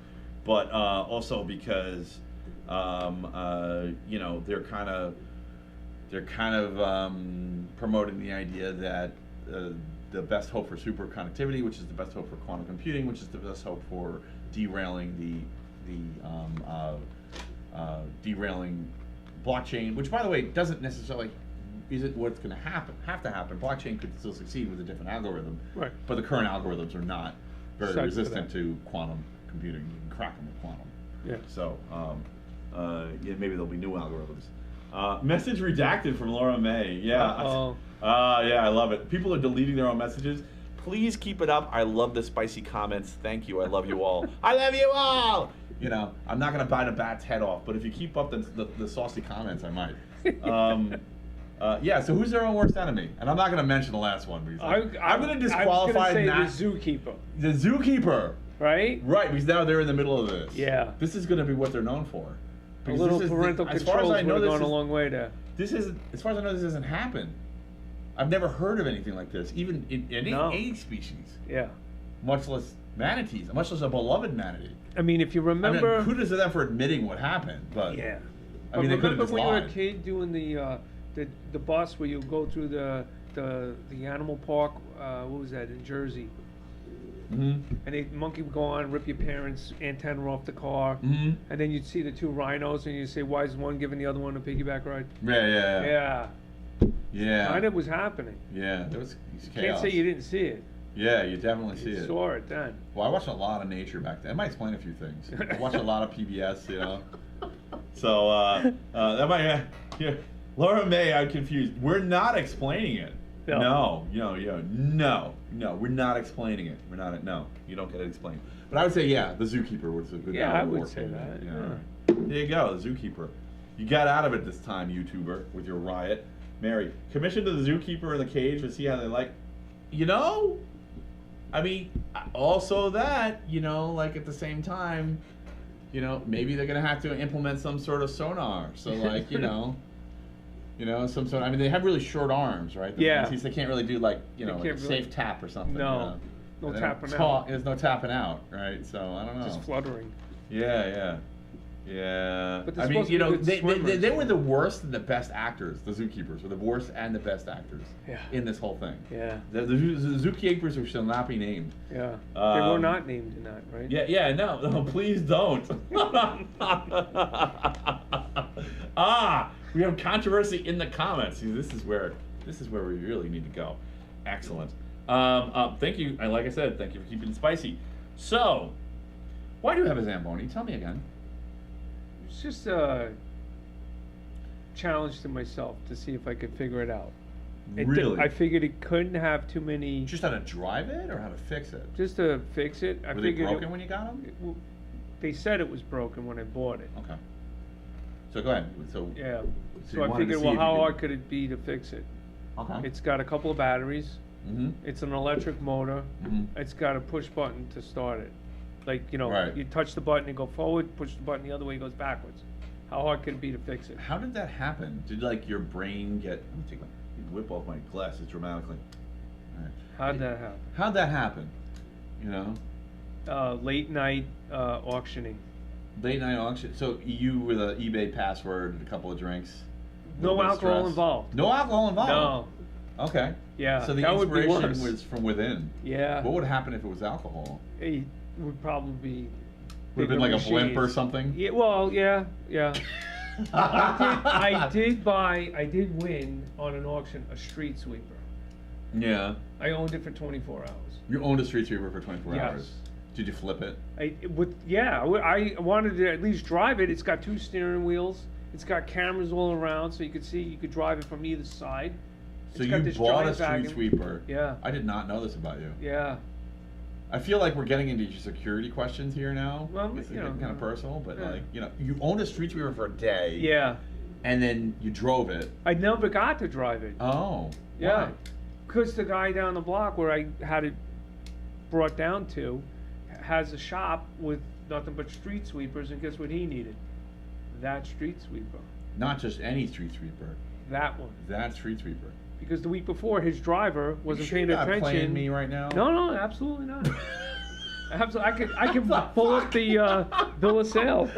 But also because you know, they're kind of promoting the idea that the best hope for superconductivity, which is the best hope for quantum computing, which is the best hope for derailing derailing blockchain, which, by the way, doesn't necessarily isn't what's going to have to happen. Blockchain could still succeed with a different algorithm, right? But the current algorithms are not very resistant to quantum computing. You can crack them with quantum. Yeah. So yeah, maybe there'll be new algorithms. Message redacted from Laura May. Yeah. Yeah, I love it. People are deleting their own messages. Please keep it up. I love the spicy comments. Thank you. I love you all. I love you all. You know, I'm not gonna bite a bat's head off, but if you keep up the saucy comments, I might. Yeah. So who's their own worst enemy? And I'm not gonna mention the last one because I'm gonna disqualify. I'm gonna say the zookeeper. The zookeeper. Right. Right, because now they're in the middle of this. Yeah. This is gonna be what they're known for. A little parental controls would have gone a long way to. This is, as far as I know, this hasn't happened. I've never heard of anything like this, even in any species. Yeah. Much less manatees, much less a beloved manatee. I mean, if you remember, I mean, kudos to them for admitting what happened, but yeah. I mean, they could have just lied. Remember when you were a kid doing the bus where you go through the animal park? What was that in Jersey? Mm-hmm. And the monkey would go on, rip your parents' antenna off the car, and then you'd see the two rhinos, and you'd say, "Why is one giving the other one a piggyback ride?" Yeah. Kind of was happening. Yeah, there was chaos. Can't say you didn't see it. Yeah, you definitely see it. Saw it then. Well, I watched a lot of nature back then. That might explain a few things. I watched a lot of PBS, you know. So that might. Yeah. Laura May, I'm confused. We're not explaining it. No, we're not explaining it. We're not. No, you don't get it explained. But I would say, yeah, the zookeeper was a good. Yeah, I would say that. Yeah. There you go, the zookeeper. You got out of it this time, YouTuber, with your riot. Mary, commission to the zookeeper in the cage to see how they like. You know, I mean, also that, you know, like at the same time, you know, maybe they're gonna have to implement some sort of sonar. So like, you know, some sort. I mean, they have really short arms, right? Yeah. They can't really do like, you know, like a really, safe tap or something. No, you know? no tapping out. There's no tapping out, right? So I don't know. Just fluttering. Yeah. But I mean, you know, they were the worst and the best actors. The zookeepers were the worst and the best actors. Yeah. In this whole thing. Yeah. The zookeepers who shall not be named. Yeah. They were not named in that, right? Yeah. No, please don't. We have controversy in the comments. See, this is where we really need to go. Excellent. Thank you. Like I said, thank you for keeping it spicy. So, why do you have a Zamboni? Tell me again. It's just a challenge to myself to see if I could figure it out. Really? I figured it couldn't have too many. Just how to drive it or how to fix it? Just to fix it. Were they broken when you got them? They said it was broken when I bought it. Okay. So go ahead. Yeah. So So I figured, well, how hard could it be to fix it? Okay. It's got a couple of batteries. Mm-hmm. It's an electric motor. Mm-hmm. It's got a push button to start it. Like, you know, Right. you touch the button, it go forward, push the button the other way, it goes backwards. How hard could it be to fix it? How did that happen? Did like your brain get? Let me take whip off my glasses dramatically. All right. How'd that happen? How'd that happen? You know. Late night auctioning. Late night auction. So you with an eBay password, a couple of drinks. No alcohol involved. No alcohol involved. No. Okay. Yeah. So the that would be inspiration worse. was from within. Yeah. What would happen if it was alcohol? It would probably be. Would have been like a blimp or something. Yeah. Well, yeah. I did win on an auction a street sweeper. Yeah. I owned it for 24 hours. You owned a street sweeper for 24 Yes. hours. Did you flip it? I wanted to at least drive it. It's got 2 steering wheels. It's got cameras all around, so you could drive it from either side. So It's got you this bought a giant street wagon. sweeper. Yeah. I did not know this about you. Yeah. I feel like we're getting into your security questions here now. Well, it's you know, kind of personal, but yeah. like, you know, you owned a street sweeper for a day. Yeah. And then you drove it. I never got to drive it. Oh. Yeah. Why? Because the guy down the block where I had it brought down to has a shop with nothing but street sweepers, and guess what he needed? That street sweeper. Not just any street sweeper. That one. That street sweeper. Because the week before, his driver wasn't paying You're not attention. playing me right now. No, absolutely not. Absolutely, I can pull up the bill of sale.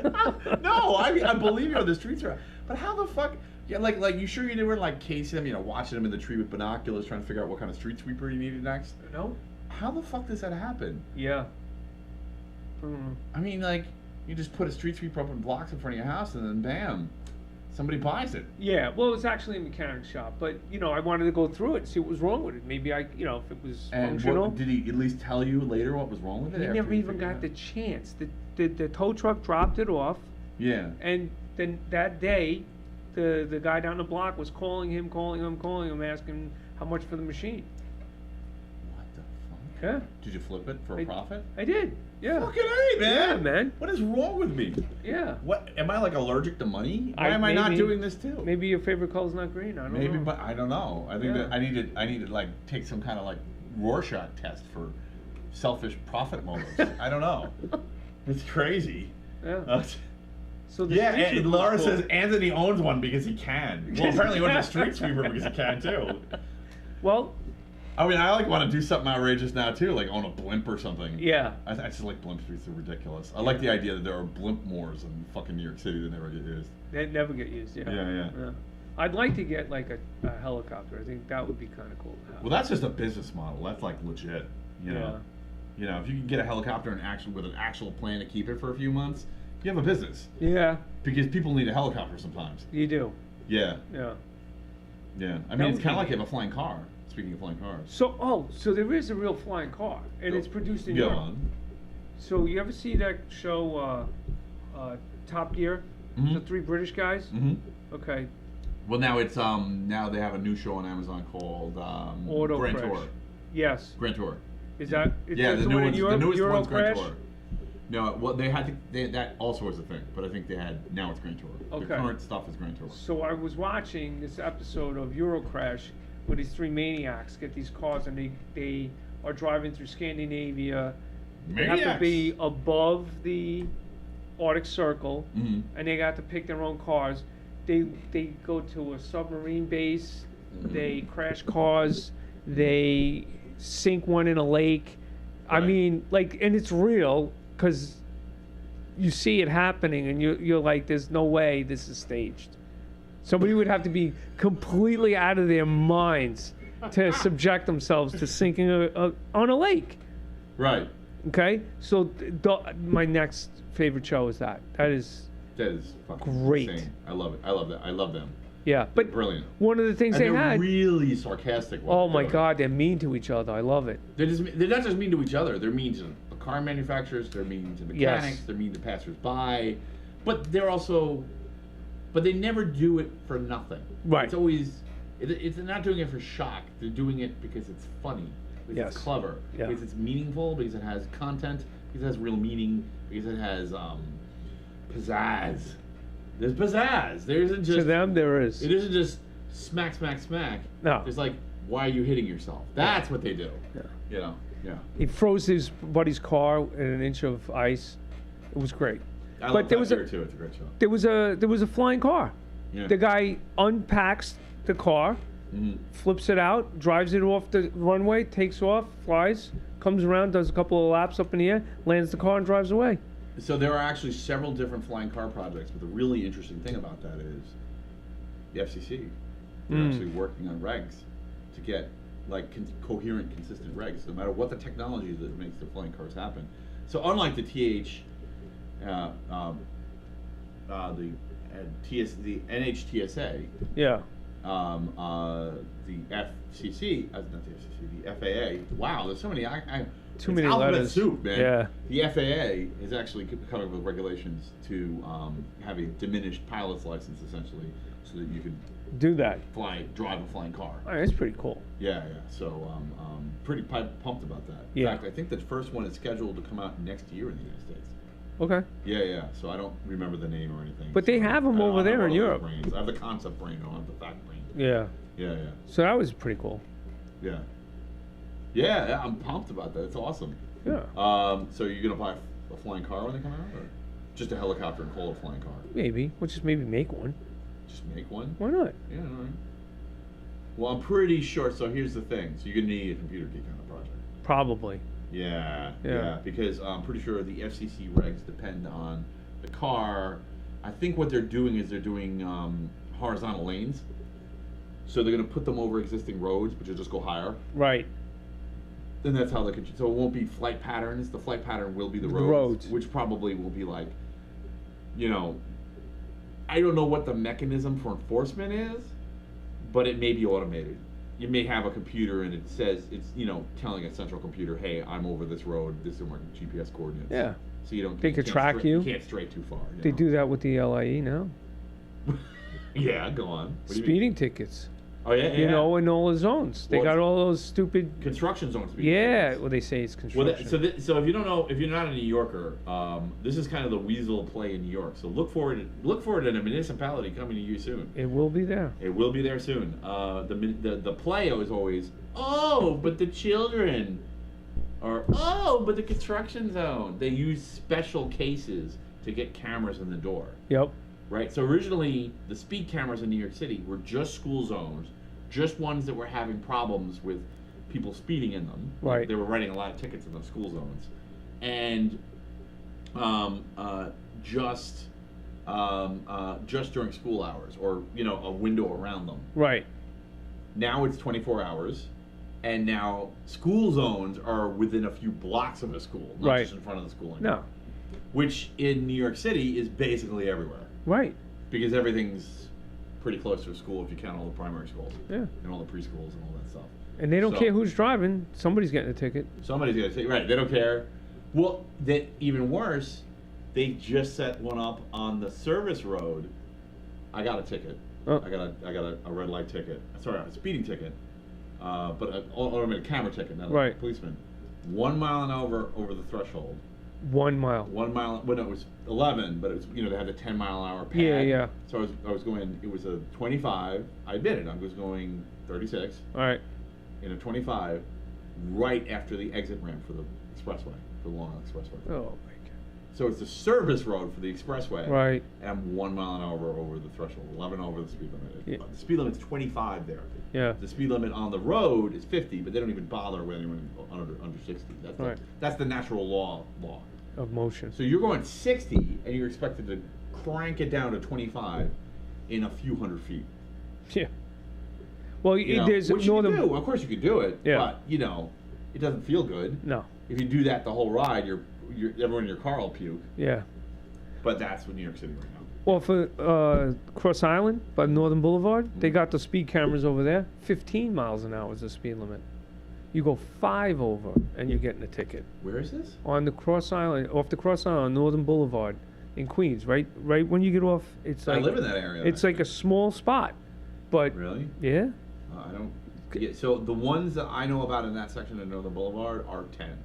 No, I believe you on the street sweeper. But how the fuck? Yeah, like you sure you weren't like casing him, you know, watching him in the tree with binoculars, trying to figure out what kind of street sweeper he needed next? No. How the fuck does that happen? Yeah. I mean, like, you just put a street sweeper up in blocks in front of your house, and then bam, somebody buys it. Yeah, well, it's actually a mechanic shop, but you know, I wanted to go through it and see what was wrong with it. Maybe if it was functional. Did he at least tell you later what was wrong with it? He never even got the chance. The tow truck dropped it off. Yeah. And then that day, the guy down the block was calling him, asking how much for the machine. What the fuck? Yeah. Did you flip it for a profit? I did. Yeah. Fucking A, man. Yeah, man. What is wrong with me? Yeah. What am I like allergic to money? Why am I not doing this too? Maybe your favorite color's not green. I don't know. But I don't know. I think that I need to like take some kind of like Rorschach test for selfish profit motives. I don't know. It's crazy. Yeah. So and Laura says Anthony owns one because he can. Well, apparently he owns a street sweeper because he can too. Well, I mean, I like want to do something outrageous now too, like own a blimp or something. Yeah. I just like blimp streets. They're ridiculous. I like the idea that there are blimp moors in fucking New York City that never get used. They never get used. Yeah. Yeah. I'd like to get like a helicopter. I think that would be kind of cool. Well, that's just a business model. That's like legit. You know? You know, if you can get a helicopter with an actual plan to keep it for a few months, you have a business. Yeah. Because people need a helicopter sometimes. You do. Yeah. Yeah. Yeah. I mean, it's kind of like you have a flying car. Speaking of flying cars. So there is a real flying car, and it's produced in Europe. On. So you ever see that show, Top Gear? Mm-hmm. The 3 British guys. Mm-hmm. Okay. Well, now it's now they have a new show on Amazon called Auto Grand Crash. Tour. Yes. Grand Tour. Is that? Yeah, the new one's Grand Tour. No, well, that also was a thing, but I think now it's Grand Tour. Okay. The current stuff is Grand Tour. So I was watching this episode of Eurocrash where these three maniacs get these cars and they are driving through Scandinavia. Maniacs. They have to be above the Arctic Circle, Mm-hmm. and they got to pick their own cars. They go to a submarine base. Mm-hmm. They crash cars. They sink one in a lake. I Right. mean, like, and it's real because you see it happening, and you're like, "There's no way this is staged." Somebody would have to be completely out of their minds to subject themselves to sinking on a lake. Right. Okay, so my next favorite show is that. That is fucking great. insane. I love it. I love that. I love them. Yeah, but Brilliant. one of the things And they they're had. really sarcastic. Oh my God, they're mean to each other. I love it. They're not just mean to each other. They're mean to the car manufacturers. They're mean to mechanics. Yes. They're mean to passersby. But they're also, but they never do it for nothing. Right. It's always, it's not doing it for shock. They're doing it because it's funny. Because Yes. it's clever. Yeah. Because it's meaningful. Because it has content. Because it has real meaning. Because it has pizzazz. There's pizzazz. There isn't just. To them, there is. It isn't just smack, smack, smack. No. It's like, why are you hitting yourself? That's what they do. Yeah. You know? Yeah. He froze his buddy's car in an inch of ice. It was great. I But love there that was theory too. It's a great show. There was a flying car. Yeah. The guy unpacks the car, Mhm. flips it out, drives it off the runway, takes off, flies, comes around, does a couple of laps up in the air, lands the car, and drives away. So there are actually several different flying car projects, but the really interesting thing about that is the FCC. They're actually working on regs to get like coherent, consistent regs, no matter what the technology that makes the flying cars happen. So unlike the the NHTSA, Yeah. the FCC, not the FCC, the FAA. Wow, there's so many. Too it's many alphabet letters. soup, man. Yeah. The FAA is actually coming up with regulations to have a diminished pilot's license, essentially, so that you can Do that. drive a flying car. Oh, that's pretty cool. Yeah. So pretty pumped about that. In Yeah. fact, I think the first one is scheduled to come out next year in the United States. Okay. Yeah. So I don't remember the name or anything. But they so have 'em I don't over have there all in those Europe. brains. I have the concept brain. I don't have the fact brain. Yeah. Yeah. So that was pretty cool. Yeah. Yeah, I'm pumped about that. It's awesome. Yeah. So you're gonna buy a flying car when they come out, or just a helicopter and call it a flying car? Maybe. We'll just maybe make one. Just make one? Why not? Yeah, all right. Well, I'm pretty sure. So here's the thing. So you're gonna need a computer key kind of project. Probably. Yeah. Because I'm pretty sure the FCC regs depend on the car. I think what they're doing is they're doing horizontal lanes. So they're gonna put them over existing roads, which will just go higher. Right. Then that's how they can. So it won't be flight patterns. The flight pattern will be the roads, roads. which probably will be like, I don't know what the mechanism for enforcement is, but it may be automated. You may have a computer and it says it's telling a central computer, hey, I'm over this road. This is my GPS coordinates. Yeah. So you don't. They could track you. You can't stray too far. They do that with the LIE now. Yeah, go on. What do you mean? Speeding tickets. Oh yeah. You know, in all the zones. They Well, got all those stupid. Construction zones. speeding Yeah. tickets. Well, they say it's Well, construction. so if you don't know, if you're not a New Yorker, this is kind of the weasel play in New York. So look forward to a municipality coming to you soon. It will be there. It will be there soon. The play is always, oh, but the children, or oh, but the construction zone. They use special cases to get cameras in the door. Yep. Right. So originally, the speed cameras in New York City were just school zones, just ones that were having problems with people speeding in them. Right. They were writing a lot of tickets in those school zones, and just during school hours, or a window around them. Right. Now it's 24 hours, and now school zones are within a few blocks of a school, not Right. just in front of the school anymore. No. Which in New York City is basically everywhere. Right. Because everything's pretty close to a school if you count all the primary schools. Yeah. And all the preschools and all that stuff. And they don't So- care who's driving. Somebody's getting a ticket. Somebody's gonna say, right, they don't care. Well, even worse, they just set one up on the service road. I got a ticket. Oh. I got a red light ticket. Sorry, a speeding ticket. But a camera ticket, not Right. a policeman. 1 mile an hour over the threshold. 1 mile. 1 mile. Well, no, it was 11, but it was, they had the 10-mile-an-hour pad. Yeah. So I was going. It was a 25. I admit it. I was going 36. All right. In a 25, right after the exit ramp for the expressway, for the Long Island Expressway. Oh my God. So it's the service road for the expressway. Right. And I'm 1 mile an hour over the threshold, 11 over the speed limit. Yeah. The speed limit's 25 there. Yeah. The speed limit on the road is 50, but they don't even bother with anyone under 60. That's the natural law. Of motion. So you're going 60, and you're expected to crank it down to 25 in a few hundred feet. Yeah. Well, there's which you can do. Of course, you could do it. Yeah. But it doesn't feel good. No. If you do that the whole ride, everyone in your car will puke. Yeah. But that's what New York City right now. Well, for Cross Island by Northern Boulevard, they got the speed cameras over there. 15 miles an hour is the speed limit. You go 5 over, and you're getting a ticket. Where is this? On the Cross Island, off the Cross Island on Northern Boulevard in Queens, right when you get off. It's like, I live in that area. It's like a small spot, but really, yeah. I don't. Yeah, so the ones that I know about in that section of Northern Boulevard are 10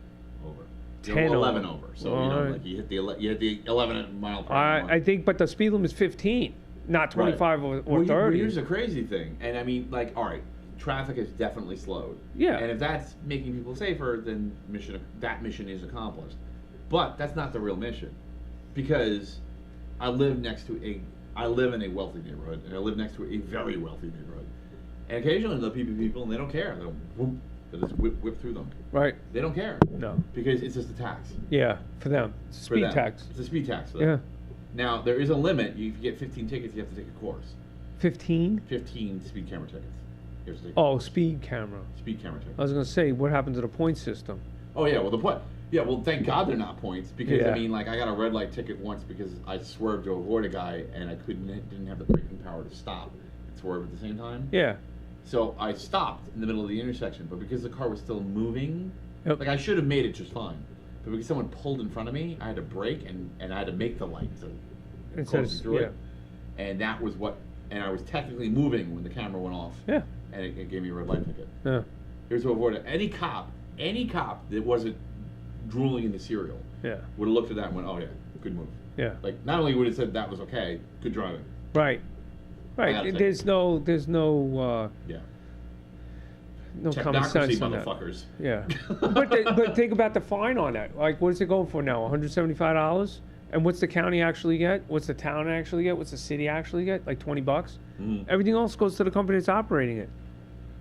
over. 10 11 over. So right. like you hit the 11 mile per hour. I think, but the speed limit is 15, not 25 or 30. Here's the crazy thing, and I mean, like, all right, traffic is definitely slowed. Yeah. And if that's making people safer, then that mission is accomplished. But that's not the real mission, because I live in a wealthy neighborhood, and I live next to a very wealthy neighborhood. And occasionally there'll be people, and they don't care. They'll just whip through them. Right. They don't care. No. Because it's just a tax. Yeah, for them. It's a speed tax. It's a speed tax for them. Yeah. Now, there is a limit. If you get 15 tickets, you have to take a course. 15? 15 speed camera tickets. You have to take Oh, speed camera. Speed camera tickets. I was going to say, what happened to the point system? Oh, yeah, well, the point. Yeah, well, thank God they're not points, because, Yeah. I mean, like, I got a red light ticket once because I swerved to avoid a guy, and I didn't have the braking power to stop and swerve at the same time. Yeah. So I stopped in the middle of the intersection, but because the car was still moving, Yep. like, I should have made it just fine. But because someone pulled in front of me, I had to brake, and I had to make the light to close through it. And that was and I was technically moving when the camera went off. Yeah. And it gave me a red light ticket. Yeah. Here's to avoid it. Any cop that wasn't drooling in the cereal Yeah. would have looked at that and went, oh yeah, good move. Yeah. Like, not only would have said that was okay, good driving. Right. Right. There's no Yeah. no common sense in that. Motherfuckers. Yeah. but think about the fine on that. Like, what is it going for now? $175? And what's the county actually get? What's the town actually get? What's the city actually get? Like $20? Mm. Everything else goes to the company that's operating it.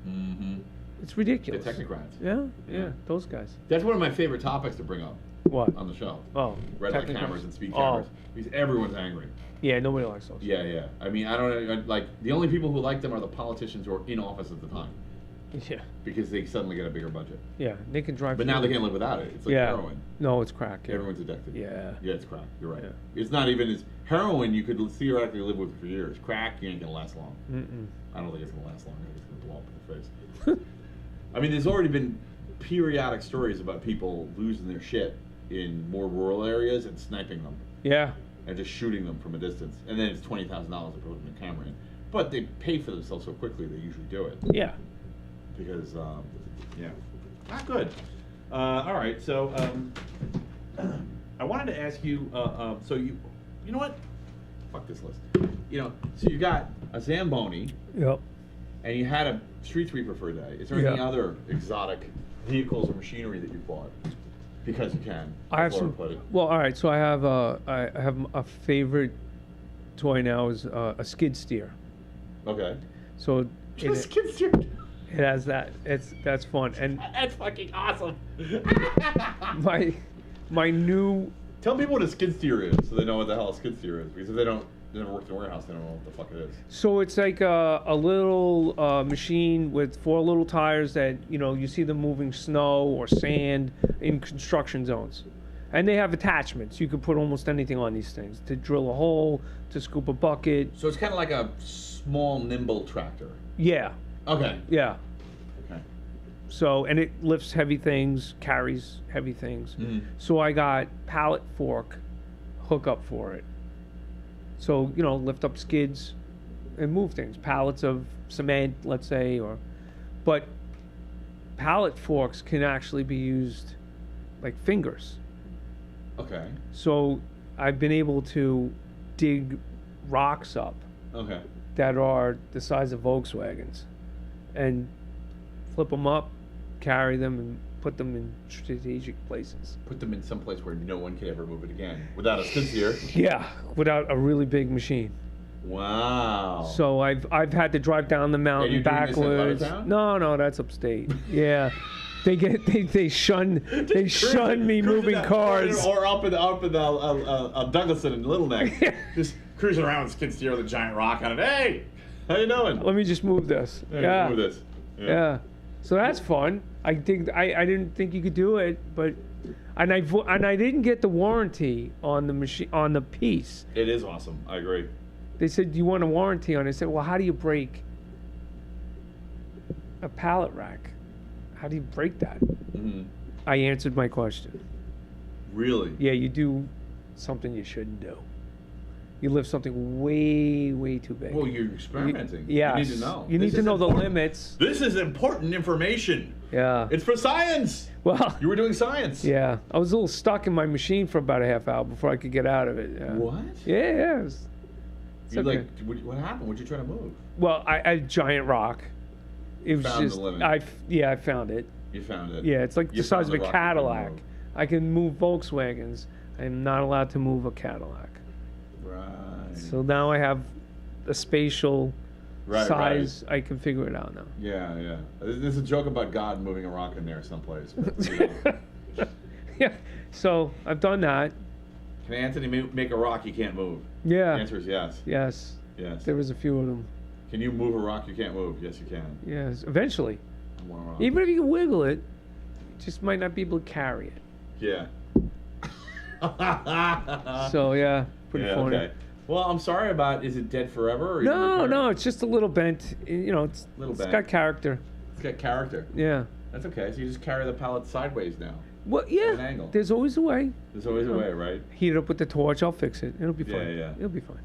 Mm-hmm. It's ridiculous. The Technocrats. Yeah, those guys. That's one of my favorite topics to bring up. What? On the show. Oh. Red light cameras and speed cameras. Because everyone's angry. Yeah, nobody likes those. Yeah. I mean, I don't like, the only people who like them are the politicians who are in office at the time. Yeah. Because they suddenly get a bigger budget. Yeah, they can drive. But now they can't live without it. It's like heroin. No, it's crack. Yeah. Everyone's addicted. Yeah. Yeah, it's crack. You're right. Yeah. It's not even as heroin. You could theoretically live with for years. Crack, you ain't gonna last long. Mm-mm. I don't think it's gonna last long. I think it's gonna blow up in the face. I mean, there's already been periodic stories about people losing their shit in more rural areas and sniping them. Yeah. And just shooting them from a distance, and then it's $20,000 to put a camera in. But they pay for themselves so quickly; they usually do it. Yeah. Because, not good. All right, so I wanted to ask you. So you know what? Fuck this list. So you got a Zamboni. Yep. And you had a street sweeper for a day. Is there any other exotic vehicles or machinery that you bought? Because you can. I have some. Well, all right. So I have a favorite toy now is a skid steer. Okay. So skid steer. It has that. That's fun, and that's fucking awesome. my new. Tell people what a skid steer is, so they know what the hell a skid steer is. Because if they never worked in a warehouse, they don't know what the fuck it is. So it's like a little machine with 4 little tires that you see them moving snow or sand in construction zones, and they have attachments. You can put almost anything on these things to drill a hole, to scoop a bucket. So it's kind of like a small, nimble tractor. Yeah. Okay. Yeah. Okay. So, and it lifts heavy things, carries heavy things. Mm-hmm. So I got pallet fork hookup for it. So, lift up skids and move things. Pallets of cement, let's say, but pallet forks can actually be used like fingers. Okay. So I've been able to dig rocks up Okay. that are the size of Volkswagens and flip them up, carry them, and put them in strategic places. Put them in some place where no one can ever move it again without a skid steer. Yeah, without a really big machine. Wow. So I've had to drive down the mountain you're doing this in backwards. Levittown? No, that's upstate. Yeah. They shun me moving that, cars. or up in Douglaston and Little Neck, just cruising around with skid steer with a giant rock on it. Hey, how you doing? Let me just move this. Yeah. Move this. Yeah. So that's fun. I didn't think you could do it, but I didn't get the warranty on the machine on the piece. It is awesome. I agree. They said, "Do you want a warranty on it?" I said, "Well, how do you break a pallet rack? How do you break that?" Mm-hmm. I answered my question. Really? Yeah, you do something you shouldn't do. You lift something way, way too big. Well, you're experimenting. Yes. You need to know. You need to know the limits. This is important information. Yeah. It's for science. Well, You were doing science. yeah. I was a little stuck in my machine for about a half hour before I could get out of it. Yeah. What? Yeah. It's You okay. what happened? What'd you try to move? Well, a giant rock. It was Found the just limit. I found it. You found it. Yeah, it's like You the size found of the a rock you couldn't Cadillac. move. I can move Volkswagens. I'm not allowed to move a Cadillac. Right. So now I have a spatial Right, size. I can figure it out now. Yeah. There's a joke about God moving a rock in there someplace. But, you know. Yeah. So I've done that. Can Anthony make a rock you can't move? Yeah. The answer is yes. Yes. Yes. There was a few of them. Can you move a rock you can't move? Yes, you can. Yes. Eventually. One rock. Even if you can wiggle it, you just might not be able to carry it. Yeah. So yeah, pretty yeah, funny. okay. Well, I'm sorry about. Is it dead forever? Or you repair it? No, it's just a little bent. You know, it's Bent. got character. It's got character. Yeah. That's okay. So you just carry the pallet sideways now. Well, At yeah. an angle. There's always a way. There's always a way, right? Heat it up with the torch. I'll fix it. It'll be fine. Yeah. It'll be fine.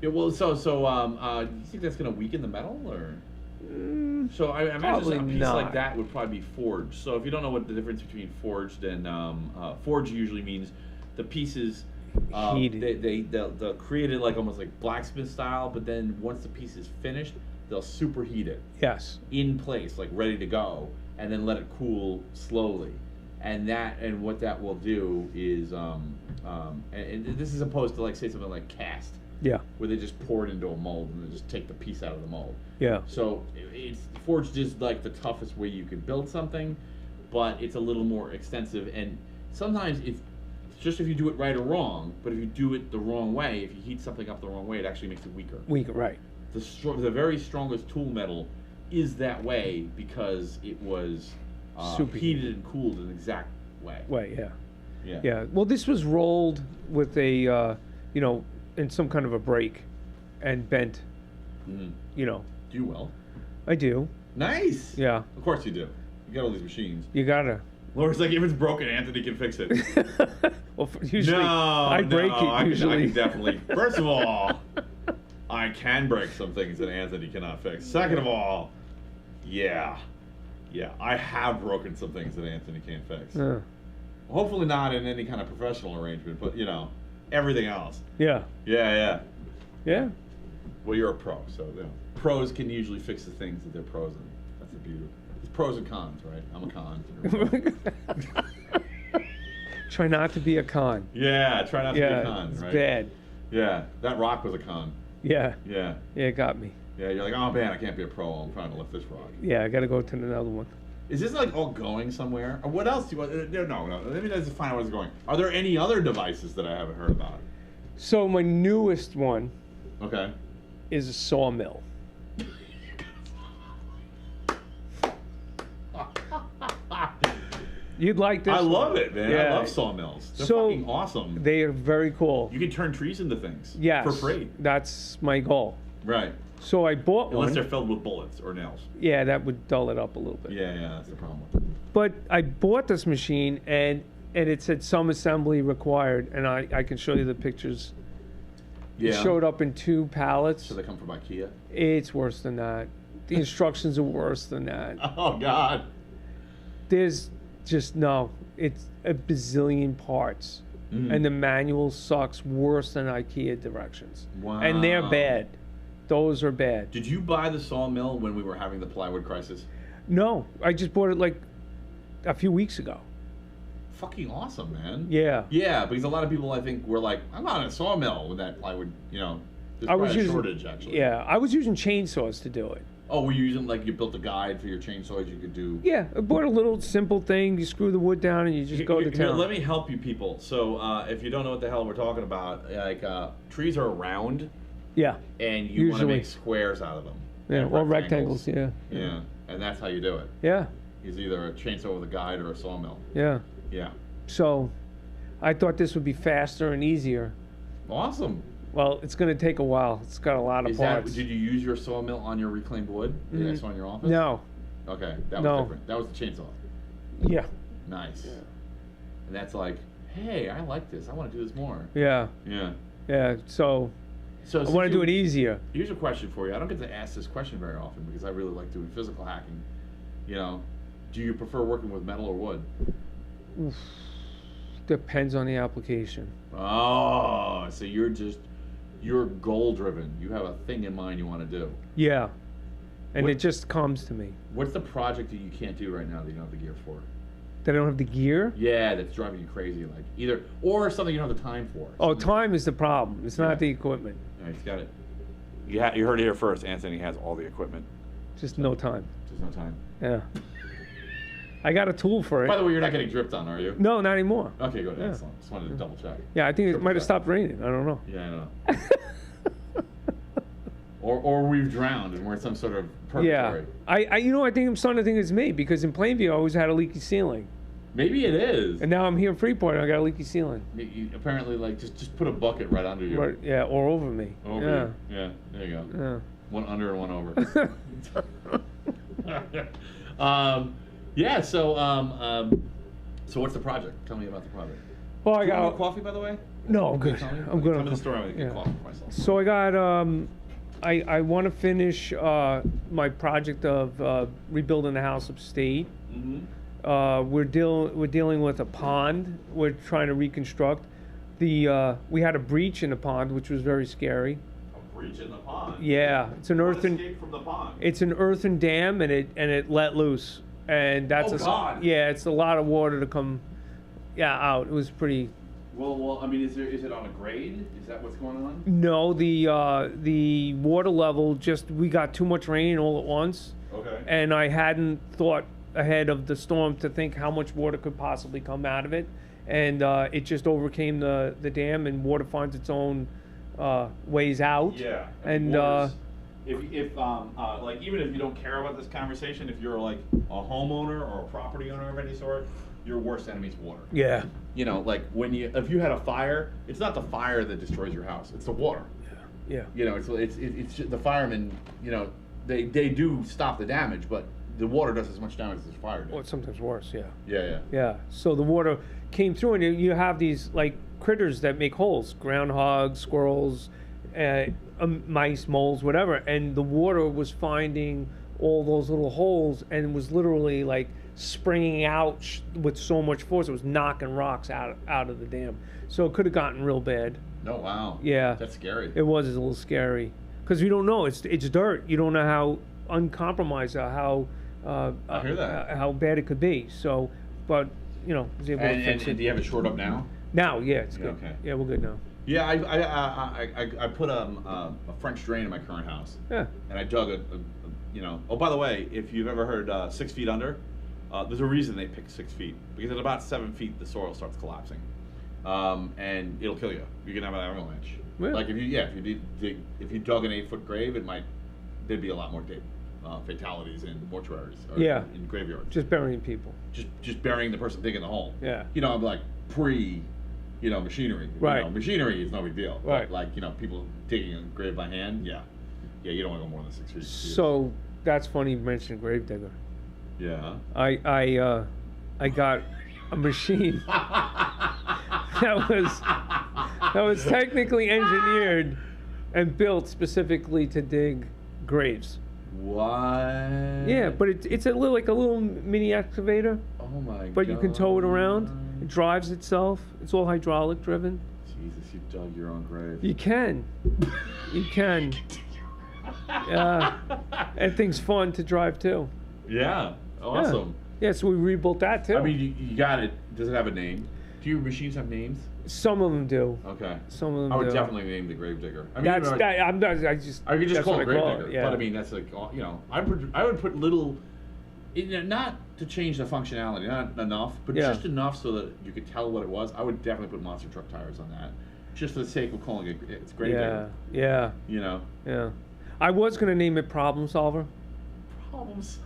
Yeah. Well, do you think that's gonna weaken the metal, or? So I imagine Probably a piece not. like that would probably be forged. So if you don't know what the difference between forged and forged usually means, the pieces Heated. they'll create it like almost like blacksmith style, but then once the piece is finished, they'll superheat it Yes. in place, like ready to go, and then let it cool slowly. And what that will do is and this is opposed to like say something like cast, Yeah. where they just pour it into a mold and then just take the piece out of the mold. Yeah. So it's forged is like the toughest way you could build something, but it's a little more extensive. And sometimes if you do it right or wrong, but if you do it the wrong way, if you heat something up the wrong way, it actually makes it weaker. Weaker, right? The very strongest tool metal is that way because it was heated and cooled in the exact way. Yeah. Yeah. Yeah. Well, this was rolled with a, in some kind of a break, and bent. Mhm. Do you well? I do. Nice. Yeah. Of course you do. You got all these machines. You gotta. Laura's like, if it's broken, Anthony can fix it. Well, usually I break it. I Usually. can definitely. First of all, I can break some things that Anthony cannot fix. Second of all, yeah, I have broken some things that Anthony can't fix. Hopefully not in any kind of professional arrangement, but everything else. Yeah. Yeah. Yeah. Well, you're a pro, so pros can usually fix the things that they're pros in. That's the beauty. It's pros and cons, right? I'm a con. Try not to be a con. Yeah, try not to be a con, it's right? bad. Yeah, that rock was a con. Yeah. Yeah. Yeah, it got me. Yeah, you're like, oh man, I can't be a pro. I'm trying to lift this rock. Yeah, I got to go to another one. Is this like all going somewhere? Or what else do you want? No. Let me just find out where it's going. Are there any other devices that I haven't heard about? So my newest one Okay. is a sawmill. You'd like this I love one. it, man. Yeah. I love sawmills. They're So, fucking awesome. They are very cool. You can turn trees into things. Yes. For free. That's my goal. Right. So I bought Unless one. they're filled with bullets or nails. Yeah, that would dull it up a little bit. Yeah, that's the problem with it. But I bought this machine and it said some assembly required, and I can show you the pictures. Yeah. It showed up in 2 pallets. So they come from IKEA? It's worse than that. The instructions are worse than that. Oh, God. There's just no. It's a bazillion parts. and the manual sucks worse than IKEA directions. Wow. And they're bad. Those are bad. Did you buy the sawmill when we were having the plywood crisis? No, I just bought it like a few weeks ago. Fucking awesome, man. Yeah. Yeah, because a lot of people, I think, were like, I'm not in a sawmill with that plywood, you know. There's I was probably a using, shortage, actually. Yeah, I was using chainsaws to do it. Oh, were you using, like, you built a guide for your chainsaws you could do? Yeah, I bought a little simple thing. You screw the wood down and you just go to town. Let me help you people. So, if you don't know what the hell we're talking about, like, trees are round. Yeah. And you want to make squares out of them. Yeah, or rectangles, yeah. Yeah, and that's how you do it. Yeah. Is either a chainsaw with a guide or a sawmill. Yeah. Yeah. So, I thought this would be faster and easier. Awesome. Well, it's going to take a while. It's got a lot of parts. Did you use your sawmill on your reclaimed wood that you saw in your office? No. Okay, that was different. That was the chainsaw. Yeah. Nice. Yeah. And that's like, hey, I like this. I want to do this more. Yeah. Yeah. Yeah. So I want to do it easier. Here's a question for you. I don't get to ask this question very often because I really like doing physical hacking. You know, do you prefer working with metal or wood? Oof. Depends on the application. Oh, so you're goal driven. You have a thing in mind you want to do. Yeah. And it just comes to me. What's the project that you can't do right now that you don't have the gear for? That I don't have the gear? Yeah, that's driving you crazy. Like either or something you don't have the time for. Oh, time is the problem. It's not the equipment. Yeah, he's got it. You heard it here first. Anthony has all the equipment. Just no time. Just no time. Yeah. I got a tool for it. By the way, you're not getting dripped on, are you? No, not anymore. Okay, good. Yeah. Excellent. Just wanted to double check. Yeah, I think it might have stopped raining. I don't know. Yeah, I know. or we've drowned and we're in some sort of purgatory. Yeah. I think I'm starting to think it's me because in Plainview I always had a leaky ceiling. Maybe it is. And now I'm here in Freeport and I got a leaky ceiling. You apparently, like, just put a bucket right under you. Right, yeah, or over me. Over you. Yeah, there you go. Yeah. One under and one over. Yeah, so what's the project? Tell me about the project. Well, I got coffee, by the way? No, I'm good. I'm good. Tell me the story. I'm gonna get coffee for myself. So I got I want to finish my project of rebuilding the house upstate. Mm-hmm. We're dealing with a pond. We're trying to reconstruct. We had a breach in the pond, which was very scary. A breach in the pond. Yeah, it's an earthen. Escape from the pond. It's an earthen dam, and it let loose, and that's yeah, it's a lot of water to come, out. It was pretty. Well, I mean, is it on a grade? Is that what's going on? No, the water level we got too much rain all at once. Okay. And I hadn't thought ahead of the storm to think how much water could possibly come out of it, and it just overcame the dam, and water finds its own ways out. Yeah. And if like even if you don't care about this conversation, if you're like a homeowner or a property owner of any sort, your worst enemy is water. Yeah. You know, like if you had a fire, it's not the fire that destroys your house; it's the water. Yeah. You know, it's the firemen. You know, they do stop the damage, but the water does as much damage as the fire does. Well, it's sometimes worse. Yeah. Yeah. Yeah. So the water came through, and you have these like critters that make holes: groundhogs, squirrels, mice, moles, whatever. And the water was finding all those little holes, and was literally like springing out with so much force. It was knocking rocks out of the dam. So it could have gotten real bad. Oh wow. Yeah. That's scary. It was a little scary because you don't know. It's dirt. You don't know how uncompromised how I hear that. How bad it could be. So, but you know, was able to fix it. And do you have it shored up now? Now, yeah, it's good. Okay. Yeah, we're good now. Yeah, I put a French drain in my current house. Yeah. And I dug Oh, by the way, if you've ever heard 6 feet under, there's a reason they pick 6 feet, because at about 7 feet the soil starts collapsing, and it'll kill you. You can have an avalanche. Really? Like if you dug an 8-foot grave, there'd be a lot more fatalities in mortuaries or in graveyards. Just burying people. Just burying the person digging the hole. Yeah. You know, I'm like machinery. Right. You know, machinery is no big deal. Right. But like, people digging a grave by hand, yeah, you don't want to go more than 6 feet. So that's funny you mentioned gravedigger. Yeah. I got a machine that was technically engineered and built specifically to dig graves. What? Yeah, but it's a little mini excavator. Oh my god. But you can tow it around. It drives itself. It's all hydraulic driven. Jesus, you dug your own grave. You can. You can. Yeah. That thing's fun to drive too. Yeah. Awesome. Yeah, so we rebuilt that too. I mean, you got it. Does it have a name? Do your machines have names? Some of them do. Okay. Some of them I would do. definitely name the Gravedigger. I mean, That's you know, that. I'm not. I just. I could just that's call what it I Gravedigger. Yeah. But I mean, that's like, you know, I would put little, not to change the functionality, not enough, but Yeah. just enough so that you could tell what it was. I would definitely put monster truck tires on that, just for the sake of calling it. It's Gravedigger. Yeah. You know. Yeah. I was gonna name it Problem Solver. Problems.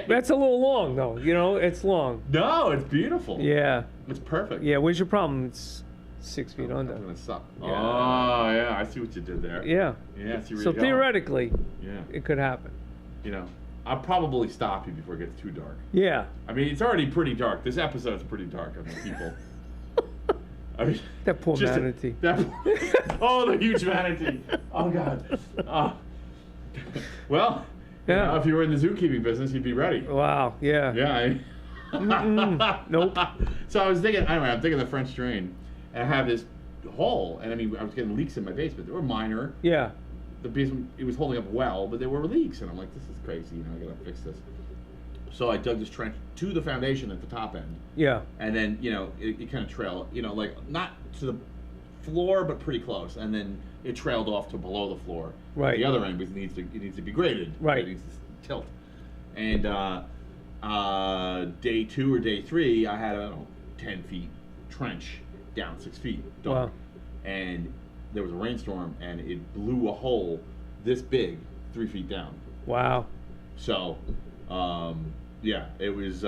That's a little long though. You know, it's long. No, it's beautiful. Yeah. It's perfect. Yeah. Where's your problem? It's 6 feet under. I'm gonna suck. Yeah. Oh yeah, I see what you did there. Yeah. Yeah, I see where So you're going. theoretically, Yeah. it could happen. You know, I'll probably stop you before it gets too dark. Yeah. I mean, it's already pretty dark. This episode's pretty dark. I mean, people. I mean, That poor just manatee. Oh, the huge manatee. Oh God. Well, you Yeah. know, if you were in the zookeeping business, you'd be ready. Wow. Yeah. Yeah. Nope. So I was thinking. Anyway, I'm thinking the French drain, and I have this hole, and I mean, I was getting leaks in my basement. They were minor. Yeah. The basement, it was holding up well, but there were leaks, and I'm like, this is crazy. You know, I gotta fix this. So I dug this trench to the foundation at the top end, Yeah. and then you know it kind of trailed, you know, like not to the floor, but pretty close, and then it trailed off to below the floor. Right. The other end was it needs to be graded. Right. It needs to tilt. And day 2 or day 3, I had a 10 feet trench down 6 feet dark, Wow. and there was a rainstorm, and it blew a hole this big 3 feet down. Wow. So, yeah, it was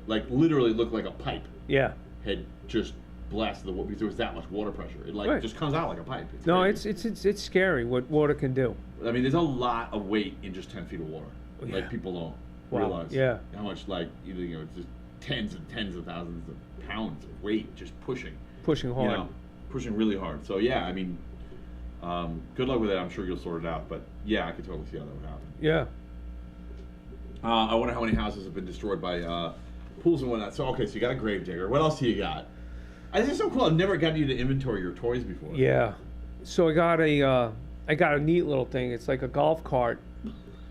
like literally looked like a pipe Yeah. had just blasted the water because there was that much water pressure. It like Right. just comes out like a pipe. No, crazy. it's scary what water can do. I mean, there's a lot of weight in just 10 feet of water. Yeah. Like people don't Wow. realize. Yeah. How much like you know it's just tens and tens of thousands of pounds of weight just pushing. Pushing hard. You know, pushing really hard. So yeah, I mean, good luck with it. I'm sure you'll sort it out. But yeah, I could totally see how that would happen. Yeah. I wonder how many houses have been destroyed by pools and whatnot. So okay, so you got a Gravedigger. What else do you got? This is so cool. I've never gotten you to inventory your toys before. Yeah. So I got a neat little thing. It's like a golf cart,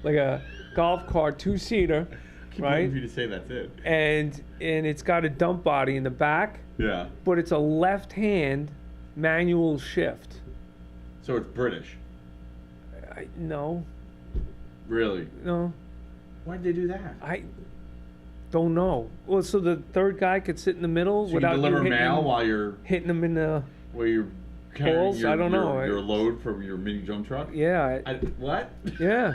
like a golf cart 2-seater, Keep right? waiting for you to say that's it. And it's got a dump body in the back, Yeah. but it's a left-hand manual shift. So it's British. No. Really? No. Why'd they do that? I don't know. Well, so the third guy could sit in the middle So without you deliver hitting mail him, while you're hitting him in the carrying Balls? your, I don't know. your load from your mini dump truck. yeah. What? Yeah.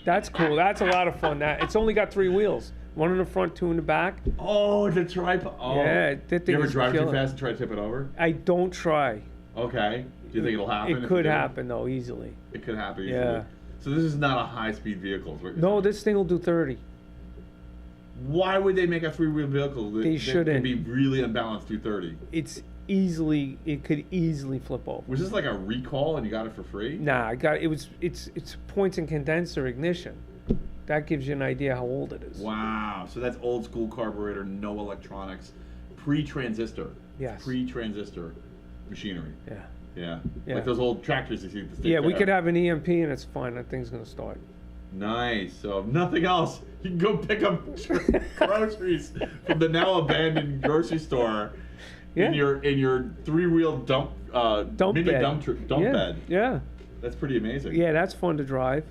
That's cool. That's a lot of fun. That it's only got 3 wheels. 1 in the front, 2 in the back. Oh, the tripod. Oh. Yeah, that thing You ever is drive too killer. fast and try to tip it over? I don't try. Okay. Do you think it'll happen? if It you could do? happen though, easily. It could happen. Yeah. Easily. So this is not a high-speed vehicle. Is what you're No, saying. this thing will do 30. Why would they make a 3-wheel vehicle that, They that shouldn't. could be really unbalanced through 30? It could easily flip over. Was this like a recall and you got it for free? Nah, it's points and condenser ignition. That gives you an idea how old it is. Wow. So that's old school carburetor, no electronics, pre-transistor. Yes. Pre-transistor machinery. Yeah. Yeah. Yeah. Like those old tractors you see at the state Yeah, we fair. could have an EMP and it's fine. That thing's gonna start. Nice. So if nothing else, you can go pick up groceries from the now abandoned grocery store in your 3-wheel dump mini bed. dump Yeah. bed. Yeah. That's pretty amazing. Yeah, that's fun to drive.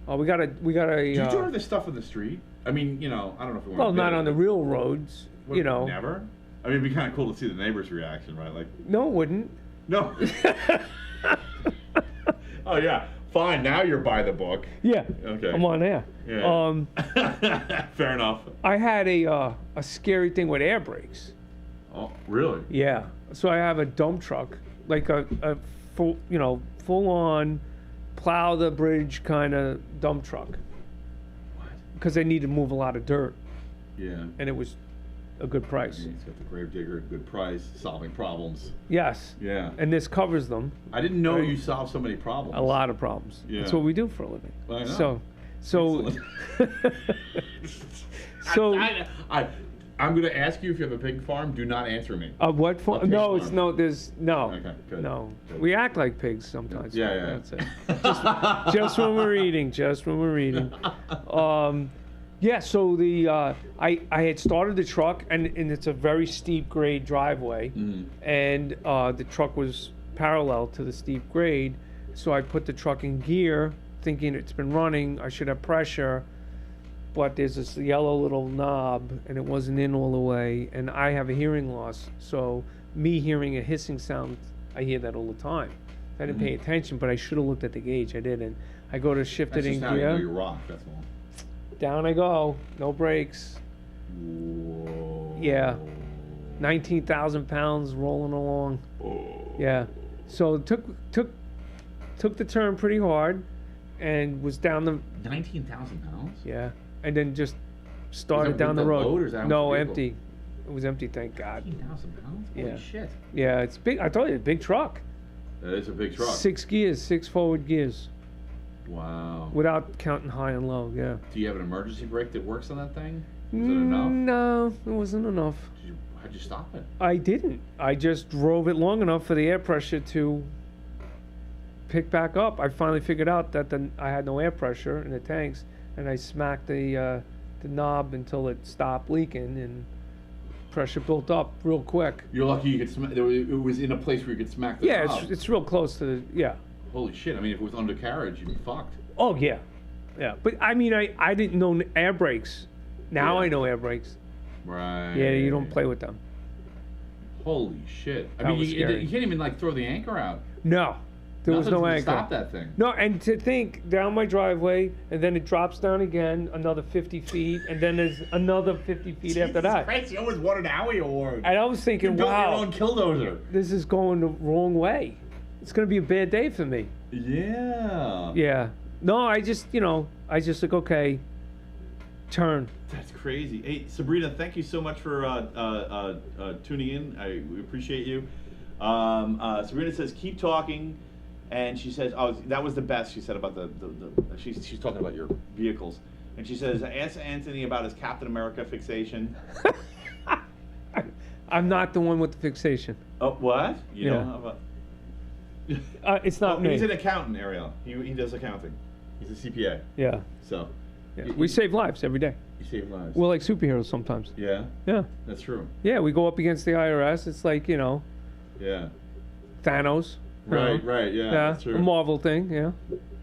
We got a. Do you drive this stuff in the street? I mean, you know, I don't know if we want Well, to not on the real roads. What, You know. Never? I mean, it'd be kind of cool to see the neighbor's reaction, right? Like, No, it wouldn't. no. Oh, yeah. Fine. Now you're by the book. Yeah. Okay. I'm on there. Yeah. Fair enough. I had a scary thing with air brakes. Oh, really? Yeah. So I have a dump truck, like a full, full on plow the bridge kind of dump truck. What? Because they need to move a lot of dirt, Yeah. and it was a good price. He's got the Gravedigger, good price, solving problems. Yes. Yeah. And this covers them. I didn't know Right. you solved so many problems. A lot of problems. Yeah. That's what we do for a living. I know. So Excellent. so I I'm gonna ask you if you have a pig farm. Do not answer me. What A farm? pig No, farm. it's no. There's no. Okay, good. No. Good. We act like pigs sometimes. Yeah, yeah. That's it. Just when we're eating. Just when we're eating. Yeah. So I had started the truck, and it's a very steep grade driveway, and the truck was parallel to the steep grade. So I put the truck in gear, thinking it's been running. I should have pressure. But there's this yellow little knob, and it wasn't in all the way, and I have a hearing loss. So me hearing a hissing sound, I hear that all the time. I didn't pay attention, but I should have looked at the gauge. I didn't. I go to shift That's it in just how you gear. know you rock. That's all. Down I go. No brakes. Whoa. Yeah. 19,000 pounds rolling along. Oh. Yeah. So it took the turn pretty hard, and was down the 19,000 pounds. yeah. And then just started that down with the the road. load, or is that with No, the vehicle? empty. It was empty, thank God. 19,000 pounds. Holy Yeah. shit. Yeah, it's big. I told you, big truck. That is a big truck. 6 gears, 6 forward gears, Wow. without counting high and low. Yeah. Do you have an emergency brake that works on that thing? Is it enough? No, it wasn't enough. How'd you stop it? I didn't. I just drove it long enough for the air pressure to pick back up. I finally figured out that I had no air pressure in the tanks, and I smacked the knob until it stopped leaking, and pressure built up real quick. You're lucky you could smack. It was in a place where you could smack the Yeah, knob. it's real close to the yeah. Holy shit! I mean, if it was undercarriage, you'd be fucked. Oh yeah, yeah. But I mean, I didn't know air brakes. Now Yeah. I know air brakes. Right. Yeah, you don't play with them. Holy shit! I That mean, was you scary. can't even like throw the anchor out. No, there was Nothing's no gonna anchor. Stop that thing. No, and to think down my driveway, and then it drops down again another 50 feet, and then there's another 50 feet after that. Christ, you almost won an Owie Award. And I was You thinking, built wow, your own killdozer. this is going the wrong way. It's going to be a bad day for me. Yeah. Yeah. No, I just like, okay, turn. That's crazy. Hey, Sabrina, thank you so much for tuning in. We appreciate you. Sabrina says, keep talking. And she says, oh, that was the best, she said, about she's talking about your vehicles. And she says, ask Anthony about his Captain America fixation. I'm not the one with the fixation. Oh, what? You Yeah. don't have a... It's not me. He's an accountant, Ariel. He does accounting. He's a CPA. Yeah. So. Yeah. We save lives every day. You save lives. We're like superheroes sometimes. Yeah? Yeah. That's true. Yeah, we go up against the IRS. It's like, Yeah. Thanos. you know. Right, yeah, that's true. A Marvel thing, yeah.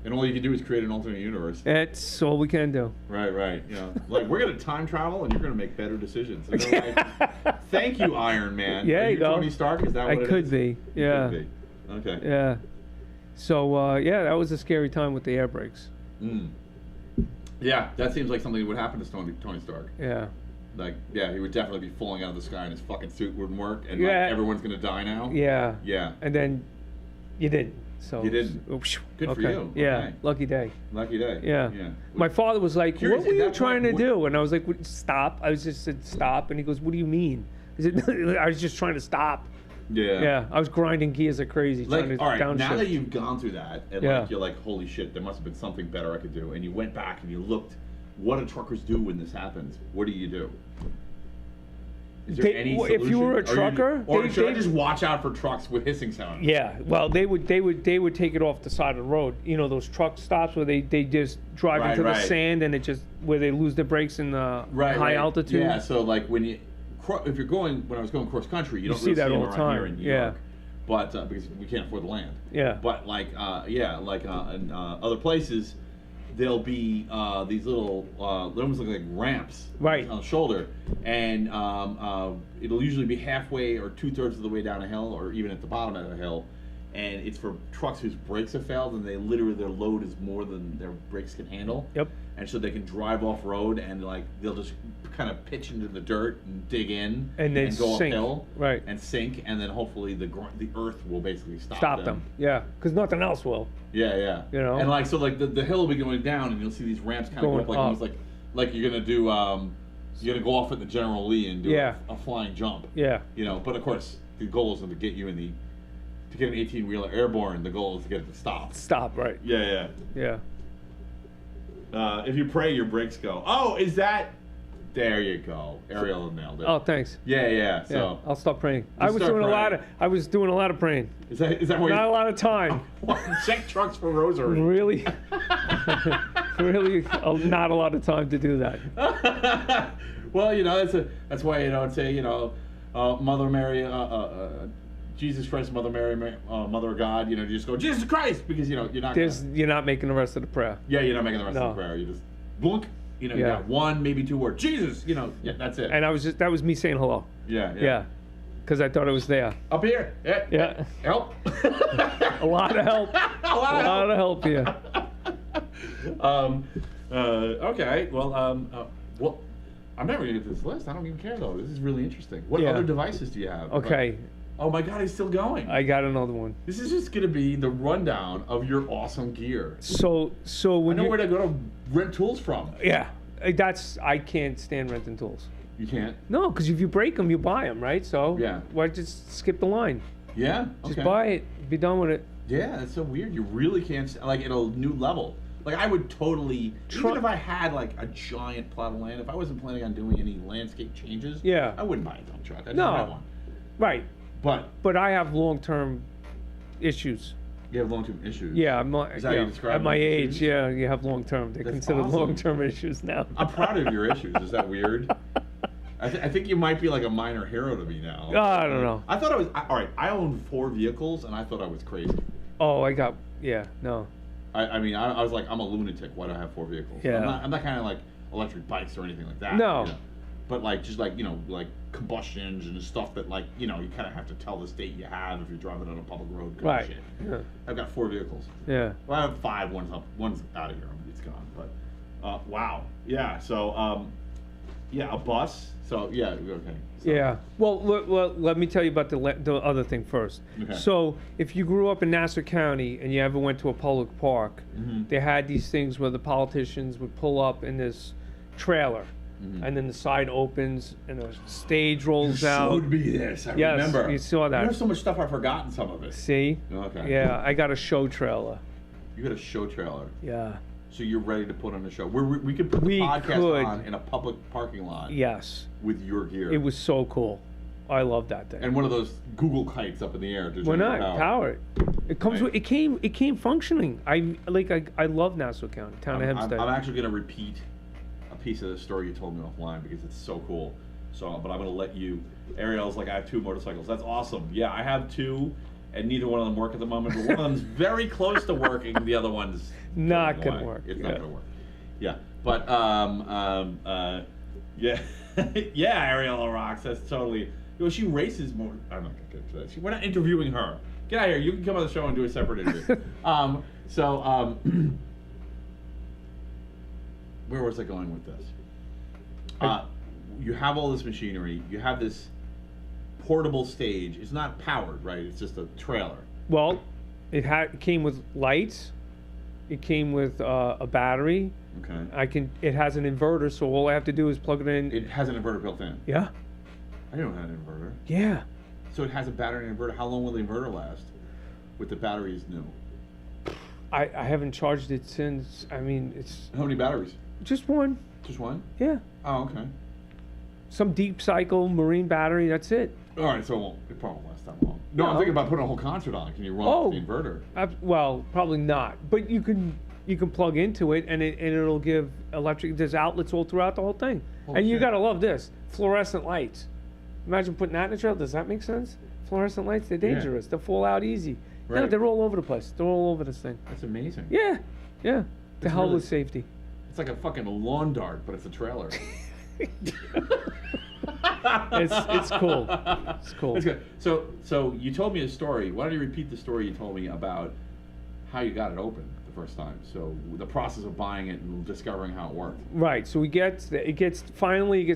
And all you can do is create an alternate universe. That's all we can do. Right. You know, like we're gonna time travel and you're gonna make better decisions. And they're like, thank you, Iron Man. Yeah, Are you you go. Tony Stark? Is that I what it could is? be. Yeah. Could be. Okay. Yeah. So yeah, that was a scary time with the air brakes. Yeah, that seems like something that would happen to Tony Stark. Yeah. Like, yeah, he would definitely be falling out of the sky and his fucking suit wouldn't work and Yeah. like, everyone's gonna die now. Yeah. Yeah. And then you didn't. So You didn't. Good for okay. you. Yeah. Okay. Lucky day. Lucky day. Yeah. Yeah. My father was like, Curious, "What were at you that trying point, to do?" And I was like, "Stop." I was just said, "Stop," and he goes, "What do you mean?" I said, "I was just trying to stop." Yeah. Yeah. I was grinding gears like crazy, Like, trying to all right, downshift. now that you've gone through that, and Yeah. like you're like, holy shit, there must have been something better I could do, and you went back and you looked, what do truckers do when this happens? What do you do? Is there any solution? if you were a trucker, or should I just watch out for trucks with hissing sound? Yeah, well, they would take it off the side of the road. You know those truck stops where they just drive into the sand and it just where they lose their brakes in the high altitude. Yeah, so like when I was going cross country, you don't see really that see all them the around time. here in New Yeah. York, but because we can't afford the land. Yeah. But like in other places, there'll be these little they almost look like ramps Right. on the shoulder, and it'll usually be halfway or 2/3 of the way down a hill, or even at the bottom of the hill, and it's for trucks whose brakes have failed, and their load is more than their brakes can handle. Yep. And so they can drive off road, and like they'll just kind of pitch into the dirt and dig in And then go sink. uphill, Right. and sink, and then hopefully the earth will basically stop them. Yeah, because nothing else will. Yeah. You know? And like so, like the hill will be going down, and you'll see these ramps kind of go Going up, like up. almost like you're gonna do you're gonna go off at the General Lee and do Yeah. a flying jump. Yeah. You know, but of course the goal isn't to get you to get an 18-wheeler airborne. The goal is to get it to stop. Stop. Right. Yeah. Yeah. If you pray, your brakes go. Oh, is that There you go. Ariel nailed it. Oh, thanks. Yeah. So Yeah, I'll stop praying. I was start doing praying. I was doing a lot of praying. is that what Not a lot of time. check trucks for rosary? Really, really, not a lot of time to do that. Well, that's why it's a Mother Mary, Jesus Christ, Mother Mary, Mother of God. You just go Jesus Christ because you're not. You're not making the rest of the prayer. Yeah, you're not making the rest of the prayer. You just blunk. You got one, maybe two words. Jesus. That's it. And that was me saying hello. Yeah. Because I thought it was there. Up here. Yeah. Help. A lot of help. A lot of help here. Okay. Well, I'm never gonna get to this list. I don't even care though. This is really interesting. What other devices do you have? Okay. Oh my God, he's still going. I got another one. This is just gonna be the rundown of your awesome gear. So when I know where to go to rent tools from. Yeah, I can't stand renting tools. You can't? No, because if you break them, you buy them, right? So why just skip the line? Yeah. Just buy it. Be done with it. Yeah, that's so weird. You really can't at a new level. Like I would totally, even if I had like a giant plot of land, if I wasn't planning on doing any landscape changes, I wouldn't buy a dump truck. I just buy one. Right. But I have long-term issues. You have long-term issues. Yeah, is that how you describe at my age, issues? yeah, you have long-term. They're considered awesome. long-term issues now. I'm proud of your issues. Is that weird? I think you might be like a minor hero to me now. I don't know. I thought I was all right. I own 4 vehicles, and I thought I was crazy. Oh, no. I mean, I was like, I'm a lunatic. Why do I have 4 vehicles? Yeah. I'm not kind of like electric bikes or anything like that. No. But like just like like combustion engine and stuff that like you kind of have to tell the state you have if you're driving on a public road. Kind Right. Of shit. Yeah. I've got 4 vehicles. Yeah. Well, I have 5. One's out of here. It's gone. But wow. Yeah. So a bus. So yeah. Okay. So. Yeah. Well, let me tell you about the other thing first. Okay. So if you grew up in Nassau County and you ever went to a public park, they had these things where the politicians would pull up in this trailer. And then the side opens and a stage rolls out. You showed me this. I yes, remember. You saw that. There's so much stuff I've forgotten some of it. See? Okay. Yeah, I got a show trailer. You got a show trailer. Yeah. So you're ready to put on a show. We could put the podcast on in a public parking lot. Yes. With your gear. It was so cool. I love that thing. And one of those Google kites up in the air to Why not? Power it. It comes with, it came functioning. I love Nassau County, town of Hempstead. I'm actually gonna repeat a piece of the story you told me offline because it's so cool. So, but I'm gonna let you. Ariel's like, I have 2 motorcycles. That's awesome. Yeah, I have 2, and neither one of them work at the moment. But one of them's very close to working. The other one's not gonna work. It's not gonna work. Yeah, but yeah, yeah. Ariel rocks. That's totally. She races more. I'm not gonna get into that. We're not interviewing her. Get out of here. You can come on the show and do a separate interview. Where was I going with this? You have all this machinery. You have this portable stage. It's not powered, right? It's just a trailer. Well, it came with lights. It came with a battery. Okay. It has an inverter, so all I have to do is plug it in. It has an inverter built in. Yeah. I didn't know it had an inverter. Yeah. So it has a battery and inverter. How long will the inverter last? With the batteries new. I haven't charged it since. I mean, it's. How many batteries? Just one. Just one? Yeah. Oh, okay. Some deep cycle marine battery. That's it. All right, so it probably won't last that long. No, I'm thinking about putting a whole concert on it. Can you run off the inverter? Well, probably not. But you can plug into it, and it'll give electric. There's outlets all throughout the whole thing. And you gotta love this fluorescent lights. Imagine putting that in a trailer. Does that make sense? Fluorescent lights, they're dangerous. They'll fall out easy. Right. No, they're all over the place. They're all over this thing. That's amazing. Yeah. Yeah. To hell with safety. It's like a fucking lawn dart, but it's a trailer. It's cool. It's cool. It's good. So you told me a story. Why don't you repeat the story you told me about how you got it open the first time? So the process of buying it and discovering how it worked. Right. So it gets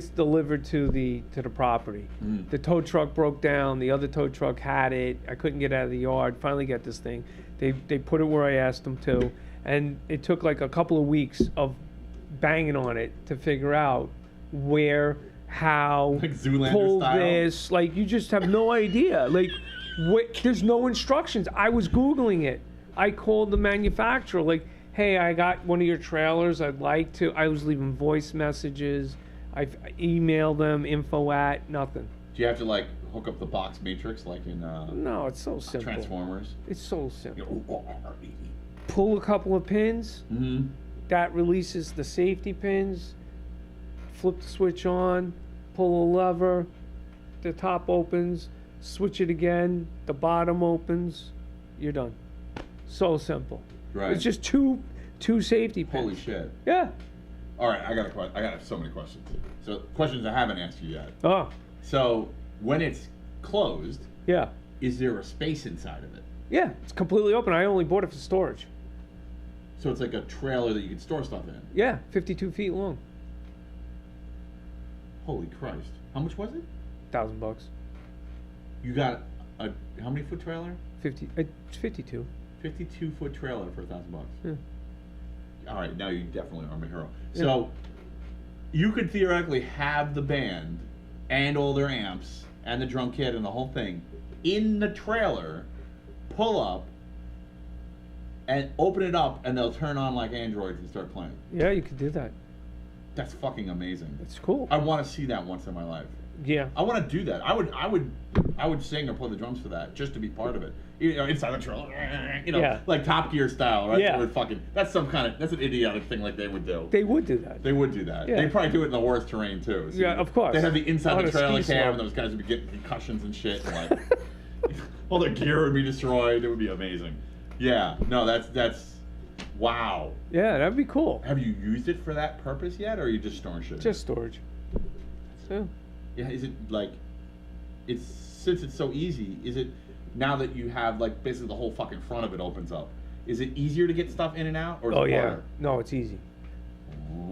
delivered to the property. Mm. The tow truck broke down. The other tow truck had it. I couldn't get out of the yard. Finally got this thing. They put it where I asked them to, and it took like a couple of weeks of banging on it to figure out where, how, like Zoolander pull style? This. Like, you just have no idea. Like, there's no instructions. I was Googling it. I called the manufacturer, like, hey, I got one of your trailers. I'd like to. I was leaving voice messages. I've emailed them, info at, nothing. Do you have to like hook up the box matrix like in No, it's so simple. Transformers? It's so simple. Pull a couple of pins. Mm-hmm. That releases the safety pins. Flip the switch on. Pull a lever. The top opens. Switch it again. The bottom opens. You're done. So simple. Right. It's just two safety pins. Holy shit. Yeah. All right, I got so many questions. So questions I haven't asked you yet. Oh. So when it's closed, Yeah. is there a space inside of it? Yeah. It's completely open. I only bought it for storage. So it's like a trailer that you can store stuff in. Yeah. 52 feet long. Holy Christ! How much was it? $1,000. You got a how many foot trailer? 50. It's 52. 52-foot trailer for $1,000. Yeah. All right, now you definitely are my hero. Yeah. So you could theoretically have the band and all their amps and the drum kit and the whole thing in the trailer, pull up, and open it up, and they'll turn on like androids and start playing. Yeah, you could do that. That's fucking amazing. It's cool. I want to see that once in my life. Yeah. I want to do that. I would sing or play the drums for that just to be part of it. You know, inside the trailer, you know, Yeah. like Top Gear style, right? Yeah. That's an idiotic thing like they would do. They would do that. They would do that. Yeah. They probably do it in the worst terrain too. So Yeah, of course. They have the inside On the a trailer ski cam, slope. and those guys would be getting concussions and shit, and like all their gear would be destroyed. It would be amazing. Yeah. No, that's wow. Yeah, that'd be cool. Have you used it for that purpose yet, or are you just storing shit? Just storage. Yeah. Yeah, is it like, since it's so easy, is it, now that you have like basically the whole fucking front of it opens up, is it easier to get stuff in and out, or is it Yeah. harder? No, it's easy.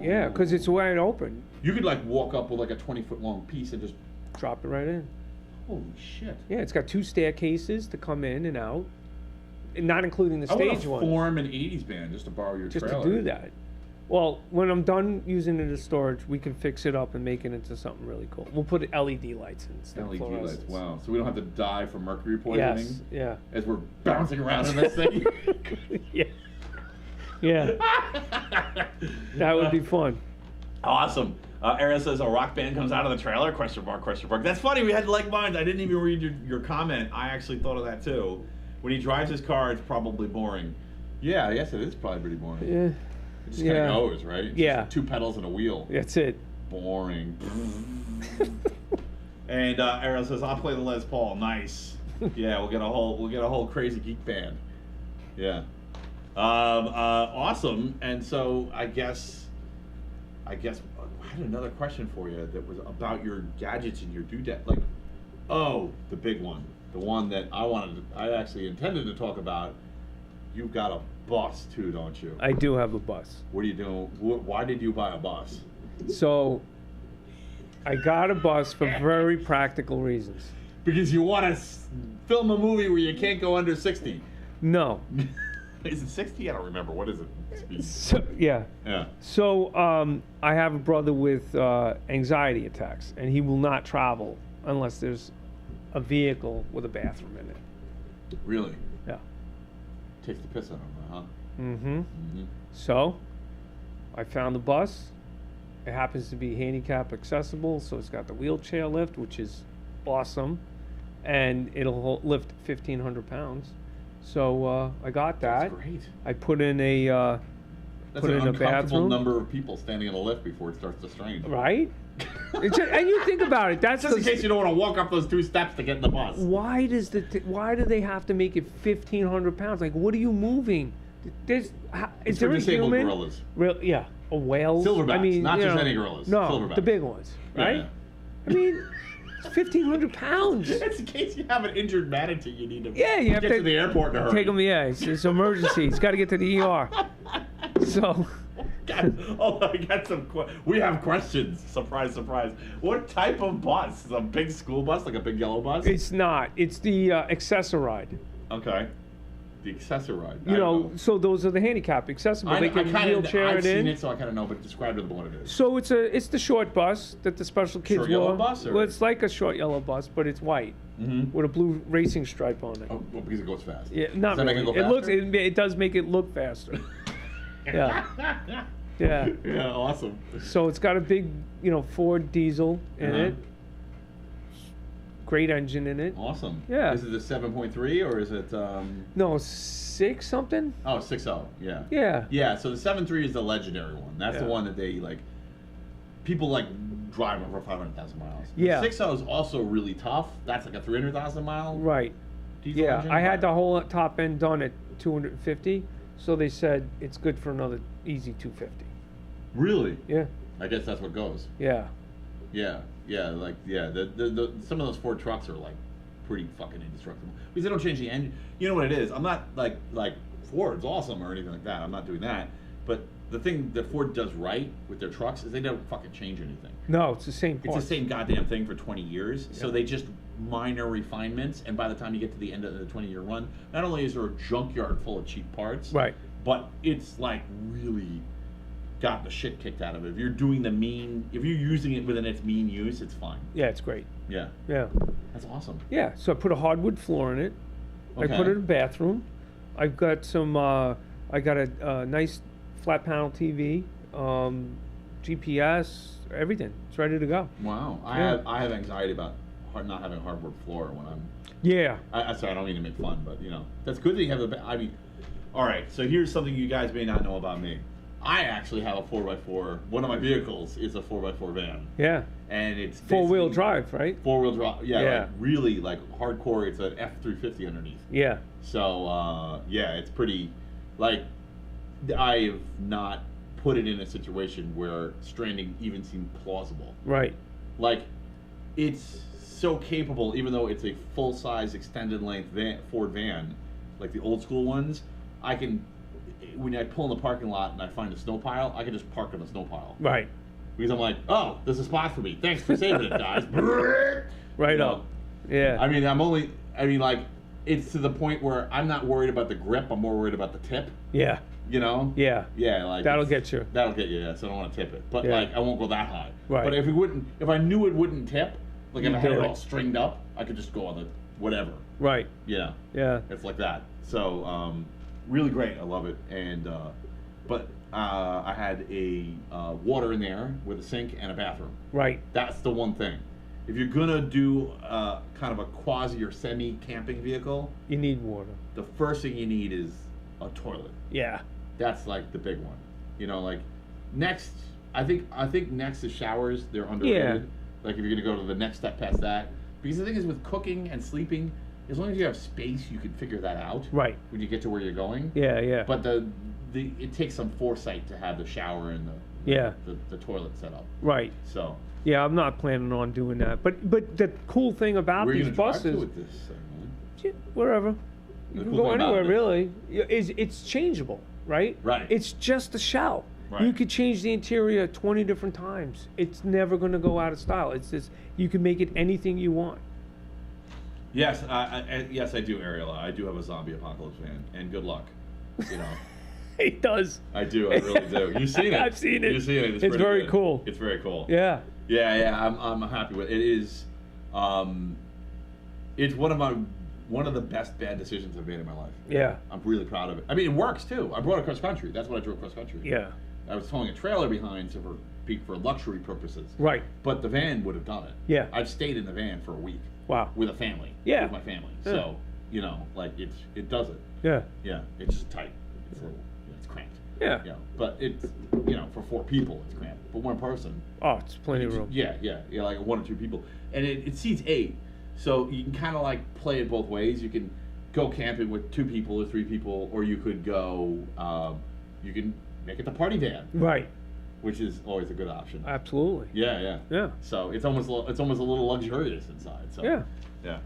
Yeah, because it's wide open. You could like walk up with like a 20-foot long piece and just, Drop it right in. holy shit. Yeah, it's got 2 staircases to come in and out, and not including the I want stage to one. form an 80s band just to borrow your Just trailer. to do that. Well, when I'm done using it as storage, we can fix it up and make it into something really cool. We'll put LED lights in instead of LED lights, fluorescents. wow. So we don't have to die from mercury poisoning Yes, yeah. as we're bouncing around in this thing? Yeah. Yeah. That would be fun. Awesome. Ariel says a rock band comes out of the trailer? Question mark. That's funny. We had like minds. I didn't even read your comment. I actually thought of that too. When he drives his car, it's probably boring. Yeah, I guess it is probably pretty boring. Yeah. It just kind of goes, right? It's Yeah. just 2 pedals and a wheel. That's it. Boring. And Ariel says, "I'll play the Les Paul." Nice. Yeah, we'll get a whole crazy geek band. Yeah. Awesome. And so I guess I had another question for you that was about your gadgets and your doodad. Like, oh, the big one, the one that I actually intended to talk about. You've got a bus too, don't you? I do have a bus. What are you doing? Why did you buy a bus? So, I got a bus for very practical reasons. Because you want to film a movie where you can't go under 60. No. Is it 60? I don't remember. What is it? Speed? So, yeah. Yeah. So, I have a brother with anxiety attacks, and he will not travel unless there's a vehicle with a bathroom in it. Really? Yeah. Takes the piss out of him, huh? Mm-hmm. Mm-hmm. So, I found the bus. It happens to be handicap accessible, so it's got the wheelchair lift, which is awesome, and it'll lift 1,500 pounds. So I got that. That's great. I put in a That's an uncomfortable number of people standing in a lift before it starts to strain. Right? And you think about it. That's Just in case you don't want to walk up those 2 steps to get in the bus. Why do they have to make it 1,500 pounds? Like, what are you moving? Is It's there for a disabled human? gorillas. Yeah, a whale. Silverbacks, I mean, not you just know, any gorillas. No, Silverbacks. the big ones, right? Yeah. I mean, it's 1,500 pounds. It's in case you have an injured manatee you need to You have get to the airport in a hurry. Take him, it's emergency. He's got to get to the ER. So. We have questions. Surprise, surprise. What type of bus? Is it a big school bus, like a big yellow bus? It's not. It's the Accessoride. Okay. The Accessoride. You know, so those are the handicap accessible. They can wheelchair I've it in. seen it, so I kind of know, but describe to them what it is. So it's the short bus that the special kids Short yellow wore. bus, or? Well, it's like a short yellow bus, but it's white with a blue racing stripe on it. Oh, well, because it goes fast. Yeah, not Does that really. make it go It looks. faster? It does make it look faster. Yeah. Yeah. Yeah, awesome. So it's got a big, Ford diesel in it. Great engine in it. Awesome. Yeah. Is it the 7.3 or is it? No, 6 something. Oh, 6.0. Yeah. Yeah. Yeah. So the 7.3 is the legendary one. That's the Yeah. one that they like. People like drive over 500,000 miles. Yeah. The 6.0 is also really tough. That's like a 300,000 mile. Right. Diesel Yeah. engine, I had but- the whole top end done at 250, so they said it's good for another easy 250. Really? Yeah. I guess that's what goes. Yeah. Yeah. Yeah. Like the some of those Ford trucks are like pretty fucking indestructible because they don't change the engine. You know what it is? I'm not like Ford's awesome or anything like that. I'm not doing that. But the thing that Ford does right with their trucks is they don't fucking change anything. No, it's the same part. It's the same goddamn thing for 20 years. So Yeah. they just minor refinements, and by the time you get to the end of the 20-year run, not only is there a junkyard full of cheap parts, Right. but it's like really got the shit kicked out of it. If you're doing if you're using it within its mean use, it's fine. Yeah, it's great. Yeah, Yeah. that's awesome. Yeah. So I put a hardwood floor in it. I put it in a bathroom. I've got some. I got a nice flat panel TV, GPS, everything. It's ready to go. Wow, Yeah. I have anxiety about not having a hardwood floor when I'm. Yeah. Sorry, I don't mean to make fun, but that's good that you have I mean, all right. So here's something you guys may not know about me. I actually have a 4x4. One of my vehicles is a 4x4 van, Yeah. and it's 4-wheel basically drive, right? 4-wheel drive. Yeah, Yeah. like really like hardcore. It's an F350 underneath. Yeah. So yeah, it's pretty. Like, I have not put it in a situation where stranding even seemed plausible. Right. Like, it's so capable, even though it's a full-size extended length Ford van, like the old school ones. I can, when I pull in the parking lot and I find a snow pile, I can just park on a snow pile. Right. Because I'm like, oh, there's a spot for me. Thanks for saving it, guys. Right You know? up. Yeah. I mean, like, it's to the point where I'm not worried about the grip. I'm more worried about the tip. Yeah. You know? Yeah. Yeah, like That'll get you. That'll get you. Yeah, so I don't want to tip it. But Yeah. like, I won't go that high. Right. But if I knew it wouldn't tip, like if You I had do it it. all stringed up, I could just go on the whatever. Right. Yeah. Yeah. It's like that. So really great. I love it. And but I had a water in there with a sink and a bathroom. Right. That's the one thing. If you're gonna do kind of a quasi or semi camping vehicle, You need water. the first thing you need is a toilet. Yeah. That's like the big one. Like next, I think next is showers. They're underrated. Like if you're gonna go to the next step past that, because the thing is with cooking and sleeping, as long as you have space, you can figure that out. Right. When you get to where you're going. Yeah. Yeah. But it takes some foresight to have the shower and the toilet set up. Right. So. Yeah, I'm not planning on doing that. But the cool thing about Where are you these gonna drive to buses, with this thing, man? yeah, wherever, you The can cool go thing about anywhere this- really. It's changeable, right? Right. It's just a shell. Right. You could change the interior 20 different times. It's never going to go out of style. It's just you can make it anything you want. Yes, yes, I do, Ariel. I do have a zombie apocalypse van, and good luck. It does. I do. I really do. You've seen it. I've seen it. You've seen it. It's pretty very good. cool. It's very cool. Yeah. Yeah. I'm happy with it. It is. It's one of the best bad decisions I've made in my life. Yeah. I'm really proud of it. I mean, it works too. I brought it cross country. That's what I drove cross country. Yeah. I was towing a trailer behind for luxury purposes. Right. But the van would have done it. Yeah. I've stayed in the van for a week. Wow. With a family. Yeah. With my family. Yeah. So like it does it. Yeah. Yeah. It's just tight. It's a little. It's cramped. Yeah. Yeah. But it's for 4 people it's cramped. But one person. Oh, it's plenty of room. Yeah. Like 1 or 2 people, and it seats 8, so you can kind of like play it both ways. You can go camping with 2 people or 3 people, or you could go. You can make it the party van, Right. which is always a good option. Absolutely. Yeah. Yeah. So it's almost a little luxurious inside. So Yeah. yeah.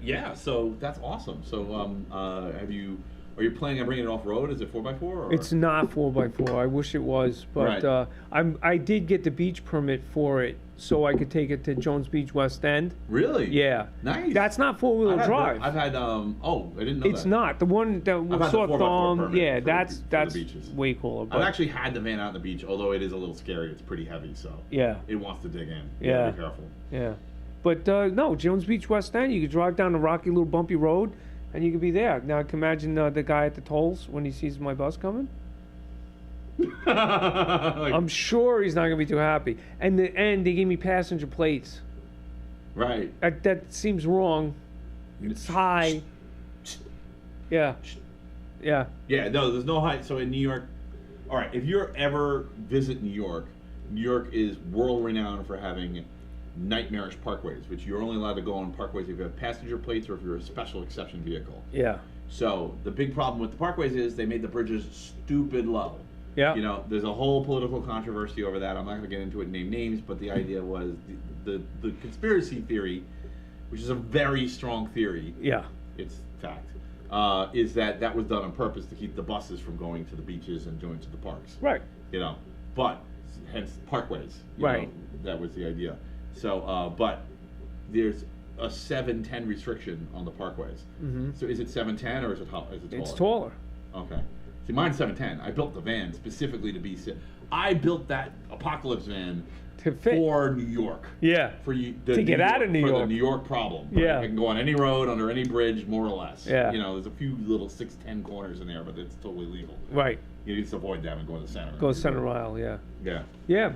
Yeah. So that's awesome. So are you planning on bringing it off road? Is it 4x4? Or? It's not 4x4. I wish it was, but Right. I did get the beach permit for it, so I could take it to Jones Beach West End. Really? Yeah. Nice. That's not 4-wheel drive. I've had Oh, I didn't know It's that. not the one that I've was had the saw 4x4 thumb. permit Yeah, for that's the beaches. way cooler. But I've actually had the van out on the beach, although it is a little scary. It's pretty heavy, so yeah, it wants to dig in. Yeah. You gotta be careful. yeah. But no, Jones Beach West End. You could drive down the rocky little bumpy road, and you could be there. Now, I can imagine the guy at the tolls when he sees my bus coming. Like, I'm sure he's not gonna be too happy. And they gave me passenger plates. right. That seems wrong. It's high. Yeah. Yeah. Yeah, no, there's no height. So in New York, all right, if you ever visit New York is world renowned for having nightmarish parkways, which you're only allowed to go on parkways if you have passenger plates or if you're a special exception vehicle. Yeah. So the big problem with the parkways is they made the bridges stupid low. Yeah. You know, there's a whole political controversy over that. I'm not going to get into it and name names, but the idea was the conspiracy theory, which is a very strong theory. Yeah. It's fact. Is that was done on purpose to keep the buses from going to the beaches and going to the parks. Right. You know, but hence parkways. You Right. know, that was the idea. So, but there's a 710 restriction on the parkways. Mm-hmm. So is it 710 or is it taller? It's taller. Okay. See, mine's 710. I built the van specifically to be. I built that apocalypse van To fit. for New York. Yeah. For you To get out of New for York. the New York problem. Right? Yeah. I can go on any road, under any bridge, more or less. Yeah. You know, there's a few little 610 corners in there, but it's totally legal. Right. You just avoid them and go in the center. Go center aisle. Yeah. Yeah. Yeah,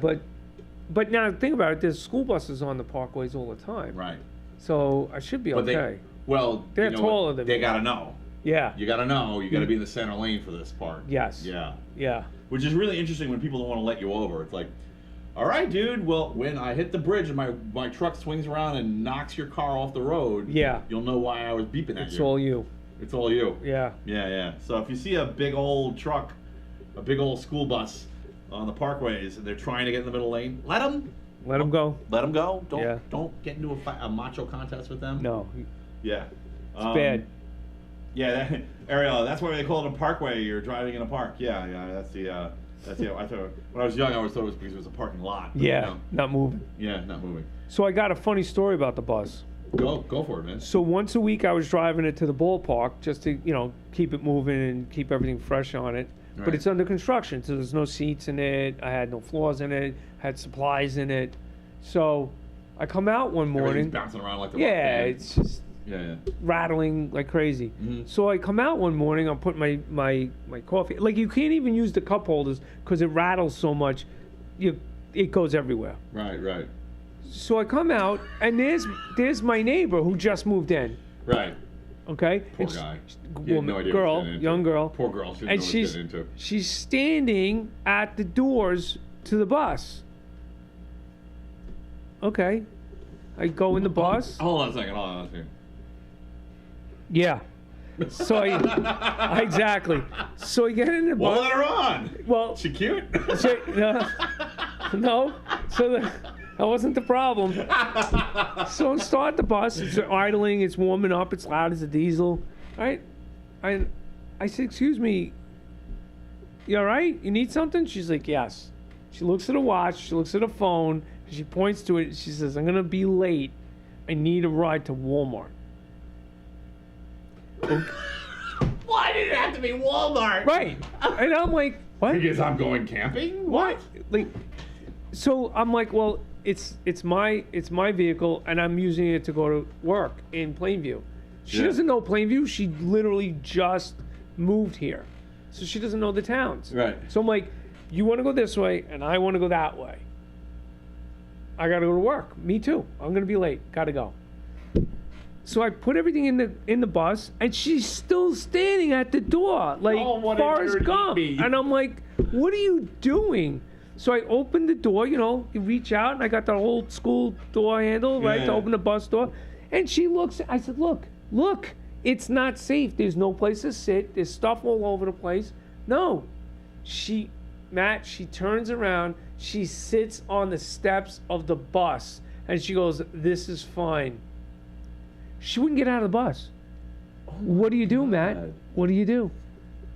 but now think about it. There's school buses on the parkways all the time. Right. So I should be But okay. they're taller than they me. gotta know. Yeah. You gotta know. You gotta be in the center lane for this part. Yes. Yeah. Yeah. Which is really interesting when people don't want to let you over. It's like, all right, dude. Well, when I hit the bridge and my truck swings around and knocks your car off the road, Yeah. you'll know why I was beeping at you. It's all you. It's all you. Yeah. Yeah, yeah. So if you see a big old truck, a big old school bus on the parkways, and they're trying to get in the middle lane, let them. Let them go. Let them go. Yeah. Don't get into a macho contest with them. No. Yeah. It's bad. Yeah, Ariel, that's why they call it a parkway. You're driving in a park. Yeah, that's the. I thought when I was young, I always thought it was because it was a parking lot. But, Yeah. you know, Not moving. yeah, not moving. So I got a funny story about the bus. Go for it, man. So once a week I was driving it to the ballpark just to, keep it moving and keep everything fresh on it. Right. But it's under construction, so there's no seats in it. I had no floors in it. Had supplies in it. So I come out one morning. Everything's bouncing around like the Yeah, rock band. it's just Yeah. rattling like crazy. Mhm. So I come out one morning. I'm putting my coffee. Like you can't even use the cup holders because it rattles so much. It goes everywhere. Right. So I come out and there's my neighbor who just moved in. Right. Okay. Poor And guy. woman, You had no idea what he was girl, getting into. young girl. Poor girl. She didn't And know what she was getting into. she's standing at the doors to the bus. Okay. I go in the bus. Hold on a second. Yeah. So I exactly. So I get in the Well, bus. let her on. Well, She cute? no. So that wasn't the problem. So I start the bus. It's idling. It's warming up. It's loud as a diesel. Right? I said, "Excuse me. You all right? You need something?" She's like, "Yes." She looks at her watch. She looks at her phone. And she points to it. She says, "I'm gonna be late. I need a ride to Walmart." Why did it have to be Walmart? Right. And I'm like, "What? Because I'm going camping? What?" Like, so I'm like, "Well, it's my vehicle, and I'm using it to go to work in Plainview." She Yeah. doesn't know Plainview. She literally just moved here, so she doesn't know the towns. Right. So I'm like, "You want to go this way, and I want to go that way. I got to go to work. Me too. I'm gonna be late. Got to go." So I put everything in the bus, and she's still standing at the door, like Oh, what a Forrest dirty Gump. bee. And I'm like, "What are you doing?" So I opened the door. You reach out, and I got the old school door handle, right, to Yeah. open the bus door. And she looks. I said, "Look, it's not safe. There's no place to sit. There's stuff all over the place." No, she turns around. She sits on the steps of the bus, and she goes, "This is fine." She wouldn't get out of the bus. What do you do, Matt? God. What do you do?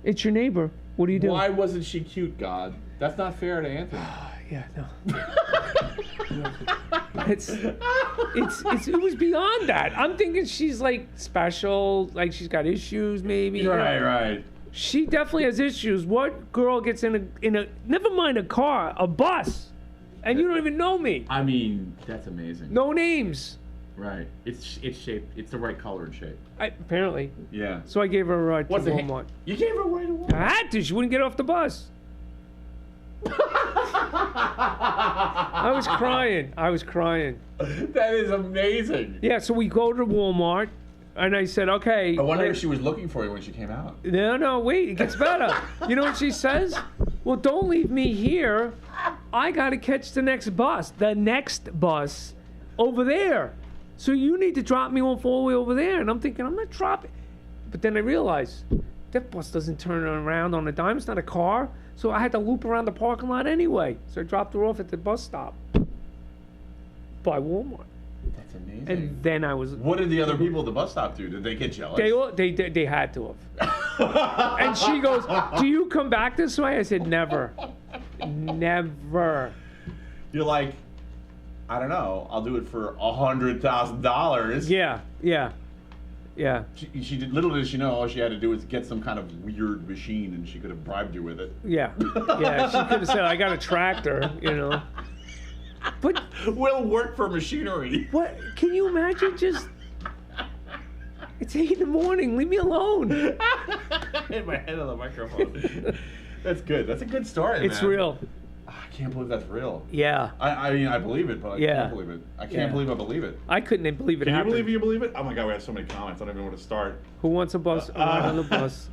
It's your neighbor. What do you do? Why wasn't she cute, God? That's not fair to Anthony. Yeah, no. It was beyond that. I'm thinking she's like special, like she's got issues maybe. Right. She definitely has issues. What girl gets in a never mind a car, a bus, and you don't even know me? I mean, that's amazing. No names. Right. It's shaped. It's the right color and shape. Apparently. Yeah. So I gave her a ride to What's the Walmart. You gave her right away. I had to. She wouldn't get off the bus. I was crying. I was crying. That is amazing. Yeah, so we go to Walmart, and I said, okay. I wonder if she was looking for you when she came out. No, wait, it gets better. You know what she says? Well, don't leave me here. I got to catch the next bus over there. So you need to drop me off all the way over there. And I'm thinking, I'm not dropping. But then I realized, that bus doesn't turn around on a dime. It's not a car. So I had to loop around the parking lot anyway. So I dropped her off at the bus stop by Walmart. That's amazing. And then I was... What did the other people at the bus stop do? Did they get jealous? They had to have. And she goes, do you come back this way? I said, never. Never. You're like, I don't know, I'll do it for $100,000. Yeah. She did, little did she know all she had to do was get some kind of weird machine and she could have bribed you with it. Yeah. She could have said, I got a tractor, you know. But we'll work for machinery. What? Can you imagine just... It's 8 in the morning. Leave me alone. Hit my head on the microphone. That's good. That's a good story, It's real. I can't believe that's real. Yeah. I mean, I believe it, but I can't believe it. I can't believe I believe it. I couldn't believe it happened. Can you believe it? Oh my God, we have so many comments. I don't even know where to start. Who wants a bus? Ride on the bus.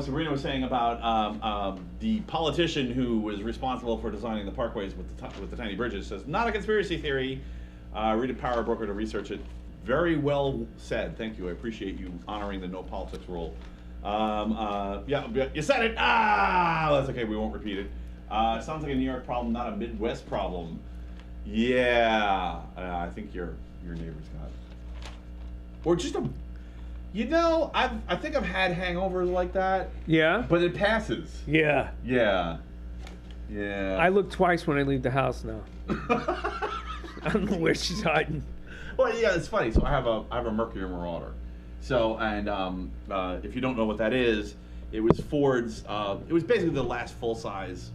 Sabrina was saying about the politician who was responsible for designing the parkways with the tiny bridges. Says, not a conspiracy theory. Read a power broker to research it. Very well said. Thank you. I appreciate you honoring the no politics rule. Yeah, you said it. That's okay. We won't repeat it. Sounds like a New York problem, not a Midwest problem. Yeah, I think your neighbor's got, or just a. You know, I think I've had hangovers like that. Yeah. But it passes. Yeah. Yeah. I look twice when I leave the house now. I don't know where she's hiding. Well, yeah, it's funny. So I have a Mercury Marauder. So, and if you don't know what that is, it was Ford's. It was basically the last full-size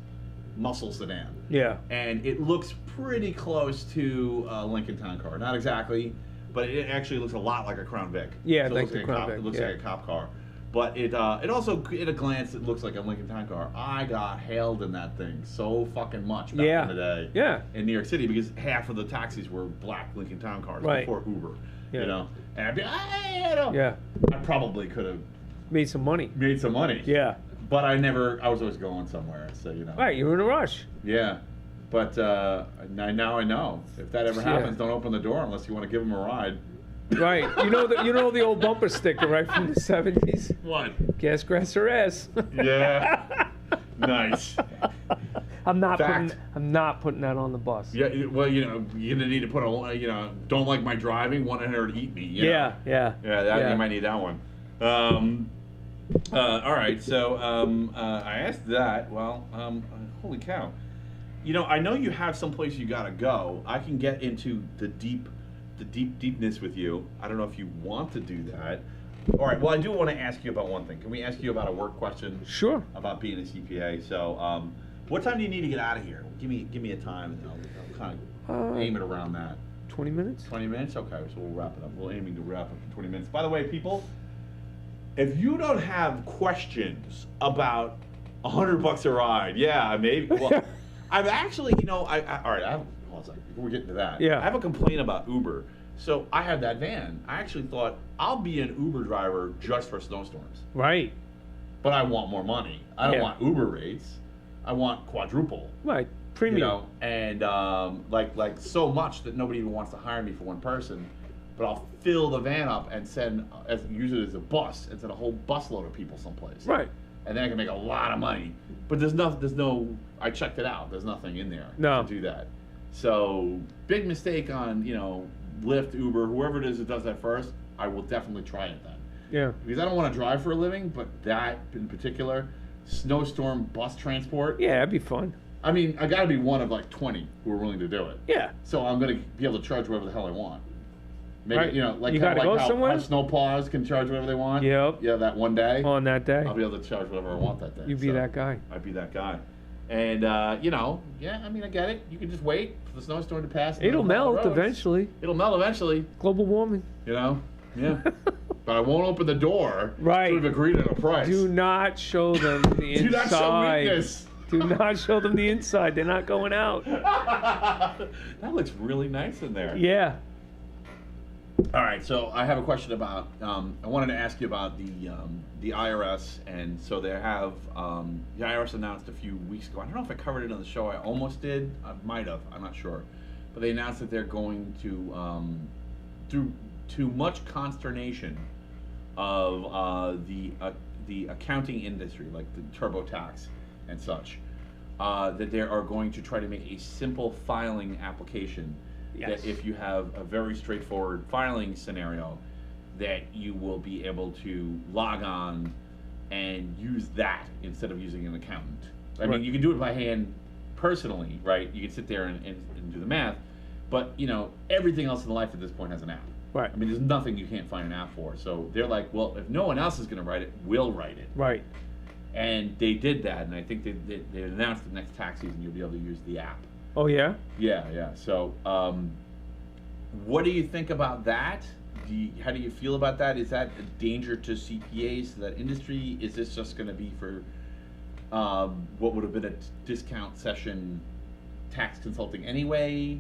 muscle sedan. Yeah. And it looks pretty close to a Lincoln Town Car. Not exactly, but it actually looks a lot like a Crown Vic. Yeah, so like the Crown Vic. It looks like a cop car. But it also, at a glance, it looks like a Lincoln Town Car. I got hailed in that thing so fucking much back in the day. Yeah. In New York City, because half of the taxis were black Lincoln Town Cars before Uber. Yeah. You know, and I'd be, I probably could have made some money. Yeah. But I was always going somewhere, so you know. Right, you were in a rush. Yeah. But now I know. If that ever happens, don't open the door unless you want to give them a ride. Right. You know the old bumper sticker, right, from the 70s? What? Gas, grass, or ass. Yeah. Nice. I'm not putting that on the bus. Yeah, well, you know, you're gonna need to put don't like my driving, 100 eat me. You know? Yeah. You might need that one. All right, so I asked that. Well, holy cow! You know, I know you have someplace you gotta go. I can get into the deepness with you. I don't know if you want to do that. All right. Well, I do want to ask you about one thing. Can we ask you about a work question? Sure. About being a CPA. So, what time do you need to get out of here? Give me a time, and I'll kind of aim it around that. 20 minutes. 20 minutes. Okay. So we'll wrap it up. We're aiming to wrap up in 20 minutes. By the way, people, if you don't have questions about $100 a ride, yeah, maybe. Well, I've actually, all right. Hold on a second. Before we get into that, yeah. I have a complaint about Uber. So I had that van. I actually thought I'll be an Uber driver just for snowstorms. Right. But I want more money. I don't want Uber rates. I want quadruple. Right. Premium. You know, and like so much that nobody even wants to hire me for one person. But I'll fill the van up and use it as a bus and send a whole busload of people someplace. Right. And then I can make a lot of money. But there's no. I checked it out. There's nothing in there to do that. So big mistake on Lyft, Uber, whoever it is that does that first. I will definitely try it then. Yeah. Because I don't want to drive for a living, but that in particular, snowstorm bus transport. Yeah, that'd be fun. I mean, I got to be one of like 20 who are willing to do it. Yeah. So I'm going to be able to charge whatever the hell I want. Maybe, right. Like you kind of go like how somewhere? snowplows can charge whatever they want. Yep. Yeah, that one day. On that day. I'll be able to charge whatever I want that day. You'd be that guy. I'd be that guy. And, yeah, I mean, I get it. You can just wait for the snowstorm to pass. It'll melt eventually. It'll melt eventually. Global warming. Yeah. but I won't open the door. Right. So we've agreed on a price. Do not show them the inside. Do not show weakness. Do not show them the inside. They're not going out. That looks really nice in there. Yeah. All right, so I have a question about. I wanted to ask you about the IRS, and so they have the IRS announced a few weeks ago. I don't know if I covered it on the show. I almost did. I might have. I'm not sure, but they announced that they're going to, to much consternation of the accounting industry, like the TurboTax and such, that they are going to try to make a simple filing application. Yes. That if you have a very straightforward filing scenario, that you will be able to log on and use that instead of using an accountant. I mean, you can do it by hand personally, right? You can sit there and do the math, but you know, everything else in life at this point has an app. Right. I mean, there's nothing you can't find an app for. So they're like, well, if no one else is going to write it, we'll write it. Right. And they did that, and I think they announced the next tax season you'll be able to use the app. Oh, yeah? Yeah, yeah. So, what do you think about that? How do you feel about that? Is that a danger to CPAs, to that industry? Is this just going to be for what would have been a discount session tax consulting anyway?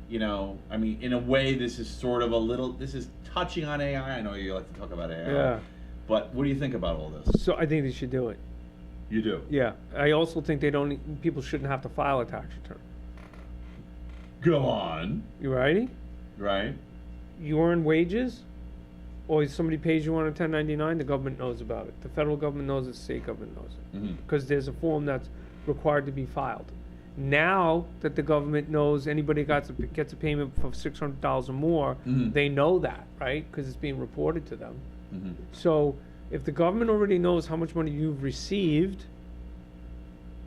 You know, I mean, in a way, this is sort of this is touching on AI. I know you like to talk about AI. Yeah. But what do you think about all this? So I think they should do it. You do? Yeah. I also think people shouldn't have to file a tax return. Go on. You ready? Right. You earn wages, or somebody pays you on a 1099, the government knows about it. The federal government knows it, the state government knows it. Because there's a form that's required to be filed. Now that the government knows anybody gets a payment for $600 or more, they know that, right? Because it's being reported to them. So if the government already knows how much money you've received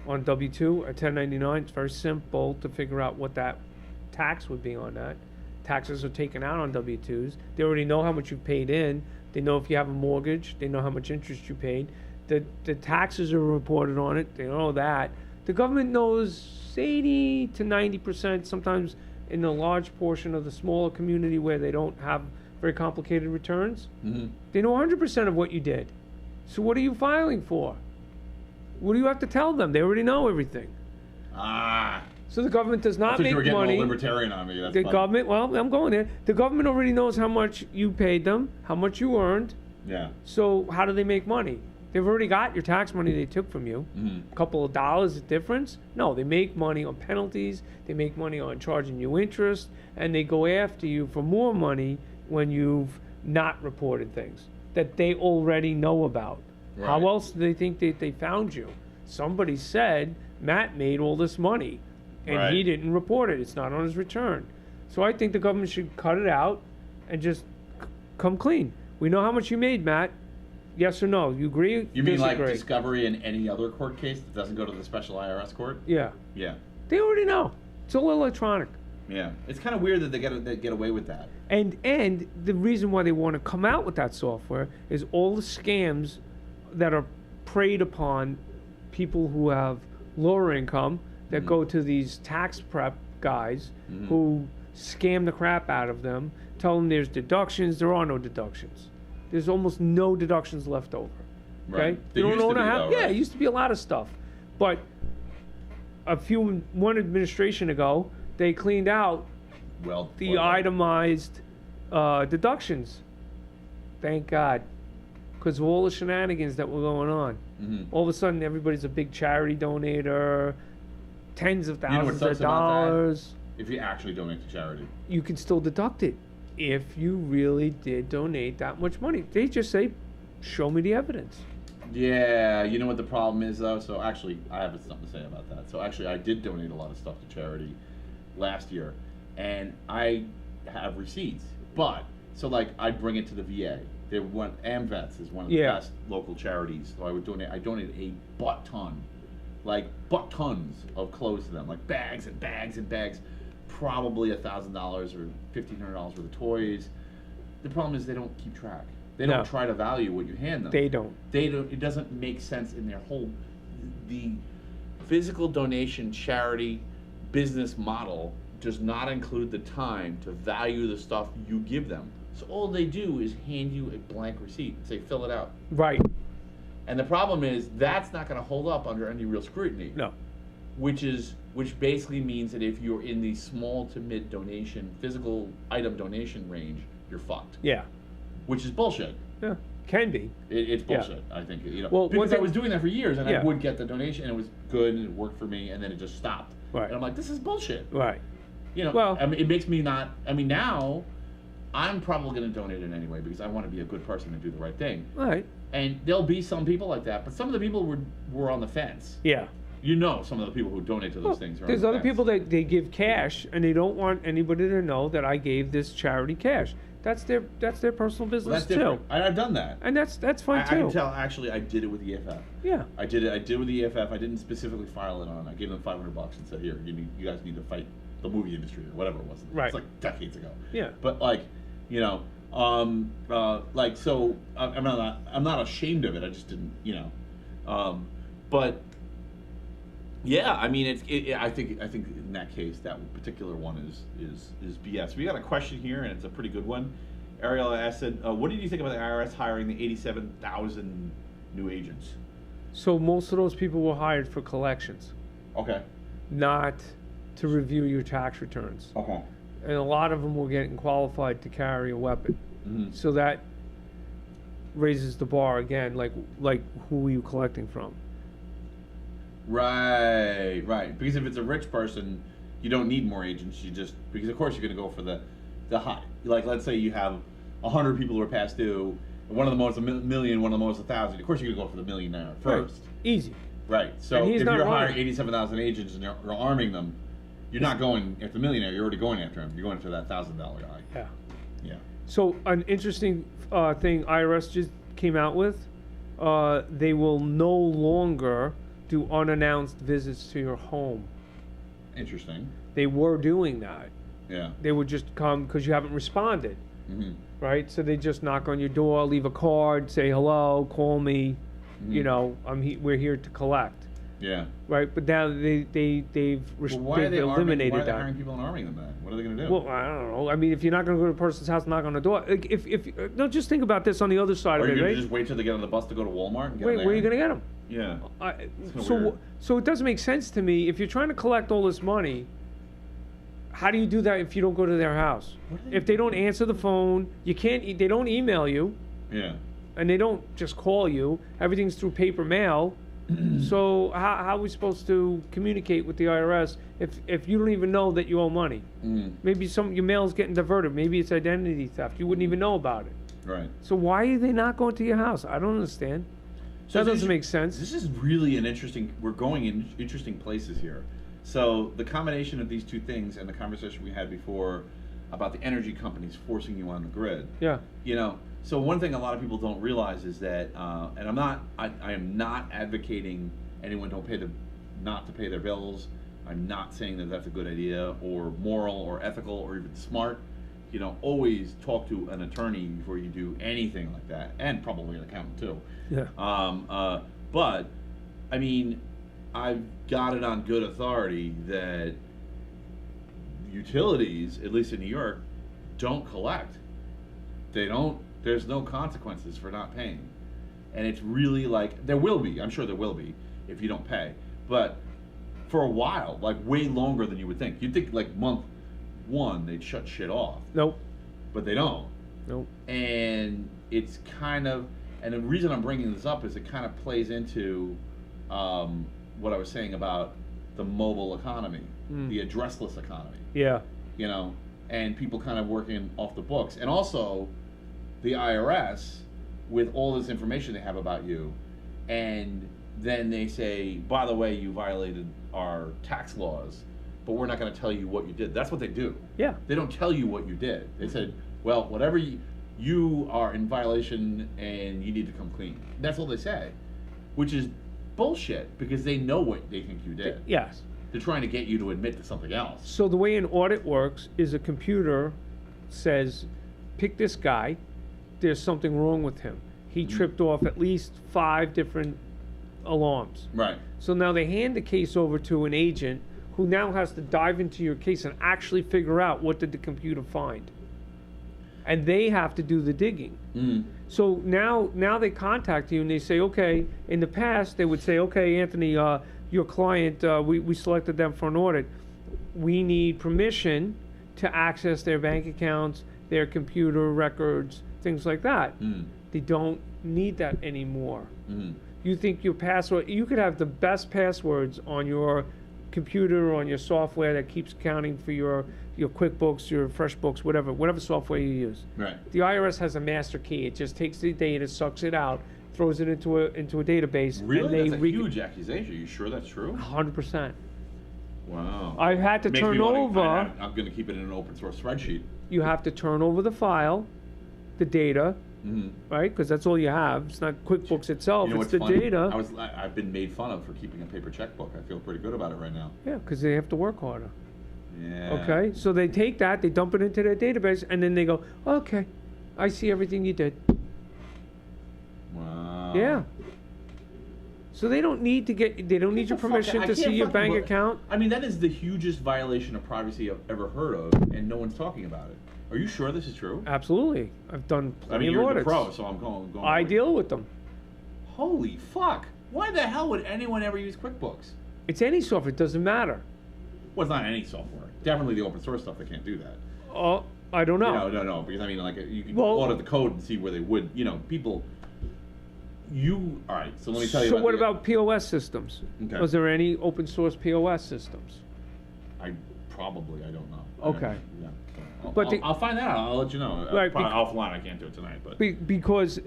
on W-2 or 1099, it's very simple to figure out what that tax would be on that. Taxes are taken out on W-2s. They already know how much you paid in. They know if you have a mortgage. They know how much interest you paid. The taxes are reported on it. They know that. The government knows 80 to 90%, sometimes in a large portion of the smaller community where they don't have very complicated returns. They know 100% of what you did. So what are you filing for? What do you have to tell them? They already know everything. So the government does not make you were getting money. all libertarian on me. That's the fun. government, well, I'm going there. The government already knows how much you paid them, how much you earned. Yeah. So how do they make money? They've already got your tax money they took from you. A couple of dollars difference? No, they make money on penalties. They make money on charging you interest, and they go after you for more money when you've not reported things that they already know about. Right. How else do they think they found you? Somebody said Matt made all this money, and he didn't report it. It's not on his return. So I think the government should cut it out and just come clean. We know how much you made, Matt. Yes or no? You agree? You mean Disagree? like discovery in any other court case that doesn't go to the special IRS court? Yeah. Yeah. They already know. It's all electronic. Yeah. It's kind of weird that they get away with that. And the reason why they want to come out with that software is all the scams that are preyed upon people who have lower income that go to these tax prep guys who scam the crap out of them, tell them there's deductions. There are no deductions. There's almost no deductions left over. Okay? Right. They don't used to own be, a house. though, Yeah, right? it used to be a lot of stuff. But one administration ago, they cleaned out the itemized deductions. Thank God. Because of all the shenanigans that were going on. All of a sudden, everybody's a big charity donator, tens of thousands of dollars. If you actually donate to charity. You can still deduct it if you really did donate that much money. They just say, show me the evidence. Yeah, you know what the problem is though? So actually, I have something to say about that. So actually, I did donate a lot of stuff to charity last year, and I have receipts. But, so like, I'd bring it to the VA. AmVets is one of the best local charities. So I donated a butt-ton, like butt-tons of clothes to them, like bags and bags and bags, probably $1,000 or $1,500 worth of toys. The problem is they don't keep track. They don't try to value what you hand them. They don't. It doesn't make sense in their whole, the physical donation charity business model does not include the time to value the stuff you give them. So all they do is hand you a blank receipt and say, fill it out. Right. And the problem is that's not going to hold up under any real scrutiny. No. Which basically means that if you're in the small to mid donation, physical item donation range, you're fucked. Yeah. Which is bullshit. Yeah. Can be. It's bullshit, I think. Well, because I was doing that for years, and yeah. I would get the donation, and it was good, and it worked for me, and then it just stopped. Right. And I'm like, this is bullshit. Right. Well, I mean, it makes me not. I mean, now I'm probably going to donate it anyway because I want to be a good person and do the right thing. Right. And there'll be some people like that, but some of the people were on the fence. Yeah. Some of the people who donate to those things. There's other people that they give cash, and they don't want anybody to know that I gave this charity cash. That's their personal business too. Different. I've done that. And that's fine too. I can tell. Actually, I did it with the EFF. Yeah. I did it with the EFF. I didn't specifically file it on. I gave them $500 and said, "Here, you guys need to fight the movie industry or whatever it was." Right. It's like decades ago. Yeah. But like, so I'm not ashamed of it. I just didn't, but yeah, I mean, I think in that case, that particular one is BS. We got a question here, and it's a pretty good one. Ariel asked, "What did you think about the IRS hiring the 87,000 new agents?" So most of those people were hired for collections. Okay. Not to review your tax returns. Okay. And a lot of them were getting qualified to carry a weapon. Mm-hmm. So that raises the bar again, like who are you collecting from? Right. Because if it's a rich person, you don't need more agents. Because of course you're going to go for the high. Like, let's say you have 100 people who are past due, and one of them owes $1 million, one of them owes 1,000. Of course you're going to go for the millionaire first. Right. Easy. Right. So if you're hiring 87,000 agents and you're arming them, you're not going after the millionaire. You're already going after him. You're going after that $1,000 guy. Yeah. Yeah. So an interesting thing IRS just came out with, they will no longer do unannounced visits to your home. Interesting. They were doing that. Yeah. They would just come because you haven't responded. Mm-hmm. Right? So they just knock on your door, leave a card, say hello, call me. Mm-hmm. We're here to collect. Yeah. Right, but now they've eliminated why are they that. hiring people and arming them then? What are they going to do? Well, I don't know. I mean, if you're not going to go to a person's house, knock on the door. Like, if no, just think about this on the other side or of it, you're right? going to just wait till they get on the bus to go to Walmart and get Wait, them where are you going to get them? Yeah. So it doesn't make sense to me. If you're trying to collect all this money, how do you do that if you don't go to their house? If they don't answer the phone, you can't. They don't email you. Yeah. And they don't just call you. Everything's through paper mail. So how are we supposed to communicate with the IRS if you don't even know that you owe money? Mm. Maybe your mail's getting diverted. Maybe it's identity theft. You wouldn't even know about it. Right. So why are they not going to your house? I don't understand. So that doesn't make sense. This is really an interesting. We're going in interesting places here. So the combination of these two things and the conversation we had before about the energy companies forcing you on the grid. Yeah. So one thing a lot of people don't realize is that, and I am not advocating anyone not to pay their bills. I'm not saying that that's a good idea or moral or ethical or even smart. Always talk to an attorney before you do anything like that, and probably an accountant too. Yeah. But I mean, I've got it on good authority that utilities, at least in New York, don't collect. They don't. There's no consequences for not paying. And it's really like, there will be, I'm sure there will be, if you don't pay. But for a while, like way longer than you would think. You'd think like month one, they'd shut shit off. Nope. But they don't. Nope. And it's kind of, and the reason I'm bringing this up is it kind of plays into what I was saying about the mobile economy, the addressless economy. Yeah. And people kind of working off the books. And also, the IRS, with all this information they have about you, and then they say, by the way, you violated our tax laws, but we're not going to tell you what you did. That's what they do. Yeah. They don't tell you what you did. They said, well, whatever you are in violation and you need to come clean. That's all they say, which is bullshit because they know what they think you did. Yes. They're trying to get you to admit to something else. So the way an audit works is a computer says, pick this guy, there's something wrong with him. He tripped off at least 5 different alarms. Right. So now they hand the case over to an agent who now has to dive into your case and actually figure out what did the computer find. and they have to do the digging. So now they contact you and they say, okay, in the past they would say, okay, Anthony, your client, we selected them for an audit. We need permission to access their bank accounts, their computer records, things like that. They don't need that anymore. You think your password, you could have the best passwords on your computer, on your software that keeps accounting for your QuickBooks, your FreshBooks, whatever software you use. Right. The IRS has a master key. It just takes the data, sucks it out, throws it into a database. Really? And That's a huge accusation. Are you sure that's true? 100%. Wow. I've had to turn over. I'm going to keep it in an open source spreadsheet. You have to turn over the file, the data, right? Because that's all you have. It's not QuickBooks itself. You know it's what's the funny? data. I've been made fun of for keeping a paper checkbook. I feel pretty good about it right now. Yeah, because they have to work harder. Yeah. Okay, so they take that, they dump it into their database, and then they go, okay, I see everything you did. Wow. Yeah. So they don't need your permission to see your bank account. I mean, that is the hugest violation of privacy I've ever heard of, and no one's talking about it. Are you sure this is true? Absolutely. I've done plenty of audits. You're the pro, so I'm going. I deal with them. Holy fuck! Why the hell would anyone ever use QuickBooks? It's any software. It doesn't matter. Well, it's not any software. Definitely the open source stuff. They can't do that. Oh, I don't know. No. Because I mean, like, you can audit the code and see where they would. People. All right. So let me tell you. So what about POS systems? Okay. Was there any open source POS systems? I don't know. Okay. But I'll find that out. I'll let you know. Right, Probably offline. I can't do it tonight, but because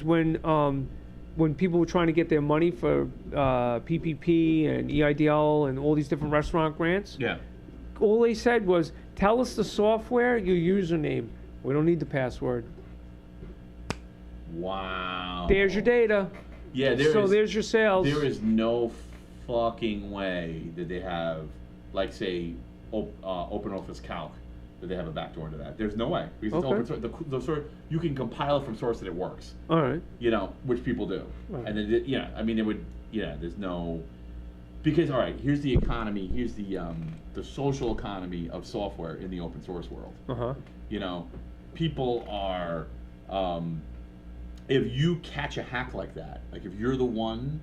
when people were trying to get their money for PPP and EIDL and all these different restaurant grants, all they said was, "Tell us the software, your username. We don't need the password." Wow. There's your data. Yeah. There's your sales. There is no fucking way that they have, like, say, Open Office Calc, that they have a backdoor into that. There's no way, because it's open source. The sort, you can compile it from source that it works. All right. Which people do. Right. And then I mean, it would. Yeah. There's no. Because all right, here's the economy. Here's the social economy of software in the open source world. People are. If you catch a hack like that, like if you're the one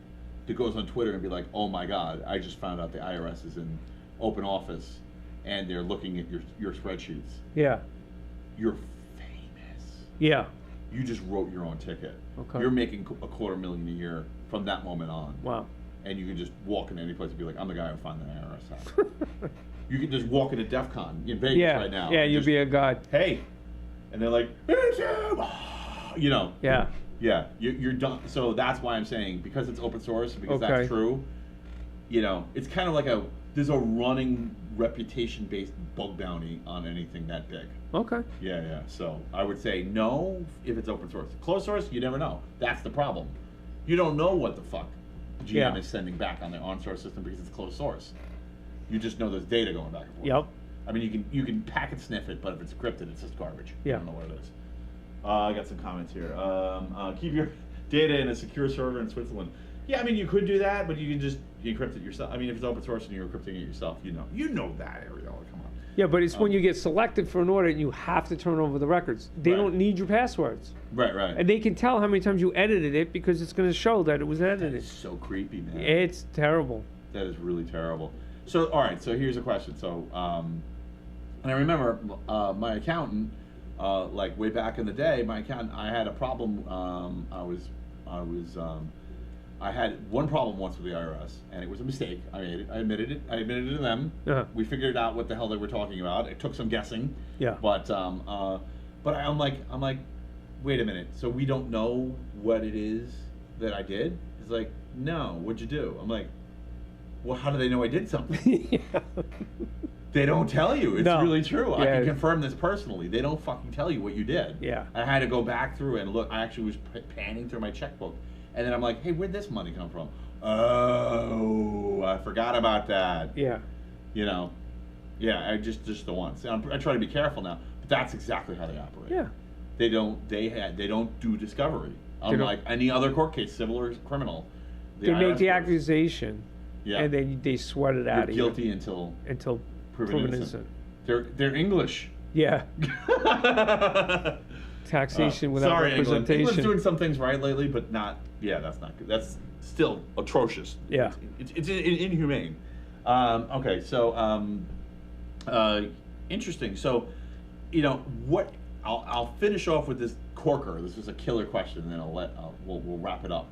that goes on Twitter and be like, "Oh my God, I just found out the IRS is in Open Office, and they're looking at your spreadsheets." Yeah. You're famous. Yeah. You just wrote your own ticket. Okay. You're making $250,000 a year from that moment on. Wow. And you can just walk into any place and be like, "I'm the guy who found the IRS hack." You can just walk into DEF CON in Vegas right now. Yeah, you'd be a god. Hey. And they're like, "It's him!" Yeah. Yeah, you're done. So that's why I'm saying, because it's open source, because that's true, it's kind of like there's a running reputation-based bug bounty on anything that big. Okay. Yeah. So I would say no if it's open source. Closed source, you never know. That's the problem. You don't know what the fuck GM is sending back on their on-source system because it's closed source. You just know there's data going back and forth. Yep. I mean, you can packet sniff it, but if it's encrypted, it's just garbage. Yeah. I don't know what it is. I got some comments here. Keep your data in a secure server in Switzerland. Yeah, I mean, you could do that, but you can just encrypt it yourself. I mean, if it's open source and you're encrypting it yourself, you know that, Ariel. Come on. Yeah, but it's when you get selected for an audit, you have to turn over the records. They don't need your passwords. Right. And they can tell how many times you edited it because it's going to show that it was edited. That is so creepy, man. It's terrible. That is really terrible. So, all right. So here's a question. So, and I remember my accountant. Like way back in the day, my accountant, I had a problem. I had one problem once with the IRS, and it was a mistake. I made it. I admitted it. I admitted it to them. We figured out what the hell they were talking about. It took some guessing. Yeah. But I'm like, wait a minute. So we don't know what it is that I did? It's like, no. What'd you do? I'm like, well, how do they know I did something? They don't tell you. It's really true. I can confirm this personally. They don't fucking tell you what you did. Yeah. I had to go back through and look. I actually was panning through my checkbook. And then I'm like, hey, where'd this money come from? Oh, I forgot about that. Yeah. Yeah, I just the once. I try to be careful now. But that's exactly how they operate. Yeah. They don't do discovery. Unlike any other court case, civil or criminal. They make the accusation. Yeah. And then they sweat it out of you. You're guilty until proven innocent. They're English. Yeah. Taxation without sorry, representation. England's doing some things right lately, but not. Yeah, that's not good. That's still atrocious. Yeah. It's inhumane. Okay, so interesting. So, what? I'll finish off with this corker. This was a killer question, and then we'll wrap it up.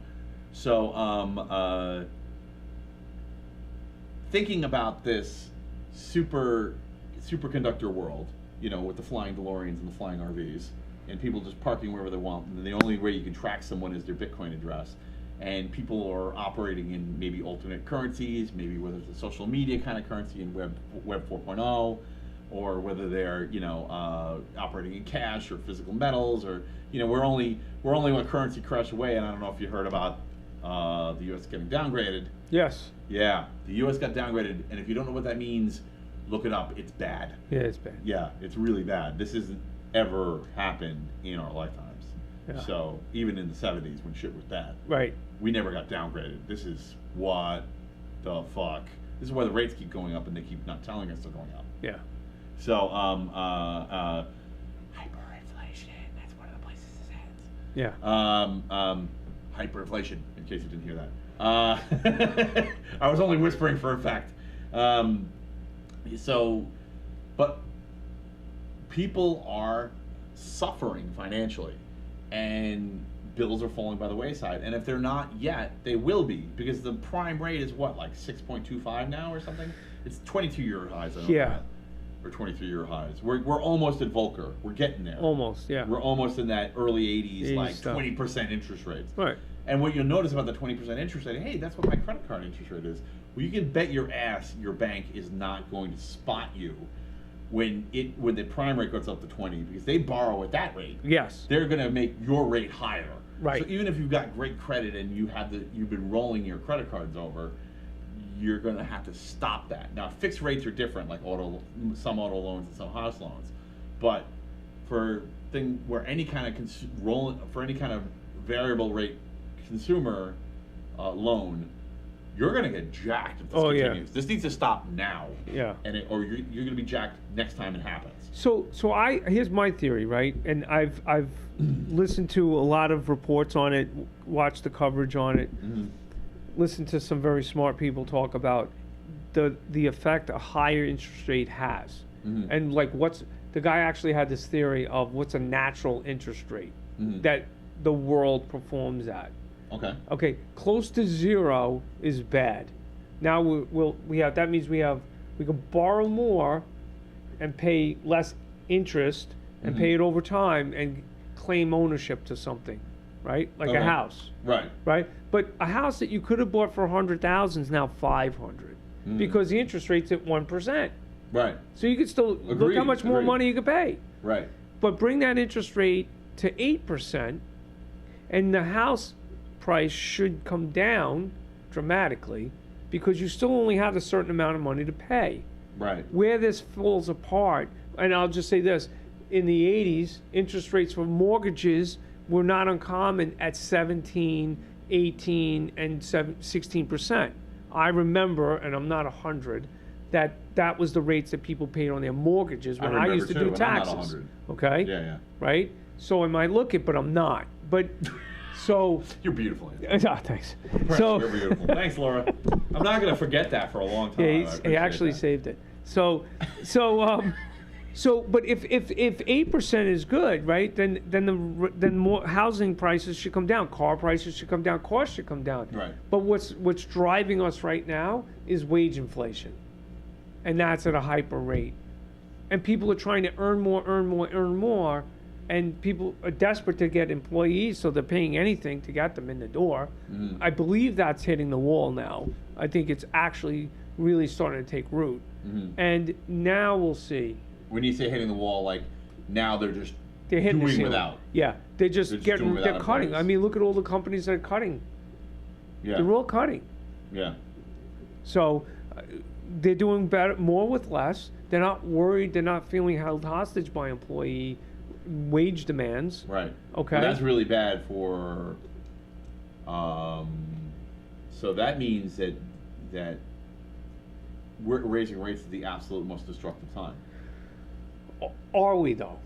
So, thinking about this superconductor world, with the flying DeLoreans and the flying RVs, and people just parking wherever they want, and the only way you can track someone is their Bitcoin address, and people are operating in maybe alternate currencies, maybe whether it's a social media kind of currency in Web 4.0, or whether they're operating in cash or physical metals, or we're only one currency crash away. And I don't know if you heard about the U.S. getting downgraded. Yes. Yeah, the U.S. got downgraded, and if you don't know what that means, look it up. It's bad. Yeah, it's bad. Yeah, it's really bad. This hasn't ever happened in our lifetimes. Yeah. So even in the 70s when shit was bad, Right. we never got downgraded. This is what the fuck. This is why the rates keep going up, and they keep not telling us they're going up. Yeah. So hyperinflation. That's one of the places it's heads. Yeah. Hyperinflation. In case you didn't hear that. I was only whispering for effect. But people are suffering financially, and bills are falling by the wayside. And if they're not yet, they will be, because the prime rate is what, like 6.25 now or something? It's 22-year highs. I don't know, or 23-year highs. We're almost at Volcker. We're getting there. Almost, yeah. We're almost in that early 80s, like stuff. 20% interest rates. Right. And what you'll notice about the 20% interest rate, hey, that's what my credit card interest rate is. Well, you can bet your ass your bank is not going to spot you when the prime rate goes up to 20, because they borrow at that rate. Yes. They're going to make your rate higher. Right. So even if you've got great credit and you've been rolling your credit cards over, you're going to have to stop that. Now, fixed rates are different, like some auto loans and some house loans, but for any kind of variable rate consumer loan, you're going to get jacked if this continues. This needs to stop now. Yeah. Or you're going to be jacked next time it happens. So here's my theory, right? And I've listened to a lot of reports on it, watched the coverage on it, listened to some very smart people talk about the effect a higher interest rate has, and like the guy actually had this theory of what's a natural interest rate that the world performs at. Okay, close to zero is bad. Now that means we can borrow more and pay less interest and pay it over time and claim ownership to something, right? Like a house. Right? But a house that you could have bought for $100,000 is now $500 because the interest rate's at 1%. Right. So you could still look how much more money you could pay. Right. But bring that interest rate to 8%, and the house price should come down dramatically because you still only have a certain amount of money to pay. Right. Where this falls apart, and I'll just say this, in the 80s, interest rates for mortgages were not uncommon at 17, 18, and 16%. I remember, and I'm not 100, that was the rates that people paid on their mortgages when I used to do taxes. I'm not 100. Okay? Yeah. Right? So I might look it, but I'm not. But so you're beautiful. Thanks. So you're beautiful. Thanks, Laura. I'm not going to forget that for a long time. Yeah, he actually saved it. So, but if 8% is good, right? Then more housing prices should come down, car prices should come down, costs should come down. Right. But what's driving us right now is wage inflation, and that's at a hyper rate, and people are trying to earn more, and people are desperate to get employees, so they're paying anything to get them in the door. I believe that's hitting the wall now. I think it's actually really starting to take root, and now we'll see. When you say hitting the wall, like now they're hitting doing without. Yeah, they're cutting. Employees. I mean, look at all the companies that are cutting. Yeah. They're all cutting. Yeah. So they're doing better, more with less. They're not worried. They're not feeling held hostage by employee wage demands. Right. Okay. Well, that's really bad for. So that means that we're raising rates at the absolute most destructive time. are we though?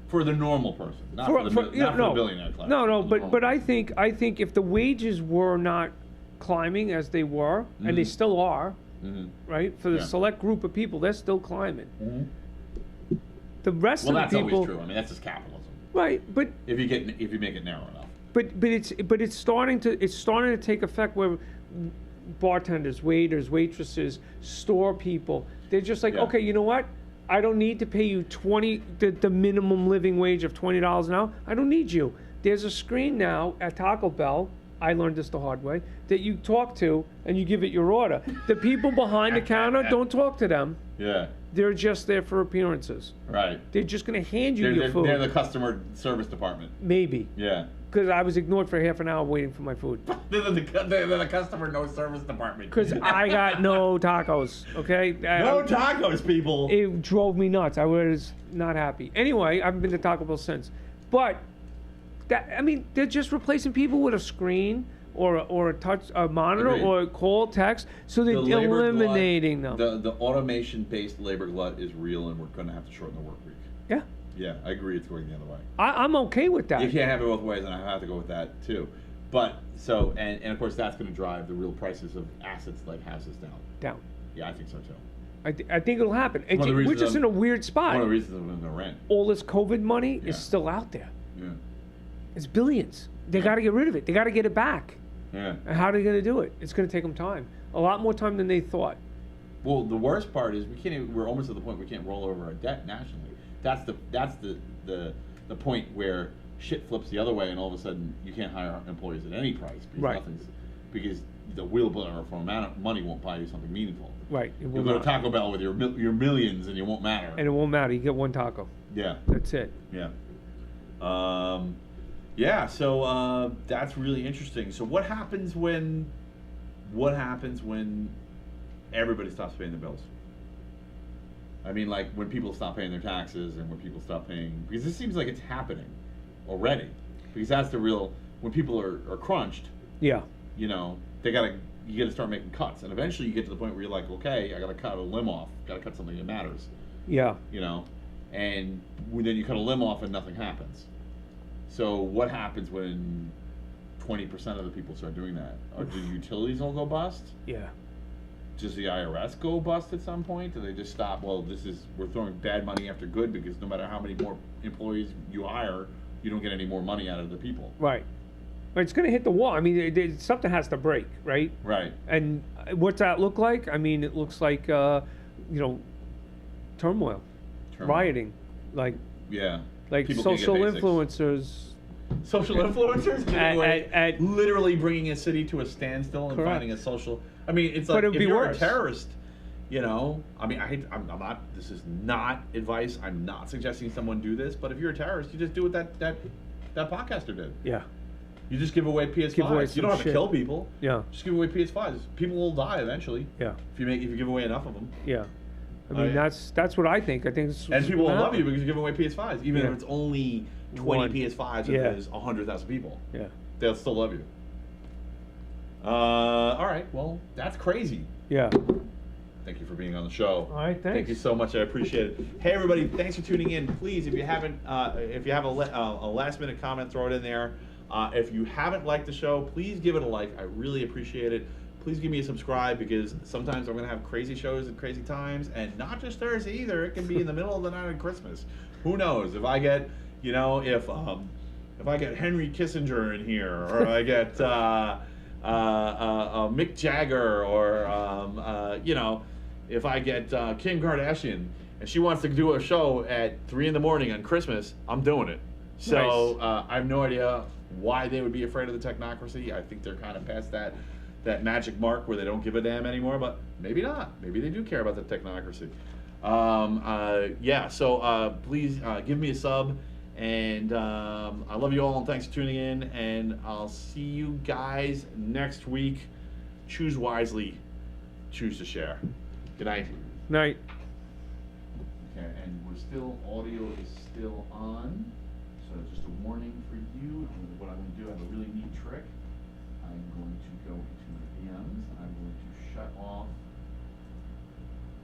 For the normal person, not for the billionaire class. No, but I think if the wages were not climbing as they were, Mm-hmm. and they still are, Mm-hmm. right? For the select group of people, they're still climbing. Mm-hmm. The rest of the people, always true. I mean, that's just capitalism. right? But If you make it narrow enough. but it's starting to take effect where bartenders, waiters, waitresses, store people, they're just like, Yeah. okay, you know what? I don't need to pay you the minimum living wage of $20 an hour. I don't need you. There's a screen now at Taco Bell. I learned this the hard way, that you talk to and you give it your order. The people behind the counter, don't talk to them. Yeah. They're just there for appearances. Right. They're just going to hand you your food. They're the customer service department. Maybe. Yeah. Because I was ignored for half an hour waiting for my food. They're the customer no service department. Because I got no tacos, okay? No tacos, people. It drove me nuts. I was not happy. Anyway, I haven't been to Taco Bell since. But, they're just replacing people with a screen or a monitor Agreed. or call, text. So they're eliminating them. The automation-based labor glut is real, and we're going to have to shorten the work week. Yeah. Yeah, I agree. It's going the other way. I'm okay with that. You can't have it both ways, and I have to go with that too. But and of course that's going to drive the real prices of assets like houses down. Yeah, I think so too. I think it'll happen. We're just in a weird spot. One of the reasons I'm in the rent. All this COVID money is still out there. Yeah. It's billions. They got to get rid of it. They got to get it back. Yeah. And how are they going to do it? It's going to take them time. A lot more time than they thought. Well, the worst part is we're almost at the point we can't roll over our debt nationally. That's the point where shit flips the other way, and all of a sudden you can't hire employees at any price because the wheelbarrow for amount of money won't buy you something meaningful. Right. You'll go to Taco Bell with your millions, and you won't matter. And it won't matter. You get one taco. Yeah. That's it. Yeah. Yeah. So that's really interesting. So what happens when everybody stops paying their bills? I mean, like when people stop paying their taxes and when people stop paying, because this seems like it's happening already. Because that's the real, when people are crunched, Yeah. you gotta start making cuts. And eventually you get to the point where you're like, okay, I gotta cut a limb off, gotta cut something that matters. Yeah. And then you cut a limb off and nothing happens. So what happens when 20% of the people start doing that? Do utilities all go bust? Yeah. Does the IRS go bust at some point? Do they just stop? Well, we're throwing bad money after good, because no matter how many more employees you hire, you don't get any more money out of the people. Right. But it's going to hit the wall. I mean, something has to break, right? Right. And what's that look like? I mean, it looks like, turmoil, rioting, like People social can't get basics. influencers. Social influencers literally bringing a city to a standstill and Correct. finding a social. I mean, it's like if you're a terrorist, I mean, I'm not. This is not advice. I'm not suggesting someone do this. But if you're a terrorist, you just do what that podcaster did. Yeah. You just give away PS5s. Give away you don't have to kill people. Yeah. Just give away PS5s. People will die eventually. Yeah. If you give away enough of them. Yeah. I mean, that's what I think. I think it's and people will love you because you give away PS5s, even if it's only 20 One. PS5s and there's 100,000 people. Yeah. They'll still love you. All right. Well, that's crazy. Yeah. Thank you for being on the show. All right. Thanks. Thank you so much. I appreciate it. Hey, everybody. Thanks for tuning in. Please, if you have a last minute comment, throw it in there. If you haven't liked the show, please give it a like. I really appreciate it. Please give me a subscribe, because sometimes I'm going to have crazy shows at crazy times, and not just Thursday either. It can be in the middle of the night on Christmas. Who knows? If I get, if I get Henry Kissinger in here, or I get Mick Jagger, or if I get Kim Kardashian, and she wants to do a show at 3 a.m. on Christmas, I'm doing it. So I have no idea why they would be afraid of the technocracy. I think they're kind of past that magic mark where they don't give a damn anymore, but maybe not. Maybe they do care about the technocracy. So please give me a sub, and I love you all, and thanks for tuning in, and I'll see you guys next week. Choose wisely, choose to share. Good night. Night. Okay, and audio is still on, so just a warning for you. What I'm going to do, I have a really neat trick. I'm going to go into my VMs, and I'm going to shut off